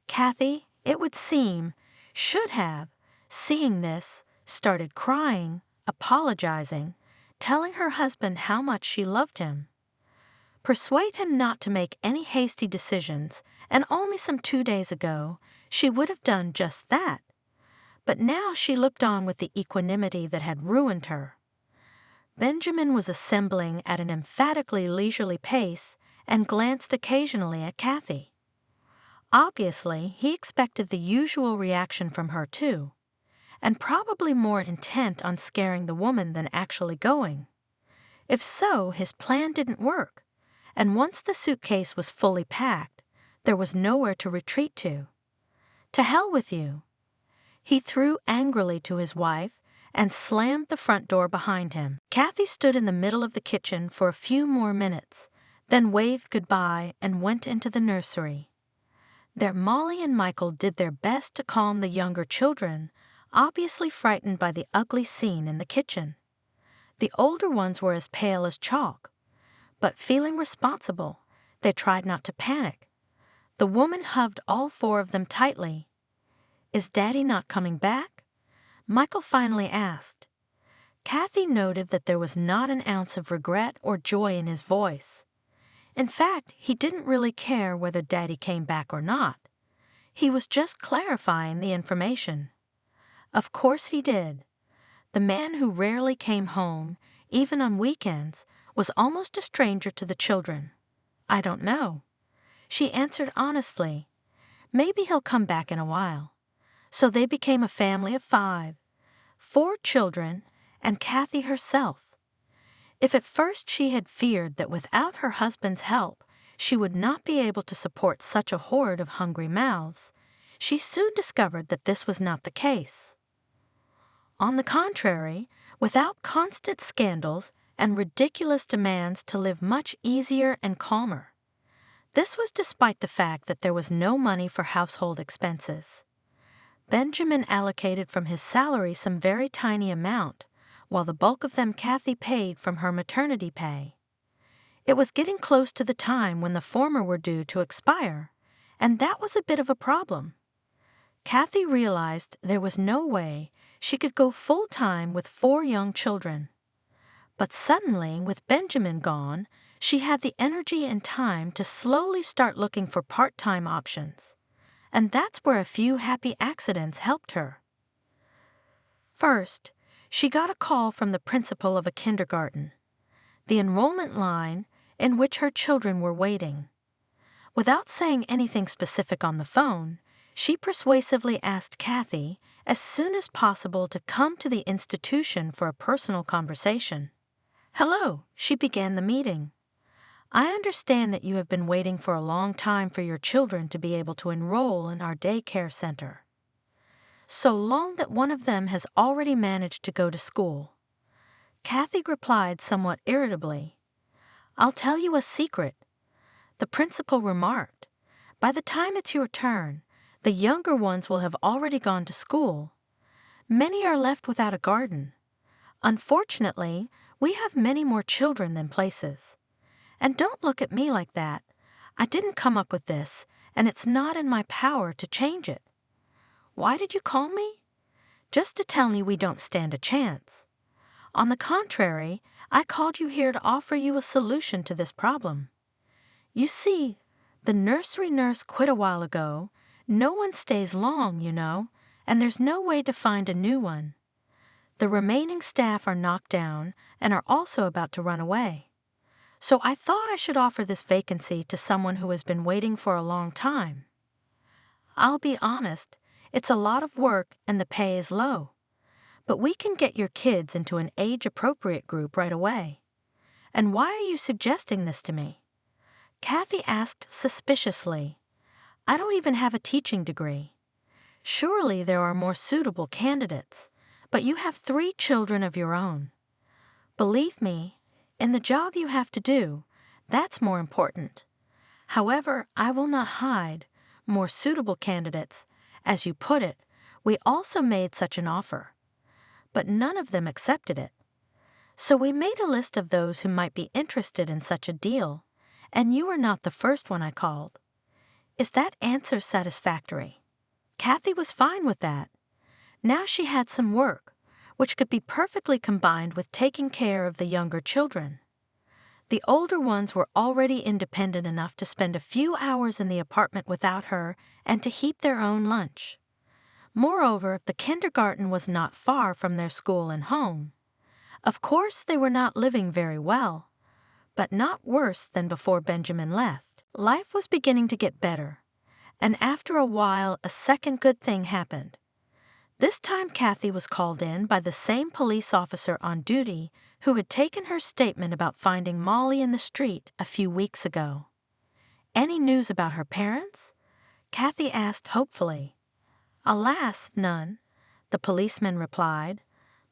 Kathy, it would seem, should have, seeing this, started crying, apologizing, telling her husband how much she loved him. Persuade him not to make any hasty decisions, and only some 2 days ago she would have done just that. But now she looked on with the equanimity that had ruined her. Benjamin was assembling at an emphatically leisurely pace and glanced occasionally at Kathy. Obviously, he expected the usual reaction from her too, and probably more intent on scaring the woman than actually going. If so, his plan didn't work, and once the suitcase was fully packed, there was nowhere to retreat to. "To hell with you!" He threw angrily to his wife and slammed the front door behind him. Kathy stood in the middle of the kitchen for a few more minutes, then waved goodbye and went into the nursery. There Molly and Michael did their best to calm the younger children, obviously frightened by the ugly scene in the kitchen. The older ones were as pale as chalk, but feeling responsible, they tried not to panic. The woman hugged all four of them tightly. "Is Daddy not coming back?" Michael finally asked. Kathy noted that there was not an ounce of regret or joy in his voice. In fact, he didn't really care whether Daddy came back or not. He was just clarifying the information. Of course he did. The man who rarely came home, even on weekends, was almost a stranger to the children. "I don't know." She answered honestly. "Maybe he'll come back in a while." So they became a family of 5, 4 children, and Kathy herself. If at first she had feared that without her husband's help she would not be able to support such a horde of hungry mouths, she soon discovered that this was not the case. On the contrary, without constant scandals and ridiculous demands to live much easier and calmer. This was despite the fact that there was no money for household expenses. Benjamin allocated from his salary some very tiny amount, while the bulk of them Kathy paid from her maternity pay. It was getting close to the time when the former were due to expire, and that was a bit of a problem. Kathy realized there was no way she could go full-time with 4 young children. But suddenly, with Benjamin gone, she had the energy and time to slowly start looking for part-time options. And that's where a few happy accidents helped her. First, she got a call from the principal of a kindergarten, the enrollment line in which her children were waiting. Without saying anything specific on the phone, she persuasively asked Kathy as soon as possible to come to the institution for a personal conversation. "Hello," she began the meeting. "I understand that you have been waiting for a long time for your children to be able to enroll in our daycare center. So long that one of them has already managed to go to school." Kathy replied somewhat irritably. "I'll tell you a secret," the principal remarked. "By the time it's your turn, the younger ones will have already gone to school. Many are left without a garden. Unfortunately, we have many more children than places. And don't look at me like that. I didn't come up with this, and it's not in my power to change it." "Why did you call me?" "Just to tell me we don't stand a chance. On the contrary, I called you here to offer you a solution to this problem. You see, the nursery nurse quit a while ago. No one stays long, you know, and there's no way to find a new one. The remaining staff are knocked down and are also about to run away. So I thought I should offer this vacancy to someone who has been waiting for a long time. I'll be honest, it's a lot of work and the pay is low. But we can get your kids into an age-appropriate group right away. And why are you suggesting this to me?" Kathy asked suspiciously. "I don't even have a teaching degree. Surely there are more suitable candidates, but you have 3 children of your own. Believe me, in the job you have to do, that's more important. However, I will not hide, more suitable candidates, as you put it, we also made such an offer. But none of them accepted it. So we made a list of those who might be interested in such a deal, and you were not the first one I called. Is that answer satisfactory?" Kathy was fine with that. Now she had some work, which could be perfectly combined with taking care of the younger children. The older ones were already independent enough to spend a few hours in the apartment without her and to heat their own lunch. Moreover, the kindergarten was not far from their school and home. Of course, they were not living very well, but not worse than before Benjamin left. Life was beginning to get better, and after a while a second good thing happened. This time Kathy was called in by the same police officer on duty who had taken her statement about finding Molly in the street a few weeks ago. "Any news about her parents?" Kathy asked hopefully. "Alas, none," the policeman replied.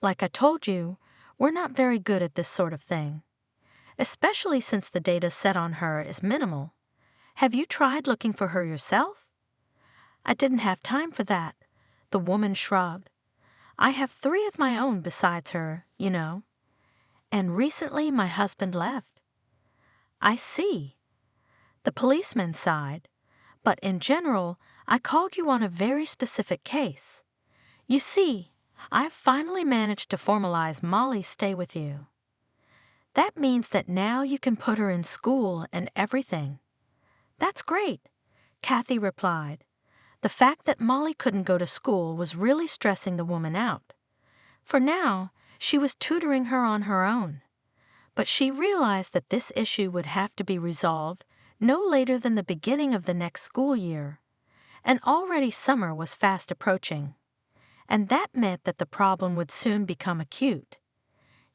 "Like I told you, we're not very good at this sort of thing. especially since the data set on her is minimal. Have you tried looking for her yourself? I didn't have time for that, the woman shrugged. I have 3 of my own besides her, you know. And recently my husband left. I see. The policeman sighed. But in general, I called you on a very specific case. You see, I've finally managed to formalize Molly's stay with you. That means that now you can put her in school and everything. That's great, Kathy replied. The fact that Molly couldn't go to school was really stressing the woman out. For now, she was tutoring her on her own. But she realized that this issue would have to be resolved no later than the beginning of the next school year. And already summer was fast approaching. And that meant that the problem would soon become acute.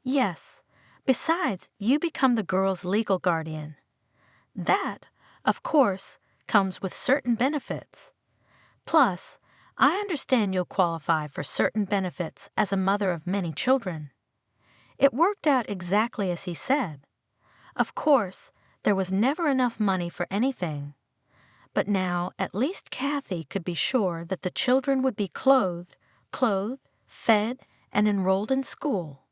Yes, besides, you become the girl's legal guardian. That, of course, comes with certain benefits. Plus, I understand you'll qualify for certain benefits as a mother of many children. It worked out exactly as he said. Of course, there was never enough money for anything. But now at least Kathy could be sure that the children would be clothed, fed, and enrolled in school.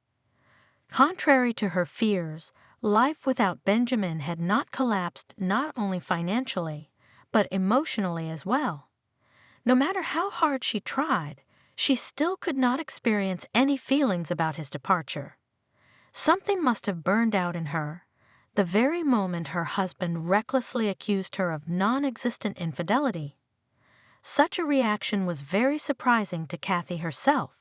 Contrary to her fears, life without Benjamin had not collapsed not only financially, but emotionally as well. No matter how hard she tried, she still could not experience any feelings about his departure. Something must have burned out in her, the very moment her husband recklessly accused her of non-existent infidelity. Such a reaction was very surprising to Kathy herself.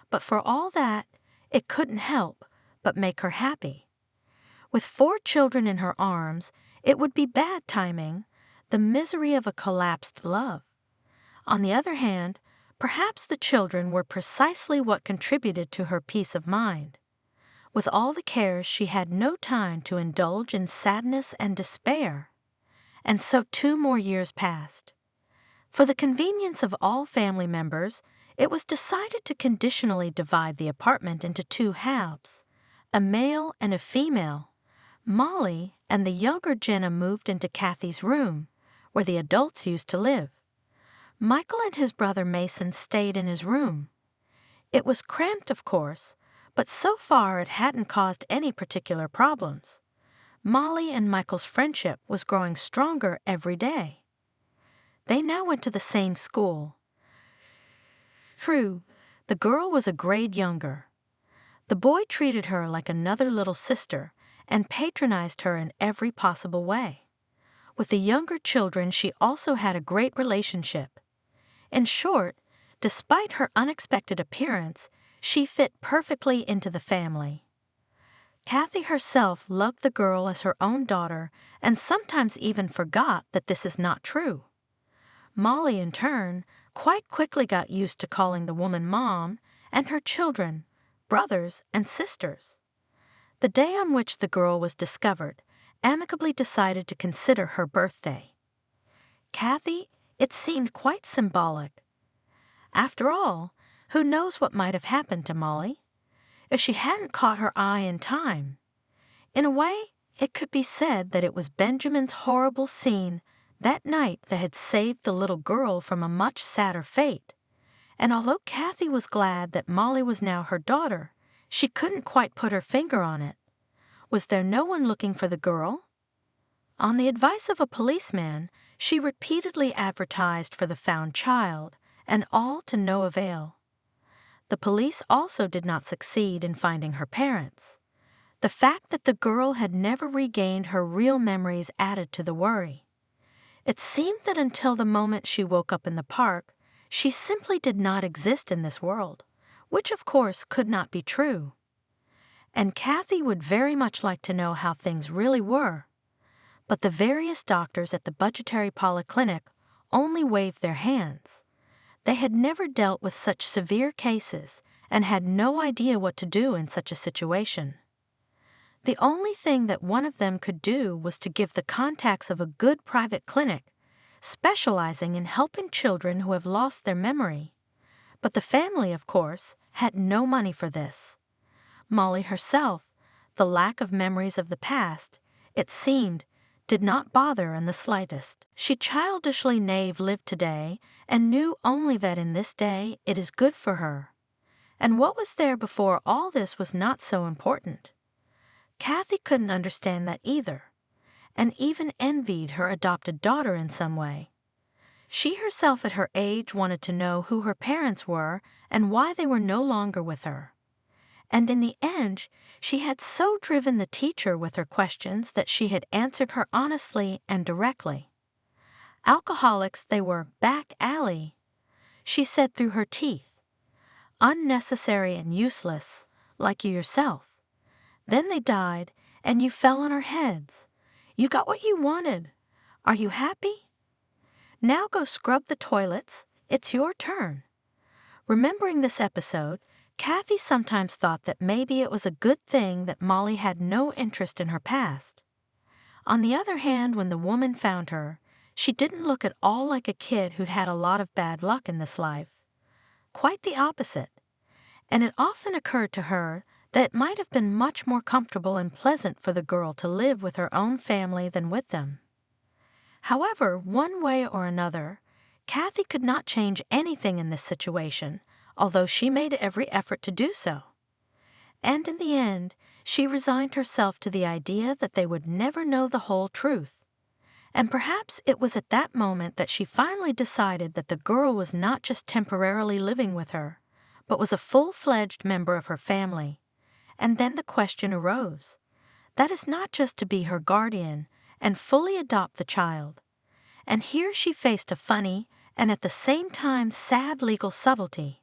But for all that, it couldn't help but make her happy. With 4 children in her arms, it would be bad timing, the misery of a collapsed love. On the other hand, perhaps the children were precisely what contributed to her peace of mind. With all the cares, she had no time to indulge in sadness and despair. And so 2 more years passed. For the convenience of all family members, it was decided to conditionally divide the apartment into 2 halves, a male and a female. Molly and the younger Jenna moved into Kathy's room, where the adults used to live. Michael and his brother Mason stayed in his room. It was cramped, of course, but so far it hadn't caused any particular problems. Molly and Michael's friendship was growing stronger every day. They now went to the same school. True, the girl was a grade younger. The boy treated her like another little sister and patronized her in every possible way. With the younger children, she also had a great relationship. In short, despite her unexpected appearance, she fit perfectly into the family. Kathy herself loved the girl as her own daughter and sometimes even forgot that this is not true. Molly, in turn, quite quickly got used to calling the woman Mom and her children brothers and sisters. The day on which the girl was discovered amicably decided to consider her birthday. Kathy, it seemed quite symbolic. After all, who knows what might have happened to Molly? If she hadn't caught her eye in time. In a way, it could be said that it was Benjamin's horrible scene that night that had saved the little girl from a much sadder fate. And although Kathy was glad that Molly was now her daughter, she couldn't quite put her finger on it. Was there no one looking for the girl? On the advice of a policeman, she repeatedly advertised for the found child, and all to no avail. The police also did not succeed in finding her parents. The fact that the girl had never regained her real memories added to the worry. It seemed that until the moment she woke up in the park, she simply did not exist in this world, which of course could not be true. And Kathy would very much like to know how things really were. But the various doctors at the budgetary polyclinic only waved their hands. They had never dealt with such severe cases and had no idea what to do in such a situation. The only thing that one of them could do was to give the contacts of a good private clinic, specializing in helping children who have lost their memory. But the family, of course, had no money for this. Molly herself, The lack of memories of the past, it seemed, did not bother in the slightest. She childishly naive lived today and knew only that in this day it is good for her. And what was there before all this was not so important. Kathy couldn't understand that either, and even envied her adopted daughter in some way. She herself at her age wanted to know who her parents were and why they were no longer with her. And in the end, she had so driven the teacher with her questions that she had answered her honestly and directly. Alcoholics, they were back alley, she said through her teeth. Unnecessary and useless, like you yourself. Then they died, and you fell on our heads. You got what you wanted. Are you happy? Now go scrub the toilets. It's your turn. Remembering this episode, Kathy sometimes thought that maybe it was a good thing that Molly had no interest in her past. On the other hand, when the woman found her, she didn't look at all like a kid who'd had a lot of bad luck in this life. Quite the opposite. And it often occurred to her that it might have been much more comfortable and pleasant for the girl to live with her own family than with them. However, one way or another, Kathy could not change anything in this situation, although she made every effort to do so. And in the end, she resigned herself to the idea that they would never know the whole truth. And perhaps it was at that moment that she finally decided that the girl was not just temporarily living with her, but was a full-fledged member of her family. And then the question arose. That is not just to be her guardian and fully adopt the child. And here she faced a funny and at the same time sad legal subtlety.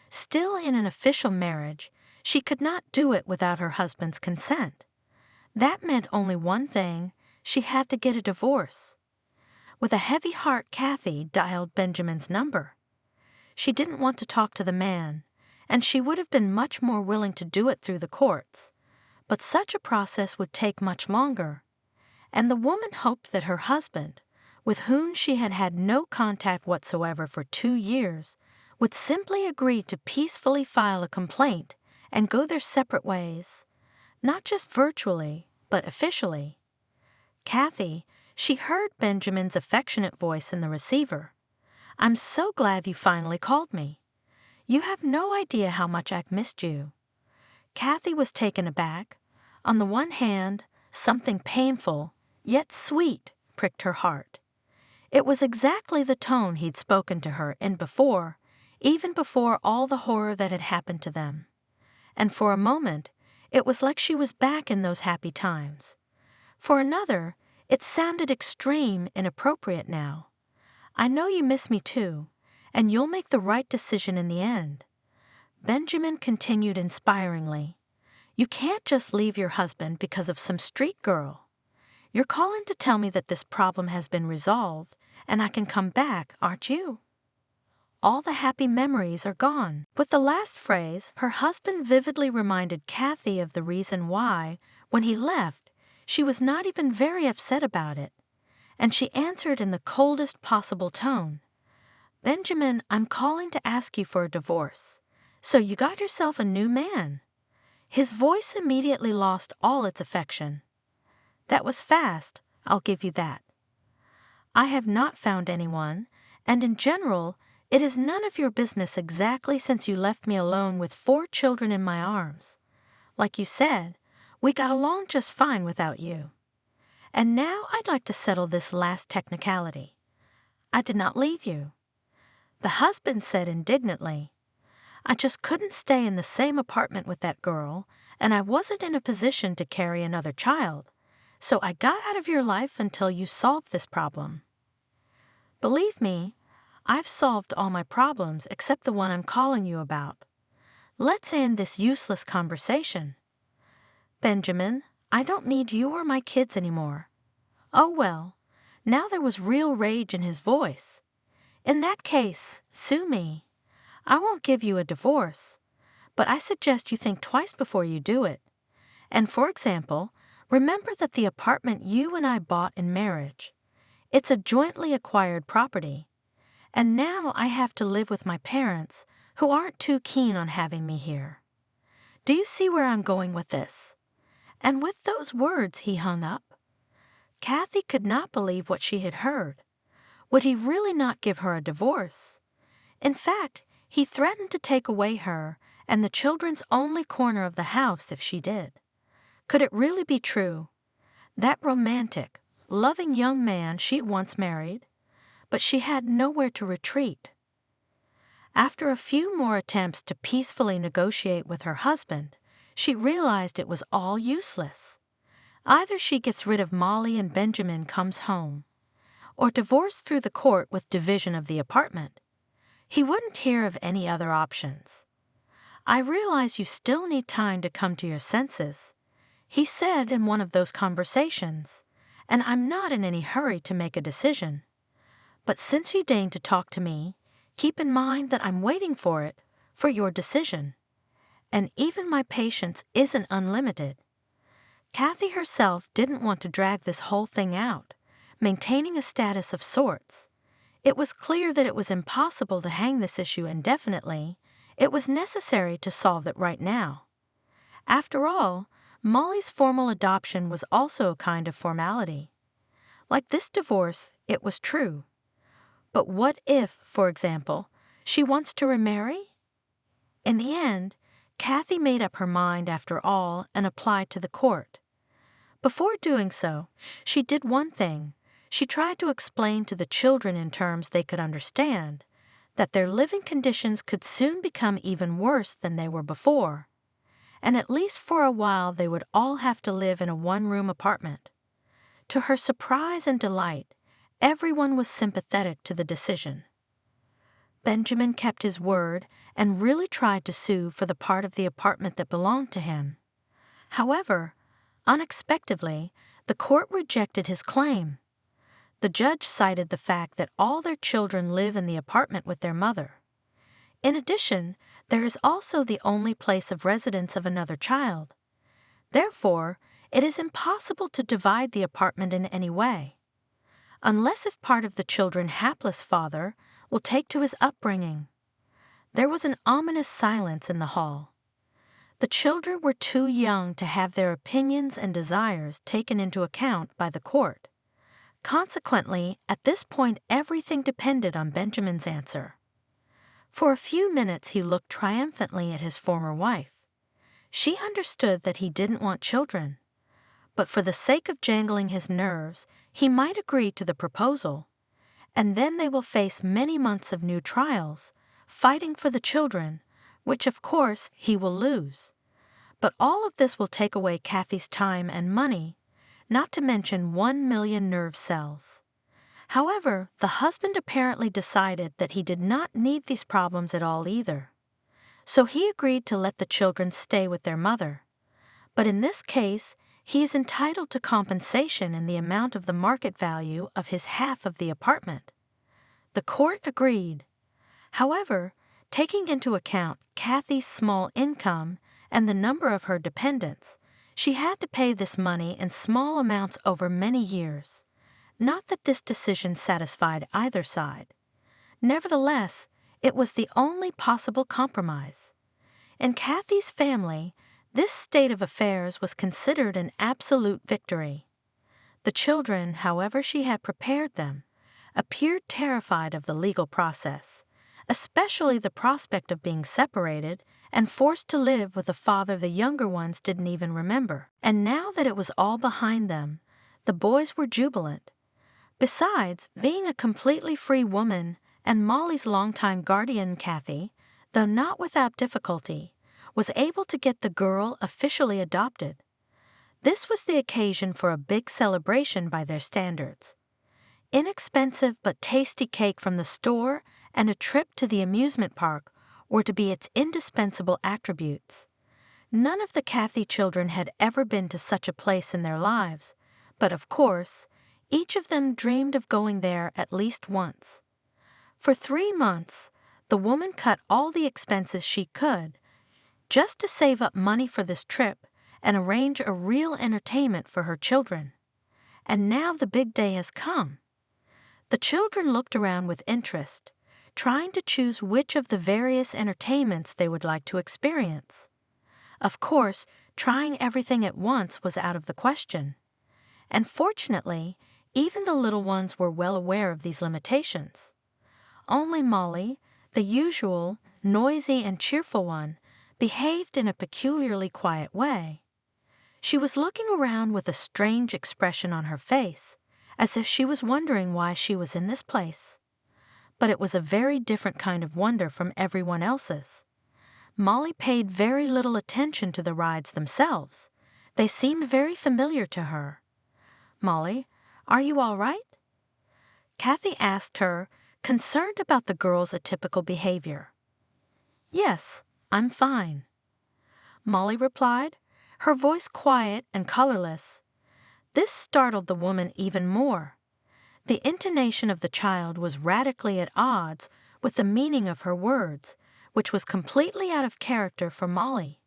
Still in an official marriage, she could not do it without her husband's consent. That meant only one thing: she had to get a divorce. With a heavy heart, Kathy dialed Benjamin's number. She didn't want to talk to the man, and she would have been much more willing to do it through the courts, but such a process would take much longer. And the woman hoped that her husband, with whom she had had no contact whatsoever for 2 years, would simply agree to peacefully file a complaint and go their separate ways, not just virtually, but officially. Kathy, she heard Benjamin's affectionate voice in the receiver. I'm so glad you finally called me. You have no idea how much I've missed you. Kathy was taken aback. On the one hand, something painful, yet sweet, pricked her heart. It was exactly the tone he'd spoken to her in before, even before all the horror that had happened to them. And for a moment, it was like she was back in those happy times. For another, it sounded extreme, inappropriate now. I know you miss me too, and you'll make the right decision in the end. Benjamin continued inspiringly. You can't just leave your husband because of some street girl. You're calling to tell me that this problem has been resolved, and I can come back, aren't you? All the happy memories are gone. With the last phrase, her husband vividly reminded Kathy of the reason why, when he left, she was not even very upset about it, and she answered in the coldest possible tone. Benjamin, I'm calling to ask you for a divorce. So you got yourself a new man. His voice immediately lost all its affection. That was fast, I'll give you that. I have not found anyone, and in general, it is none of your business exactly since you left me alone with 4 children in my arms. Like you said, we got along just fine without you. And now I'd like to settle this last technicality. I did not leave you. The husband said indignantly, I just couldn't stay in the same apartment with that girl, and I wasn't in a position to carry another child, so I got out of your life until you solved this problem. Believe me, I've solved all my problems except the one I'm calling you about. Let's end this useless conversation. Benjamin, I don't need you or my kids anymore. Oh well, now there was real rage in his voice. In that case, sue me. I won't give you a divorce, but I suggest you think twice before you do it. And for example, remember that the apartment you and I bought in marriage, it's a jointly acquired property. And now I have to live with my parents, who aren't too keen on having me here. Do you see where I'm going with this? And with those words he hung up. Kathy could not believe what she had heard. Would he really not give her a divorce? In fact, he threatened to take away her and the children's only corner of the house if she did. Could it really be true? That romantic, loving young man she'd once married, but she had nowhere to retreat. After a few more attempts to peacefully negotiate with her husband, she realized it was all useless. Either she gets rid of Molly and Benjamin comes home, or divorce through the court with division of the apartment. He wouldn't hear of any other options. "I realize you still need time to come to your senses," he said in one of those conversations, "and I'm not in any hurry to make a decision. But since you deign to talk to me, keep in mind that I'm waiting for it, for your decision. And even my patience isn't unlimited." Kathy herself didn't want to drag this whole thing out, maintaining a status of sorts. It was clear that it was impossible to hang this issue indefinitely. It was necessary to solve it right now. After all, Molly's formal adoption was also a kind of formality. Like this divorce, it was true. But what if, for example, she wants to remarry? In the end, Kathy made up her mind after all and applied to the court. Before doing so, she did one thing. She tried to explain to the children in terms they could understand that their living conditions could soon become even worse than they were before, and at least for a while they would all have to live in a one-room apartment. To her surprise and delight, everyone was sympathetic to the decision. Benjamin kept his word and really tried to sue for the part of the apartment that belonged to him. However, unexpectedly, the court rejected his claim. The judge cited the fact that all their children live in the apartment with their mother. In addition, there is also the only place of residence of another child. Therefore, it is impossible to divide the apartment in any way, unless if part of the children's hapless father will take to his upbringing. There was an ominous silence in the hall. The children were too young to have their opinions and desires taken into account by the court. Consequently, at this point everything depended on Benjamin's answer. For a few minutes he looked triumphantly at his former wife. She understood that he didn't want children, but for the sake of jangling his nerves, he might agree to the proposal, and then they will face many months of new trials, fighting for the children, which of course he will lose. But all of this will take away Kathy's time and money, not to mention 1 million nerve cells. However, the husband apparently decided that he did not need these problems at all either. So he agreed to let the children stay with their mother. But in this case, he is entitled to compensation in the amount of the market value of his half of the apartment. The court agreed. However, taking into account Kathy's small income and the number of her dependents, she had to pay this money in small amounts over many years. Not that this decision satisfied either side. Nevertheless, it was the only possible compromise. In Kathy's family, this state of affairs was considered an absolute victory. The children, however she had prepared them, appeared terrified of the legal process, especially the prospect of being separated and forced to live with a father the younger ones didn't even remember. And now that it was all behind them, the boys were jubilant. Besides, being a completely free woman and Molly's longtime guardian, Kathy, though not without difficulty, was able to get the girl officially adopted. This was the occasion for a big celebration by their standards. Inexpensive but tasty cake from the store and a trip to the amusement park were to be its indispensable attributes. None of the Kathy children had ever been to such a place in their lives, but of course, each of them dreamed of going there at least once. For 3 months, the woman cut all the expenses she could, just to save up money for this trip and arrange a real entertainment for her children. And now the big day has come. The children looked around with interest, trying to choose which of the various entertainments they would like to experience. Of course, trying everything at once was out of the question. And fortunately, even the little ones were well aware of these limitations. Only Molly, the usual, noisy and cheerful one, behaved in a peculiarly quiet way. She was looking around with a strange expression on her face, as if she was wondering why she was in this place. But it was a very different kind of wonder from everyone else's. Molly paid very little attention to the rides themselves. They seemed very familiar to her. "Molly, are you all right?" Kathy asked her, concerned about the girl's atypical behavior. "Yes, I'm fine," Molly replied, her voice quiet and colorless. This startled the woman even more. The intonation of the child was radically at odds with the meaning of her words, which was completely out of character for Molly.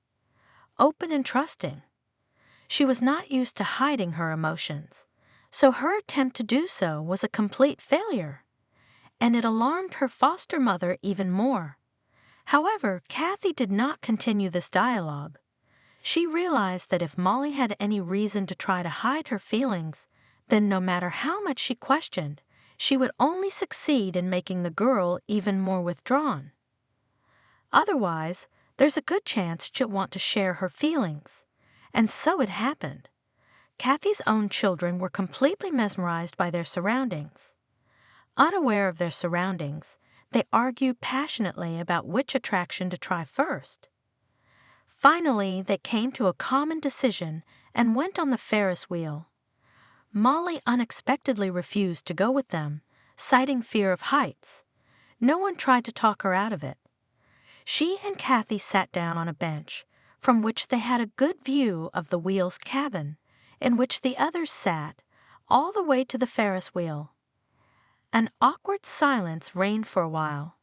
Open and trusting. She was not used to hiding her emotions, so her attempt to do so was a complete failure. And it alarmed her foster mother even more. However, Kathy did not continue this dialogue. She realized that if Molly had any reason to try to hide her feelings, then no matter how much she questioned, she would only succeed in making the girl even more withdrawn. Otherwise, there's a good chance she'll want to share her feelings. And so it happened. Kathy's own children were completely mesmerized by their surroundings. Unaware of their surroundings, they argued passionately about which attraction to try first. Finally, they came to a common decision and went on the Ferris wheel. Molly unexpectedly refused to go with them, citing fear of heights. No one tried to talk her out of it. She and Kathy sat down on a bench, from which they had a good view of the wheel's cabin, in which the others sat, all the way to the Ferris wheel. An awkward silence reigned for a while.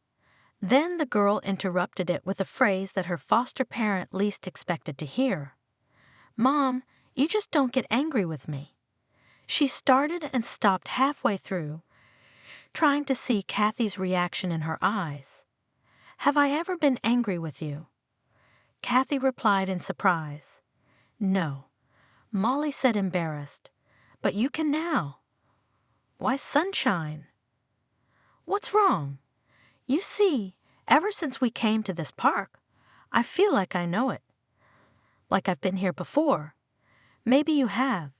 Then the girl interrupted it with a phrase that her foster parent least expected to hear. "Mom, you just don't get angry with me." She started and stopped halfway through, trying to see Kathy's reaction in her eyes. "Have I ever been angry with you?" Kathy replied in surprise. "No," Molly said, embarrassed. "But you can now." "Why, sunshine." "What's wrong? You see, ever since we came to this park, I feel like I know it. Like I've been here before. Maybe you have.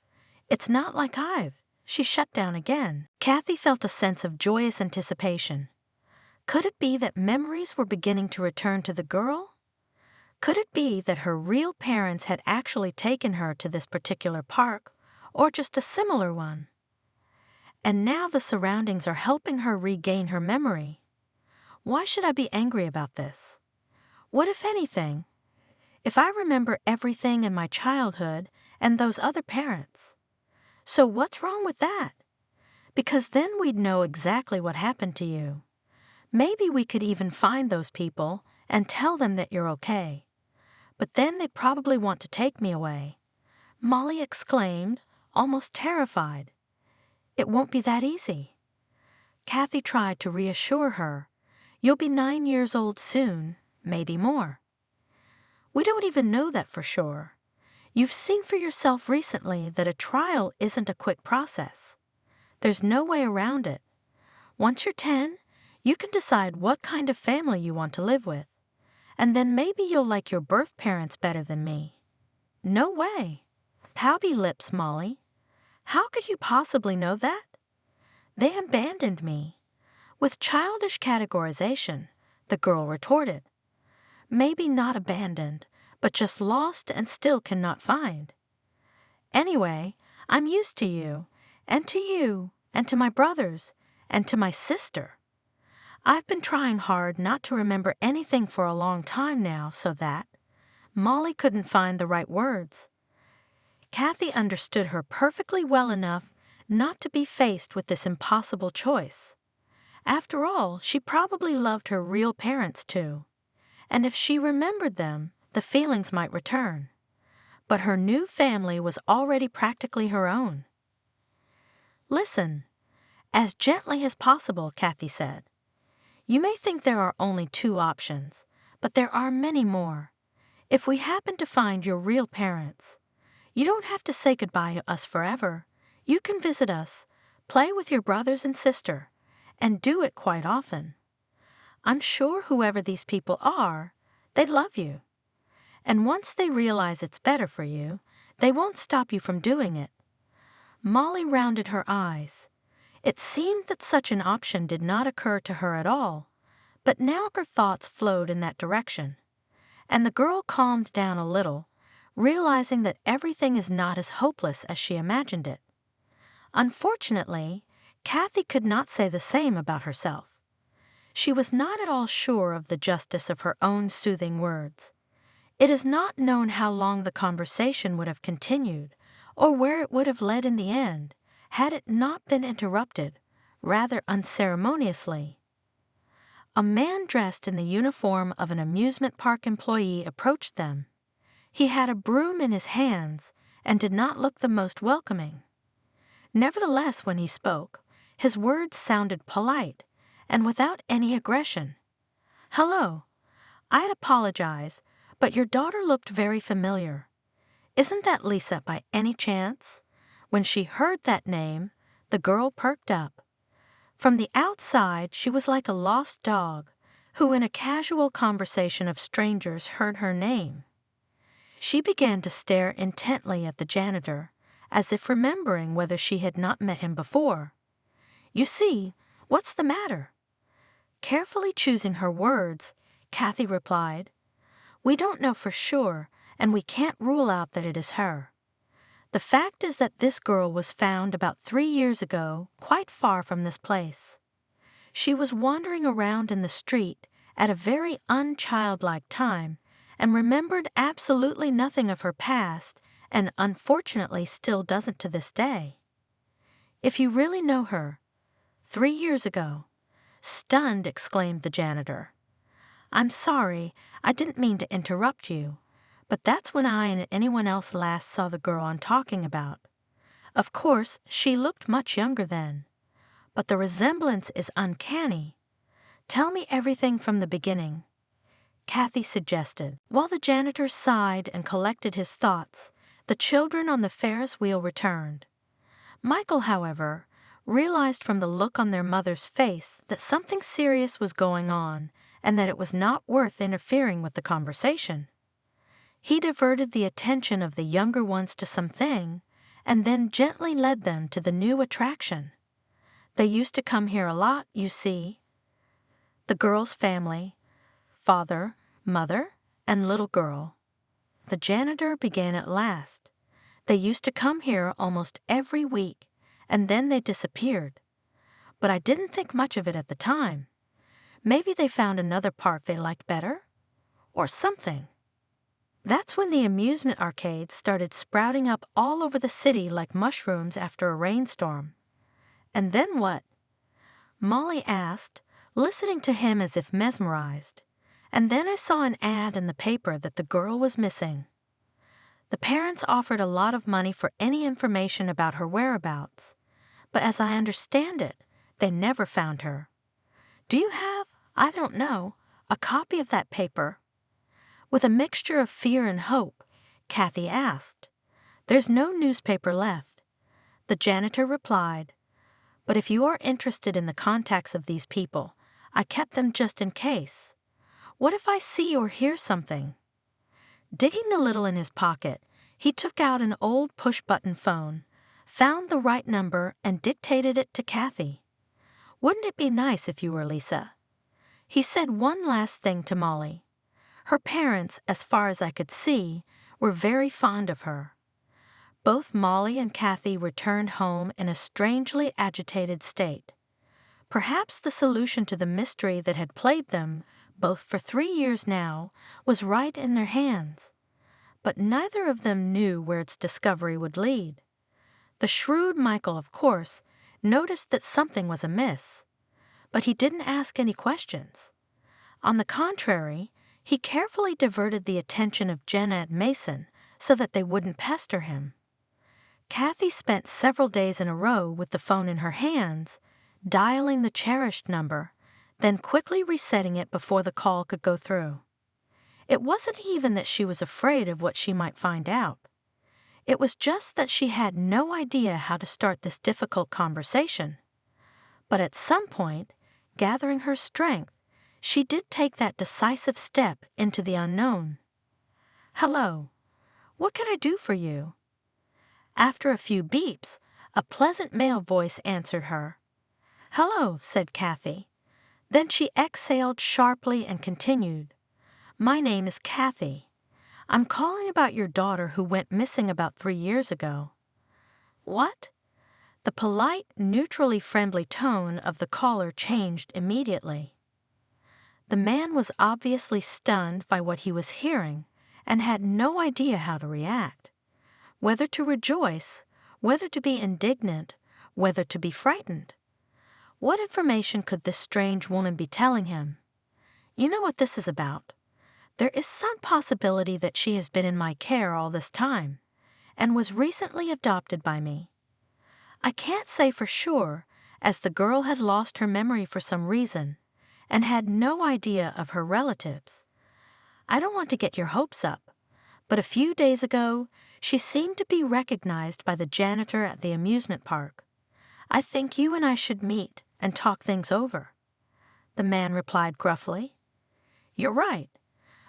It's not like I've." She shut down again. Kathy felt a sense of joyous anticipation. Could it be that memories were beginning to return to the girl? Could it be that her real parents had actually taken her to this particular park, or just a similar one? And now the surroundings are helping her regain her memory. Why should I be angry about this? What, if anything, if I remember everything in my childhood and those other parents? So what's wrong with that? Because then we'd know exactly what happened to you. Maybe we could even find those people and tell them that you're okay. But then they'd probably want to take me away," Molly exclaimed, almost terrified. "It won't be that easy." Kathy tried to reassure her. "You'll be 9 years old soon, maybe more." "We don't even know that for sure. You've seen for yourself recently that a trial isn't a quick process. There's no way around it. Once you're 10, you can decide what kind of family you want to live with. And then maybe you'll like your birth parents better than me." "No way." "Pouty lips, Molly. How could you possibly know that?" "They abandoned me." With childish categorization, the girl retorted. "Maybe not abandoned, but just lost and still cannot find. Anyway, I'm used to you, and to my brothers, and to my sister. I've been trying hard not to remember anything for a long time now, so that—" Molly couldn't find the right words. Kathy understood her perfectly well enough not to be faced with this impossible choice. After all, she probably loved her real parents too, and if she remembered them, the feelings might return. But her new family was already practically her own. "Listen," as gently as possible, Kathy said. "You may think there are only 2 options, but there are many more. If we happen to find your real parents, you don't have to say goodbye to us forever. You can visit us, play with your brothers and sister, and do it quite often. I'm sure whoever these people are, they love you. And once they realize it's better for you, they won't stop you from doing it. Molly rounded her eyes. It seemed that such an option did not occur to her at all, but now her thoughts flowed in that direction. And the girl calmed down a little, realizing that everything is not as hopeless as she imagined it. Unfortunately, Kathy could not say the same about herself. She was not at all sure of the justice of her own soothing words. It is not known how long the conversation would have continued, or where it would have led in the end, had it not been interrupted, rather unceremoniously. A man dressed in the uniform of an amusement park employee approached them. He had a broom in his hands and did not look the most welcoming. Nevertheless, when he spoke, his words sounded polite and without any aggression. "Hello. I'd apologize, but your daughter looked very familiar. Isn't that Lisa by any chance?" When she heard that name, the girl perked up. From the outside, she was like a lost dog who in a casual conversation of strangers heard her name. She began to stare intently at the janitor, as if remembering whether she had not met him before. "You see, what's the matter?" Carefully choosing her words, Kathy replied, "We don't know for sure, and we can't rule out that it is her. The fact is that this girl was found about 3 years ago, quite far from this place. She was wandering around in the street at a very unchildlike time and remembered absolutely nothing of her past and unfortunately still doesn't to this day. If you really know her, 3 years ago," stunned, exclaimed the janitor. "I'm sorry, I didn't mean to interrupt you, but that's when I and anyone else last saw the girl I'm talking about. Of course, she looked much younger then, but the resemblance is uncanny. Tell me everything from the beginning," Kathy suggested. While the janitor sighed and collected his thoughts, the children on the Ferris wheel returned. Michael, however, realized from the look on their mother's face that something serious was going on and that it was not worth interfering with the conversation. He diverted the attention of the younger ones to something and then gently led them to the new attraction. They used to come here a lot, you see. The girl's family, father, mother, and little girl. The janitor began at last. They used to come here almost every week, and then they disappeared. But I didn't think much of it at the time. Maybe they found another park they liked better, or something. That's when the amusement arcades started sprouting up all over the city like mushrooms after a rainstorm. And then what? Molly asked, listening to him as if mesmerized. And then I saw an ad in the paper that the girl was missing. The parents offered a lot of money for any information about her whereabouts, but as I understand it, they never found her. Do you have, I don't know, a copy of that paper? With a mixture of fear and hope, Kathy asked. There's no newspaper left. The janitor replied, but if you are interested in the contacts of these people, I kept them just in case. What if I see or hear something? Digging a little in his pocket, he took out an old push-button phone, found the right number, and dictated it to Kathy. Wouldn't it be nice if you were Lisa? He said one last thing to Molly. Her parents, as far as I could see, were very fond of her. Both Molly and Kathy returned home in a strangely agitated state. Perhaps the solution to the mystery that had plagued them, both for 3 years now, was right in their hands. But neither of them knew where its discovery would lead. The shrewd Michael, of course, noticed that something was amiss, but he didn't ask any questions. On the contrary, he carefully diverted the attention of Jenna and Mason so that they wouldn't pester him. Kathy spent several days in a row with the phone in her hands, dialing the cherished number, then quickly resetting it before the call could go through. It wasn't even that she was afraid of what she might find out. It was just that she had no idea how to start this difficult conversation. But at some point, gathering her strength, she did take that decisive step into the unknown. "Hello. What can I do for you?" After a few beeps, a pleasant male voice answered her. "Hello," said Kathy. Then she exhaled sharply and continued. "My name is Kathy. I'm calling about your daughter who went missing about 3 years ago." "What?" The polite, neutrally friendly tone of the caller changed immediately. The man was obviously stunned by what he was hearing and had no idea how to react. Whether to rejoice, whether to be indignant, whether to be frightened. What information could this strange woman be telling him? "You know what this is about. There is some possibility that she has been in my care all this time and was recently adopted by me. I can't say for sure, as the girl had lost her memory for some reason and had no idea of her relatives. I don't want to get your hopes up, but a few days ago she seemed to be recognized by the janitor at the amusement park. I think you and I should meet and talk things over." The man replied gruffly. "You're right,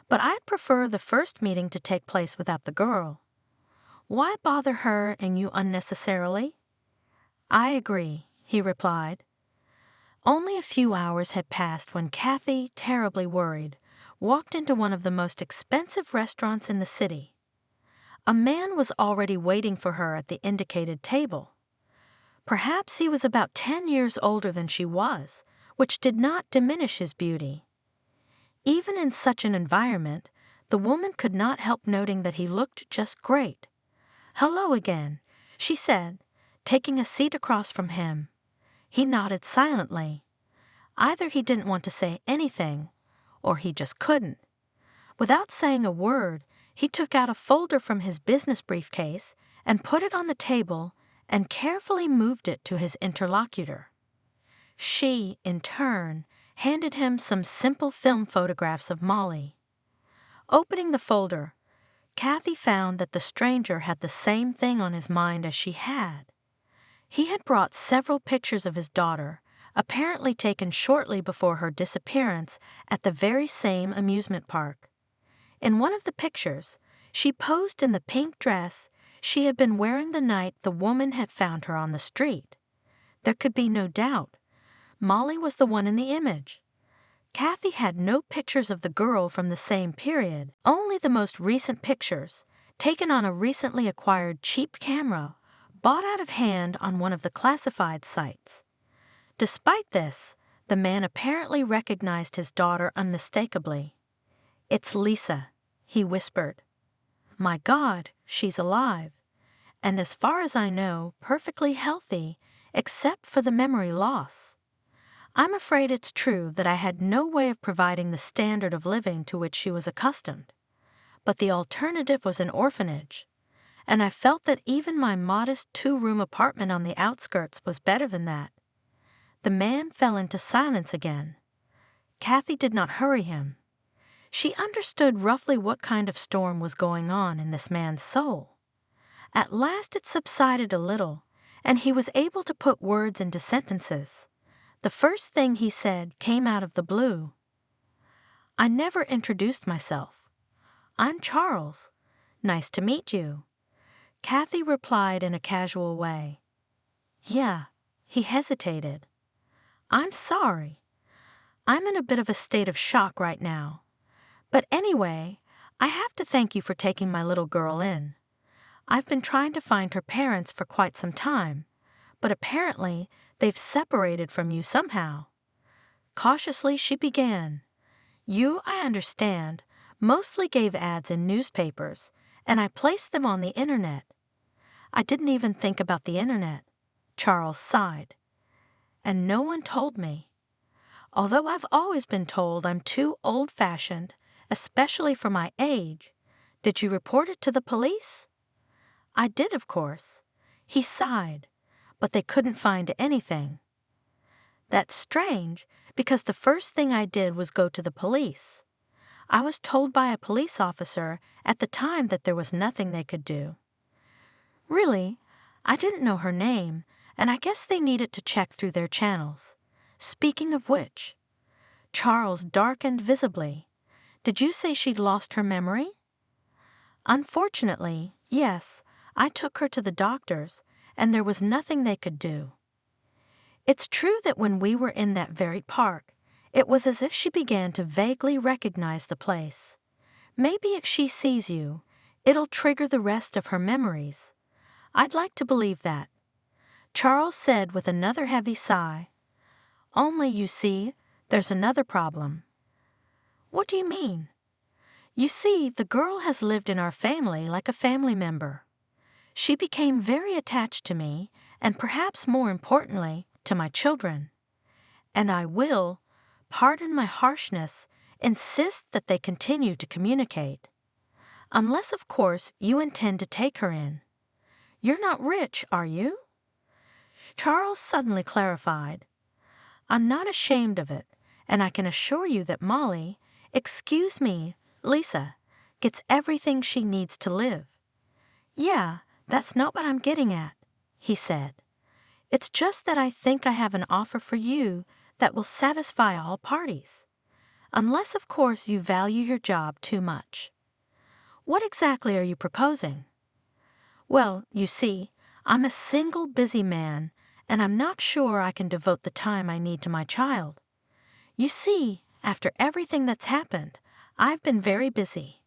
but I'd prefer the first meeting to take place without the girl. Why bother her and you unnecessarily?" "I agree," he replied. Only a few hours had passed when Kathy, terribly worried, walked into one of the most expensive restaurants in the city. A man was already waiting for her at the indicated table. Perhaps he was about 10 years older than she was, which did not diminish his beauty. Even in such an environment, the woman could not help noting that he looked just great. "Hello again," she said, taking a seat across from him. He nodded silently. Either he didn't want to say anything, or he just couldn't. Without saying a word, he took out a folder from his business briefcase and put it on the table and carefully moved it to his interlocutor. She, in turn, handed him some simple film photographs of Molly. Opening the folder, Kathy found that the stranger had the same thing on his mind as she had. He had brought several pictures of his daughter, apparently taken shortly before her disappearance at the very same amusement park. In one of the pictures, she posed in the pink dress she had been wearing the night the woman had found her on the street. There could be no doubt. Molly was the one in the image. Kathy had no pictures of the girl from the same period, only the most recent pictures, taken on a recently acquired cheap camera, bought out of hand on one of the classified sites. Despite this, the man apparently recognized his daughter unmistakably. "It's Lisa," he whispered. "My God, she's alive, and as far as I know, perfectly healthy, except for the memory loss. I'm afraid it's true that I had no way of providing the standard of living to which she was accustomed, but the alternative was an orphanage, and I felt that even my modest 2-room apartment on the outskirts was better than that." The man fell into silence again. Kathy did not hurry him. She understood roughly what kind of storm was going on in this man's soul. At last it subsided a little, and he was able to put words into sentences. The first thing he said came out of the blue. "I never introduced myself. I'm Charles. Nice to meet you." Kathy replied in a casual way. "Yeah," he hesitated. "I'm sorry. I'm in a bit of a state of shock right now. But anyway, I have to thank you for taking my little girl in. I've been trying to find her parents for quite some time, but apparently they've separated from you somehow." Cautiously she began. "You, I understand, mostly gave ads in newspapers, and I placed them on the internet." "I didn't even think about the internet," Charles sighed. "And no one told me. Although I've always been told I'm too old-fashioned, especially for my age. Did you report it to the police?" "I did, of course." He sighed, but they couldn't find anything. "That's strange, because the first thing I did was go to the police. I was told by a police officer at the time that there was nothing they could do. Really, I didn't know her name, and I guess they needed to check through their channels. Speaking of which, Charles darkened visibly. Did you say she'd lost her memory? Unfortunately, yes. I took her to the doctors, and there was nothing they could do. It's true that when we were in that very park, it was as if she began to vaguely recognize the place. Maybe if she sees you, it'll trigger the rest of her memories. I'd like to believe that. Charles said with another heavy sigh. Only, you see, there's another problem. What do you mean? You see, the girl has lived in our family like a family member. She became very attached to me, and perhaps more importantly, to my children. And I will, pardon my harshness, insist that they continue to communicate. Unless, of course, you intend to take her in. You're not rich, are you? Charles suddenly clarified. I'm not ashamed of it, and I can assure you that Molly, excuse me, Lisa, gets everything she needs to live. Yeah, that's not what I'm getting at, he said. It's just that I think I have an offer for you that will satisfy all parties. Unless, of course, you value your job too much. What exactly are you proposing? Well, you see, I'm a single busy man, and I'm not sure I can devote the time I need to my child. You see, after everything that's happened, I've been very busy.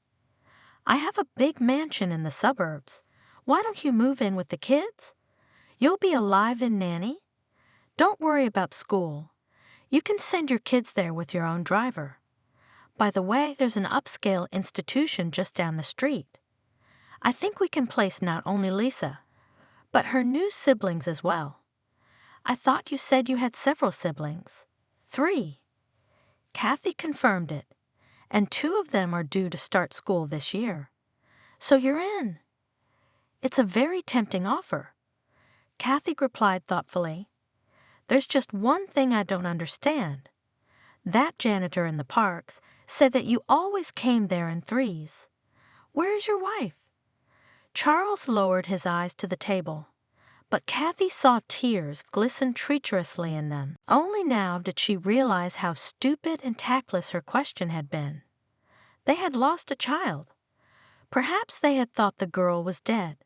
I have a big mansion in the suburbs. Why don't you move in with the kids? You'll be a live-in nanny. Don't worry about school. You can send your kids there with your own driver. By the way, there's an upscale institution just down the street. I think we can place not only Lisa, but her new siblings as well. I thought you said you had several siblings. 3. Kathy confirmed it, and 2 of them are due to start school this year. So you're in. It's a very tempting offer. Kathy replied thoughtfully. There's just one thing I don't understand. That janitor in the parks said that you always came there in 3s. Where is your wife? Charles lowered his eyes to the table, but Kathy saw tears glisten treacherously in them. Only now did she realize how stupid and tactless her question had been. They had lost a child. Perhaps they had thought the girl was dead.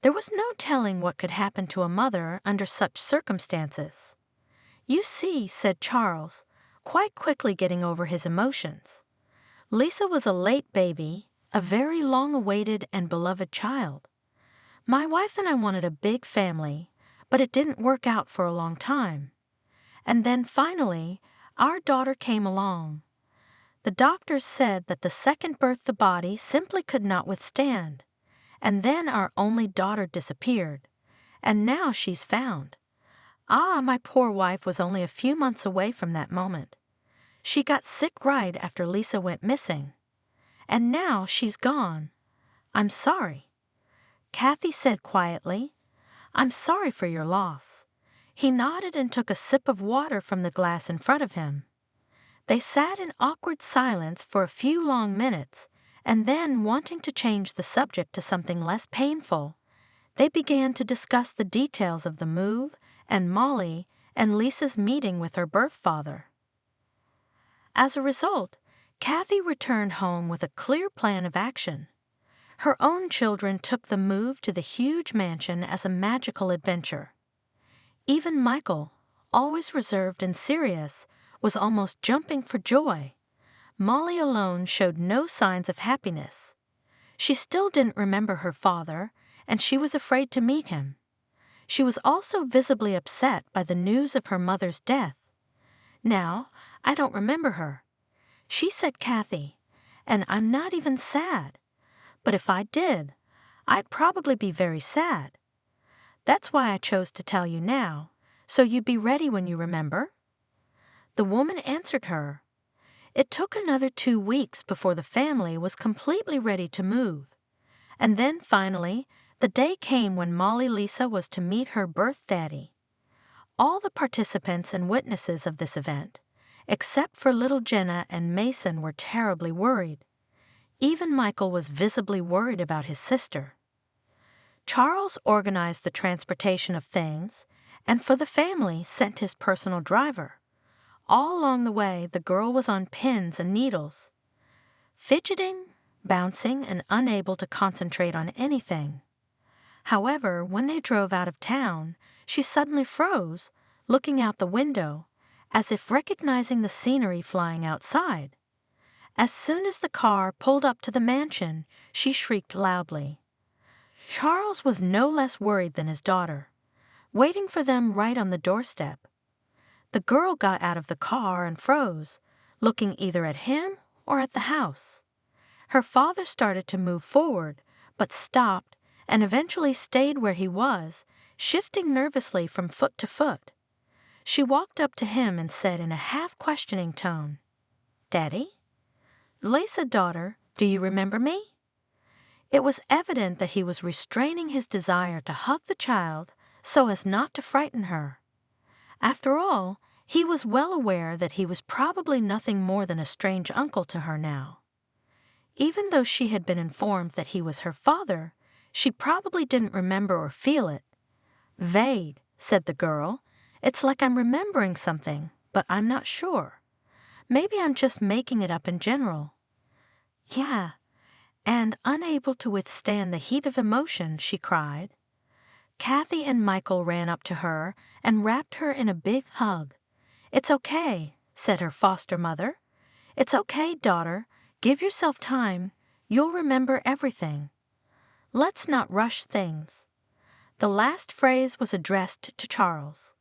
There was no telling what could happen to a mother under such circumstances. You see, said Charles, quite quickly getting over his emotions. Lisa was a late baby, a very long-awaited and beloved child. My wife and I wanted a big family, but it didn't work out for a long time. And then finally, our daughter came along. The doctors said that the second birth the body simply could not withstand. And then our only daughter disappeared, and now she's found. Ah, my poor wife was only a few months away from that moment. She got sick right after Lisa went missing. And now she's gone. I'm sorry. Kathy said quietly, I'm sorry for your loss. He nodded and took a sip of water from the glass in front of him. They sat in awkward silence for a few long minutes, and then, wanting to change the subject to something less painful, they began to discuss the details of the move and Molly and Lisa's meeting with her birth father. As a result, Kathy returned home with a clear plan of action. Her own children took the move to the huge mansion as a magical adventure. Even Michael, always reserved and serious, was almost jumping for joy. Molly alone showed no signs of happiness. She still didn't remember her father, and she was afraid to meet him. She was also visibly upset by the news of her mother's death. Now, I don't remember her. She said Kathy, and I'm not even sad. But if I did, I'd probably be very sad. That's why I chose to tell you now, so you'd be ready when you remember. The woman answered her. It took another 2 weeks before the family was completely ready to move. And then, finally, the day came when Molly Lisa was to meet her birth daddy. All the participants and witnesses of this event, Except for little Jenna and Mason were terribly worried. Even Michael was visibly worried about his sister. Charles organized the transportation of things, and for the family sent his personal driver. All along the way, the girl was on pins and needles, fidgeting, bouncing, and unable to concentrate on anything. However, when they drove out of town, she suddenly froze, looking out the window, as if recognizing the scenery flying outside. As soon as the car pulled up to the mansion, she shrieked loudly. Charles was no less worried than his daughter, waiting for them right on the doorstep. The girl got out of the car and froze, looking either at him or at the house. Her father started to move forward, but stopped and eventually stayed where he was, shifting nervously from foot to foot. She walked up to him and said in a half-questioning tone, "Daddy? Lisa, daughter, do you remember me?" It was evident that he was restraining his desire to hug the child so as not to frighten her. After all, he was well aware that he was probably nothing more than a strange uncle to her now. Even though she had been informed that he was her father, she probably didn't remember or feel it. "Vague," said the girl. "It's like I'm remembering something, but I'm not sure. Maybe I'm just making it up in general." "Yeah," and unable to withstand the heat of emotion, she cried. Kathy and Michael ran up to her and wrapped her in a big hug. "It's okay," said her foster mother. "It's okay, daughter. Give yourself time. You'll remember everything. Let's not rush things." The last phrase was addressed to Charles.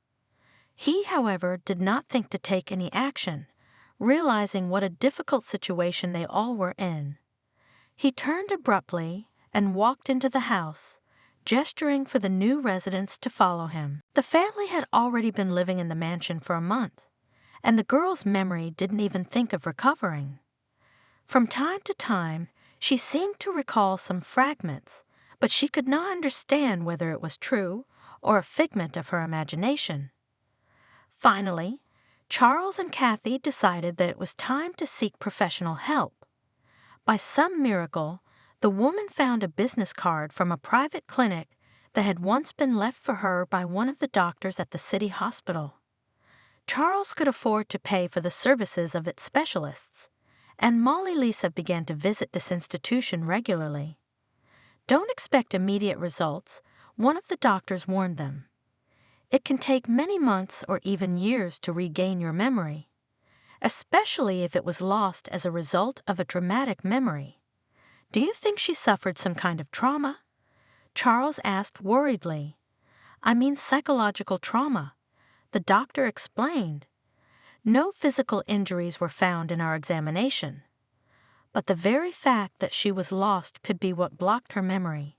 He, however, did not think to take any action, realizing what a difficult situation they all were in. He turned abruptly and walked into the house, gesturing for the new residents to follow him. The family had already been living in the mansion for a month, and the girl's memory didn't even think of recovering. From time to time, she seemed to recall some fragments, but she could not understand whether it was true or a figment of her imagination. Finally, Charles and Kathy decided that it was time to seek professional help. By some miracle, the woman found a business card from a private clinic that had once been left for her by one of the doctors at the city hospital. Charles could afford to pay for the services of its specialists, and Molly Lisa began to visit this institution regularly. "Don't expect immediate results," one of the doctors warned them. "It can take many months or even years to regain your memory, especially if it was lost as a result of a traumatic memory. Do you think she suffered some kind of trauma?" Charles asked worriedly. "I mean psychological trauma," the doctor explained. "No physical injuries were found in our examination, but the very fact that she was lost could be what blocked her memory,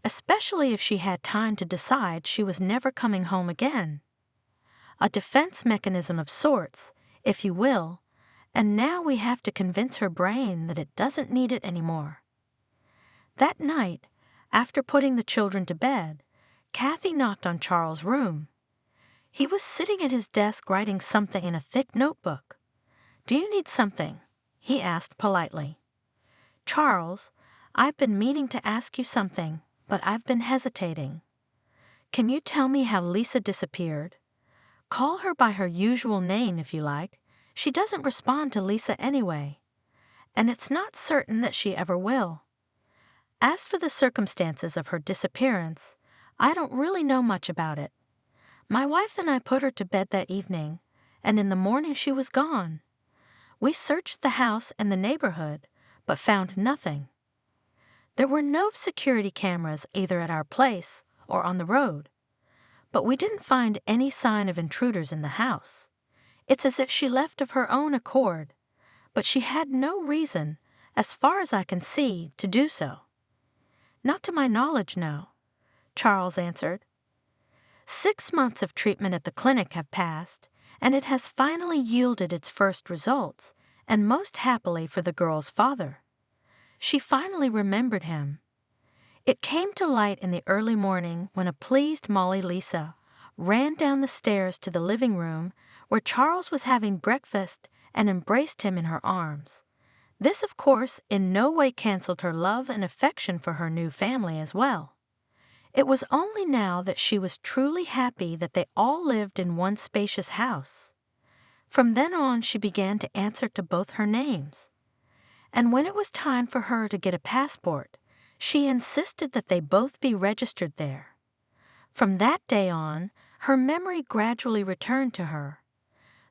especially if she had time to decide she was never coming home again. A defense mechanism of sorts, if you will, and now we have to convince her brain that it doesn't need it anymore." That night, after putting the children to bed, Kathy knocked on Charles' room. He was sitting at his desk writing something in a thick notebook. "Do you need something?" he asked politely. "Charles, I've been meaning to ask you something, but I've been hesitating. Can you tell me how Lisa disappeared? Call her by her usual name if you like. She doesn't respond to Lisa anyway, and it's not certain that she ever will. As for the circumstances of her disappearance, I don't really know much about it. My wife and I put her to bed that evening, and in the morning she was gone. We searched the house and the neighborhood, but found nothing. There were no security cameras either at our place or on the road, but we didn't find any sign of intruders in the house. It's as if she left of her own accord, but she had no reason, as far as I can see, to do so." "Not to my knowledge, no," Charles answered. 6 months of treatment at the clinic have passed, and it has finally yielded its first results, and most happily for the girl's father. She finally remembered him. It came to light in the early morning when a pleased Molly Lisa, ran down the stairs to the living room where Charles was having breakfast and embraced him in her arms. This, of course, in no way canceled her love and affection for her new family as well. It was only now that she was truly happy that they all lived in one spacious house. From then on, she began to answer to both her names. And when it was time for her to get a passport, she insisted that they both be registered there. From that day on, her memory gradually returned to her.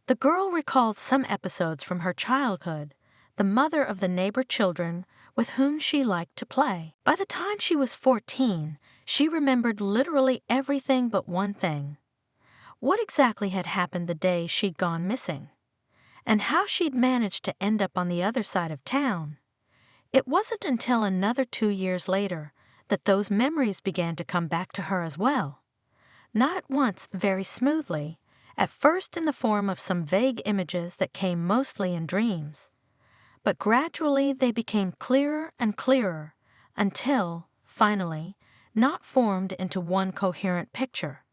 The girl recalled some episodes from her childhood, the mother of the neighbor children with whom she liked to play. By the time she was 14, she remembered literally everything but one thing. What exactly had happened the day she'd gone missing, and how she'd managed to end up on the other side of town. It wasn't until another 2 years later that those memories began to come back to her as well. Not at once, very smoothly, at first in the form of some vague images that came mostly in dreams. But gradually they became clearer and clearer until, finally, not formed into one coherent picture.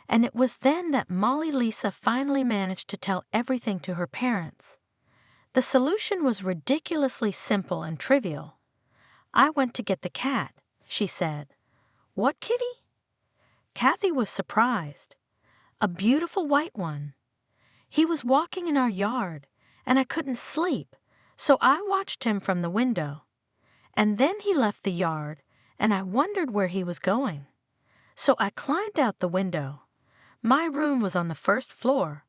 And it was then that Molly Lisa finally managed to tell everything to her parents. The solution was ridiculously simple and trivial. "I went to get the cat," she said. "What kitty?" Kathy was surprised. "A beautiful white one. He was walking in our yard, and I couldn't sleep, so I watched him from the window. And then he left the yard, and I wondered where he was going. So I climbed out the window. My room was on the first floor.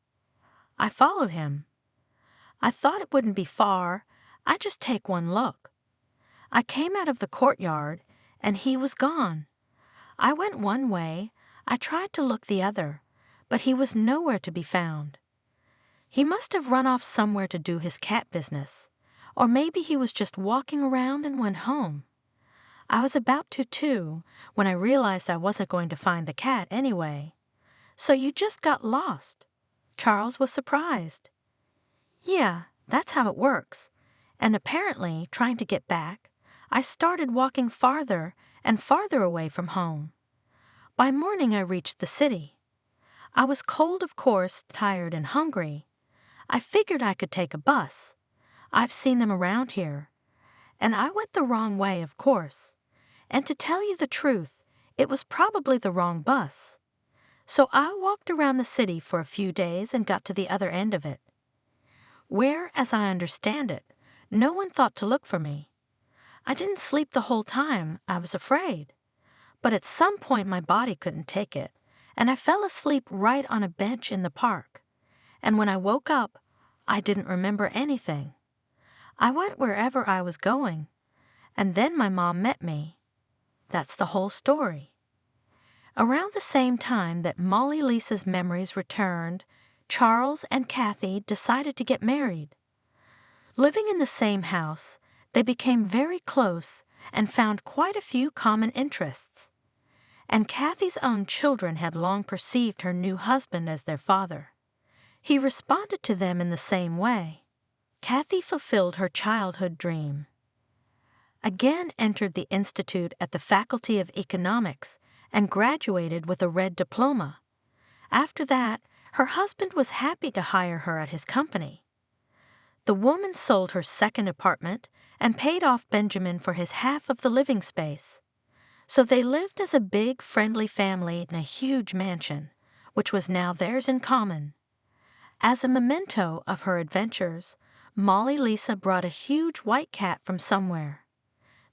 I followed him. I thought it wouldn't be far. I'd just take one look. I came out of the courtyard, and he was gone. I went one way. I tried to look the other, but he was nowhere to be found. He must have run off somewhere to do his cat business, or maybe he was just walking around and went home. I was about to, too, when I realized I wasn't going to find the cat anyway. So you just got lost." Charles was surprised. "Yeah, that's how it works. And apparently, trying to get back, I started walking farther and farther away from home. By morning, I reached the city. I was cold, of course, tired and hungry. I figured I could take a bus. I've seen them around here. And I went the wrong way, of course. And to tell you the truth, it was probably the wrong bus. So I walked around the city for a few days and got to the other end of it, where, as I understand it, no one thought to look for me. I didn't sleep the whole time. I was afraid. But at some point my body couldn't take it, and I fell asleep right on a bench in the park. And when I woke up, I didn't remember anything. I went wherever I was going, and then my mom met me. That's the whole story." Around the same time that Molly Lisa's memories returned, Charles and Kathy decided to get married. Living in the same house, they became very close and found quite a few common interests. And Kathy's own children had long perceived her new husband as their father. He responded to them in the same way. Kathy fulfilled her childhood dream. Again entered the Institute at the Faculty of Economics and graduated with a red diploma. After that, her husband was happy to hire her at his company. The woman sold her second apartment and paid off Benjamin for his half of the living space. So they lived as a big, friendly family in a huge mansion, which was now theirs in common. As a memento of her adventures, Molly Lisa brought a huge white cat from somewhere.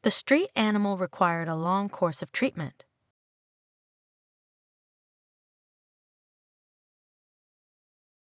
The street animal required a long course of treatment.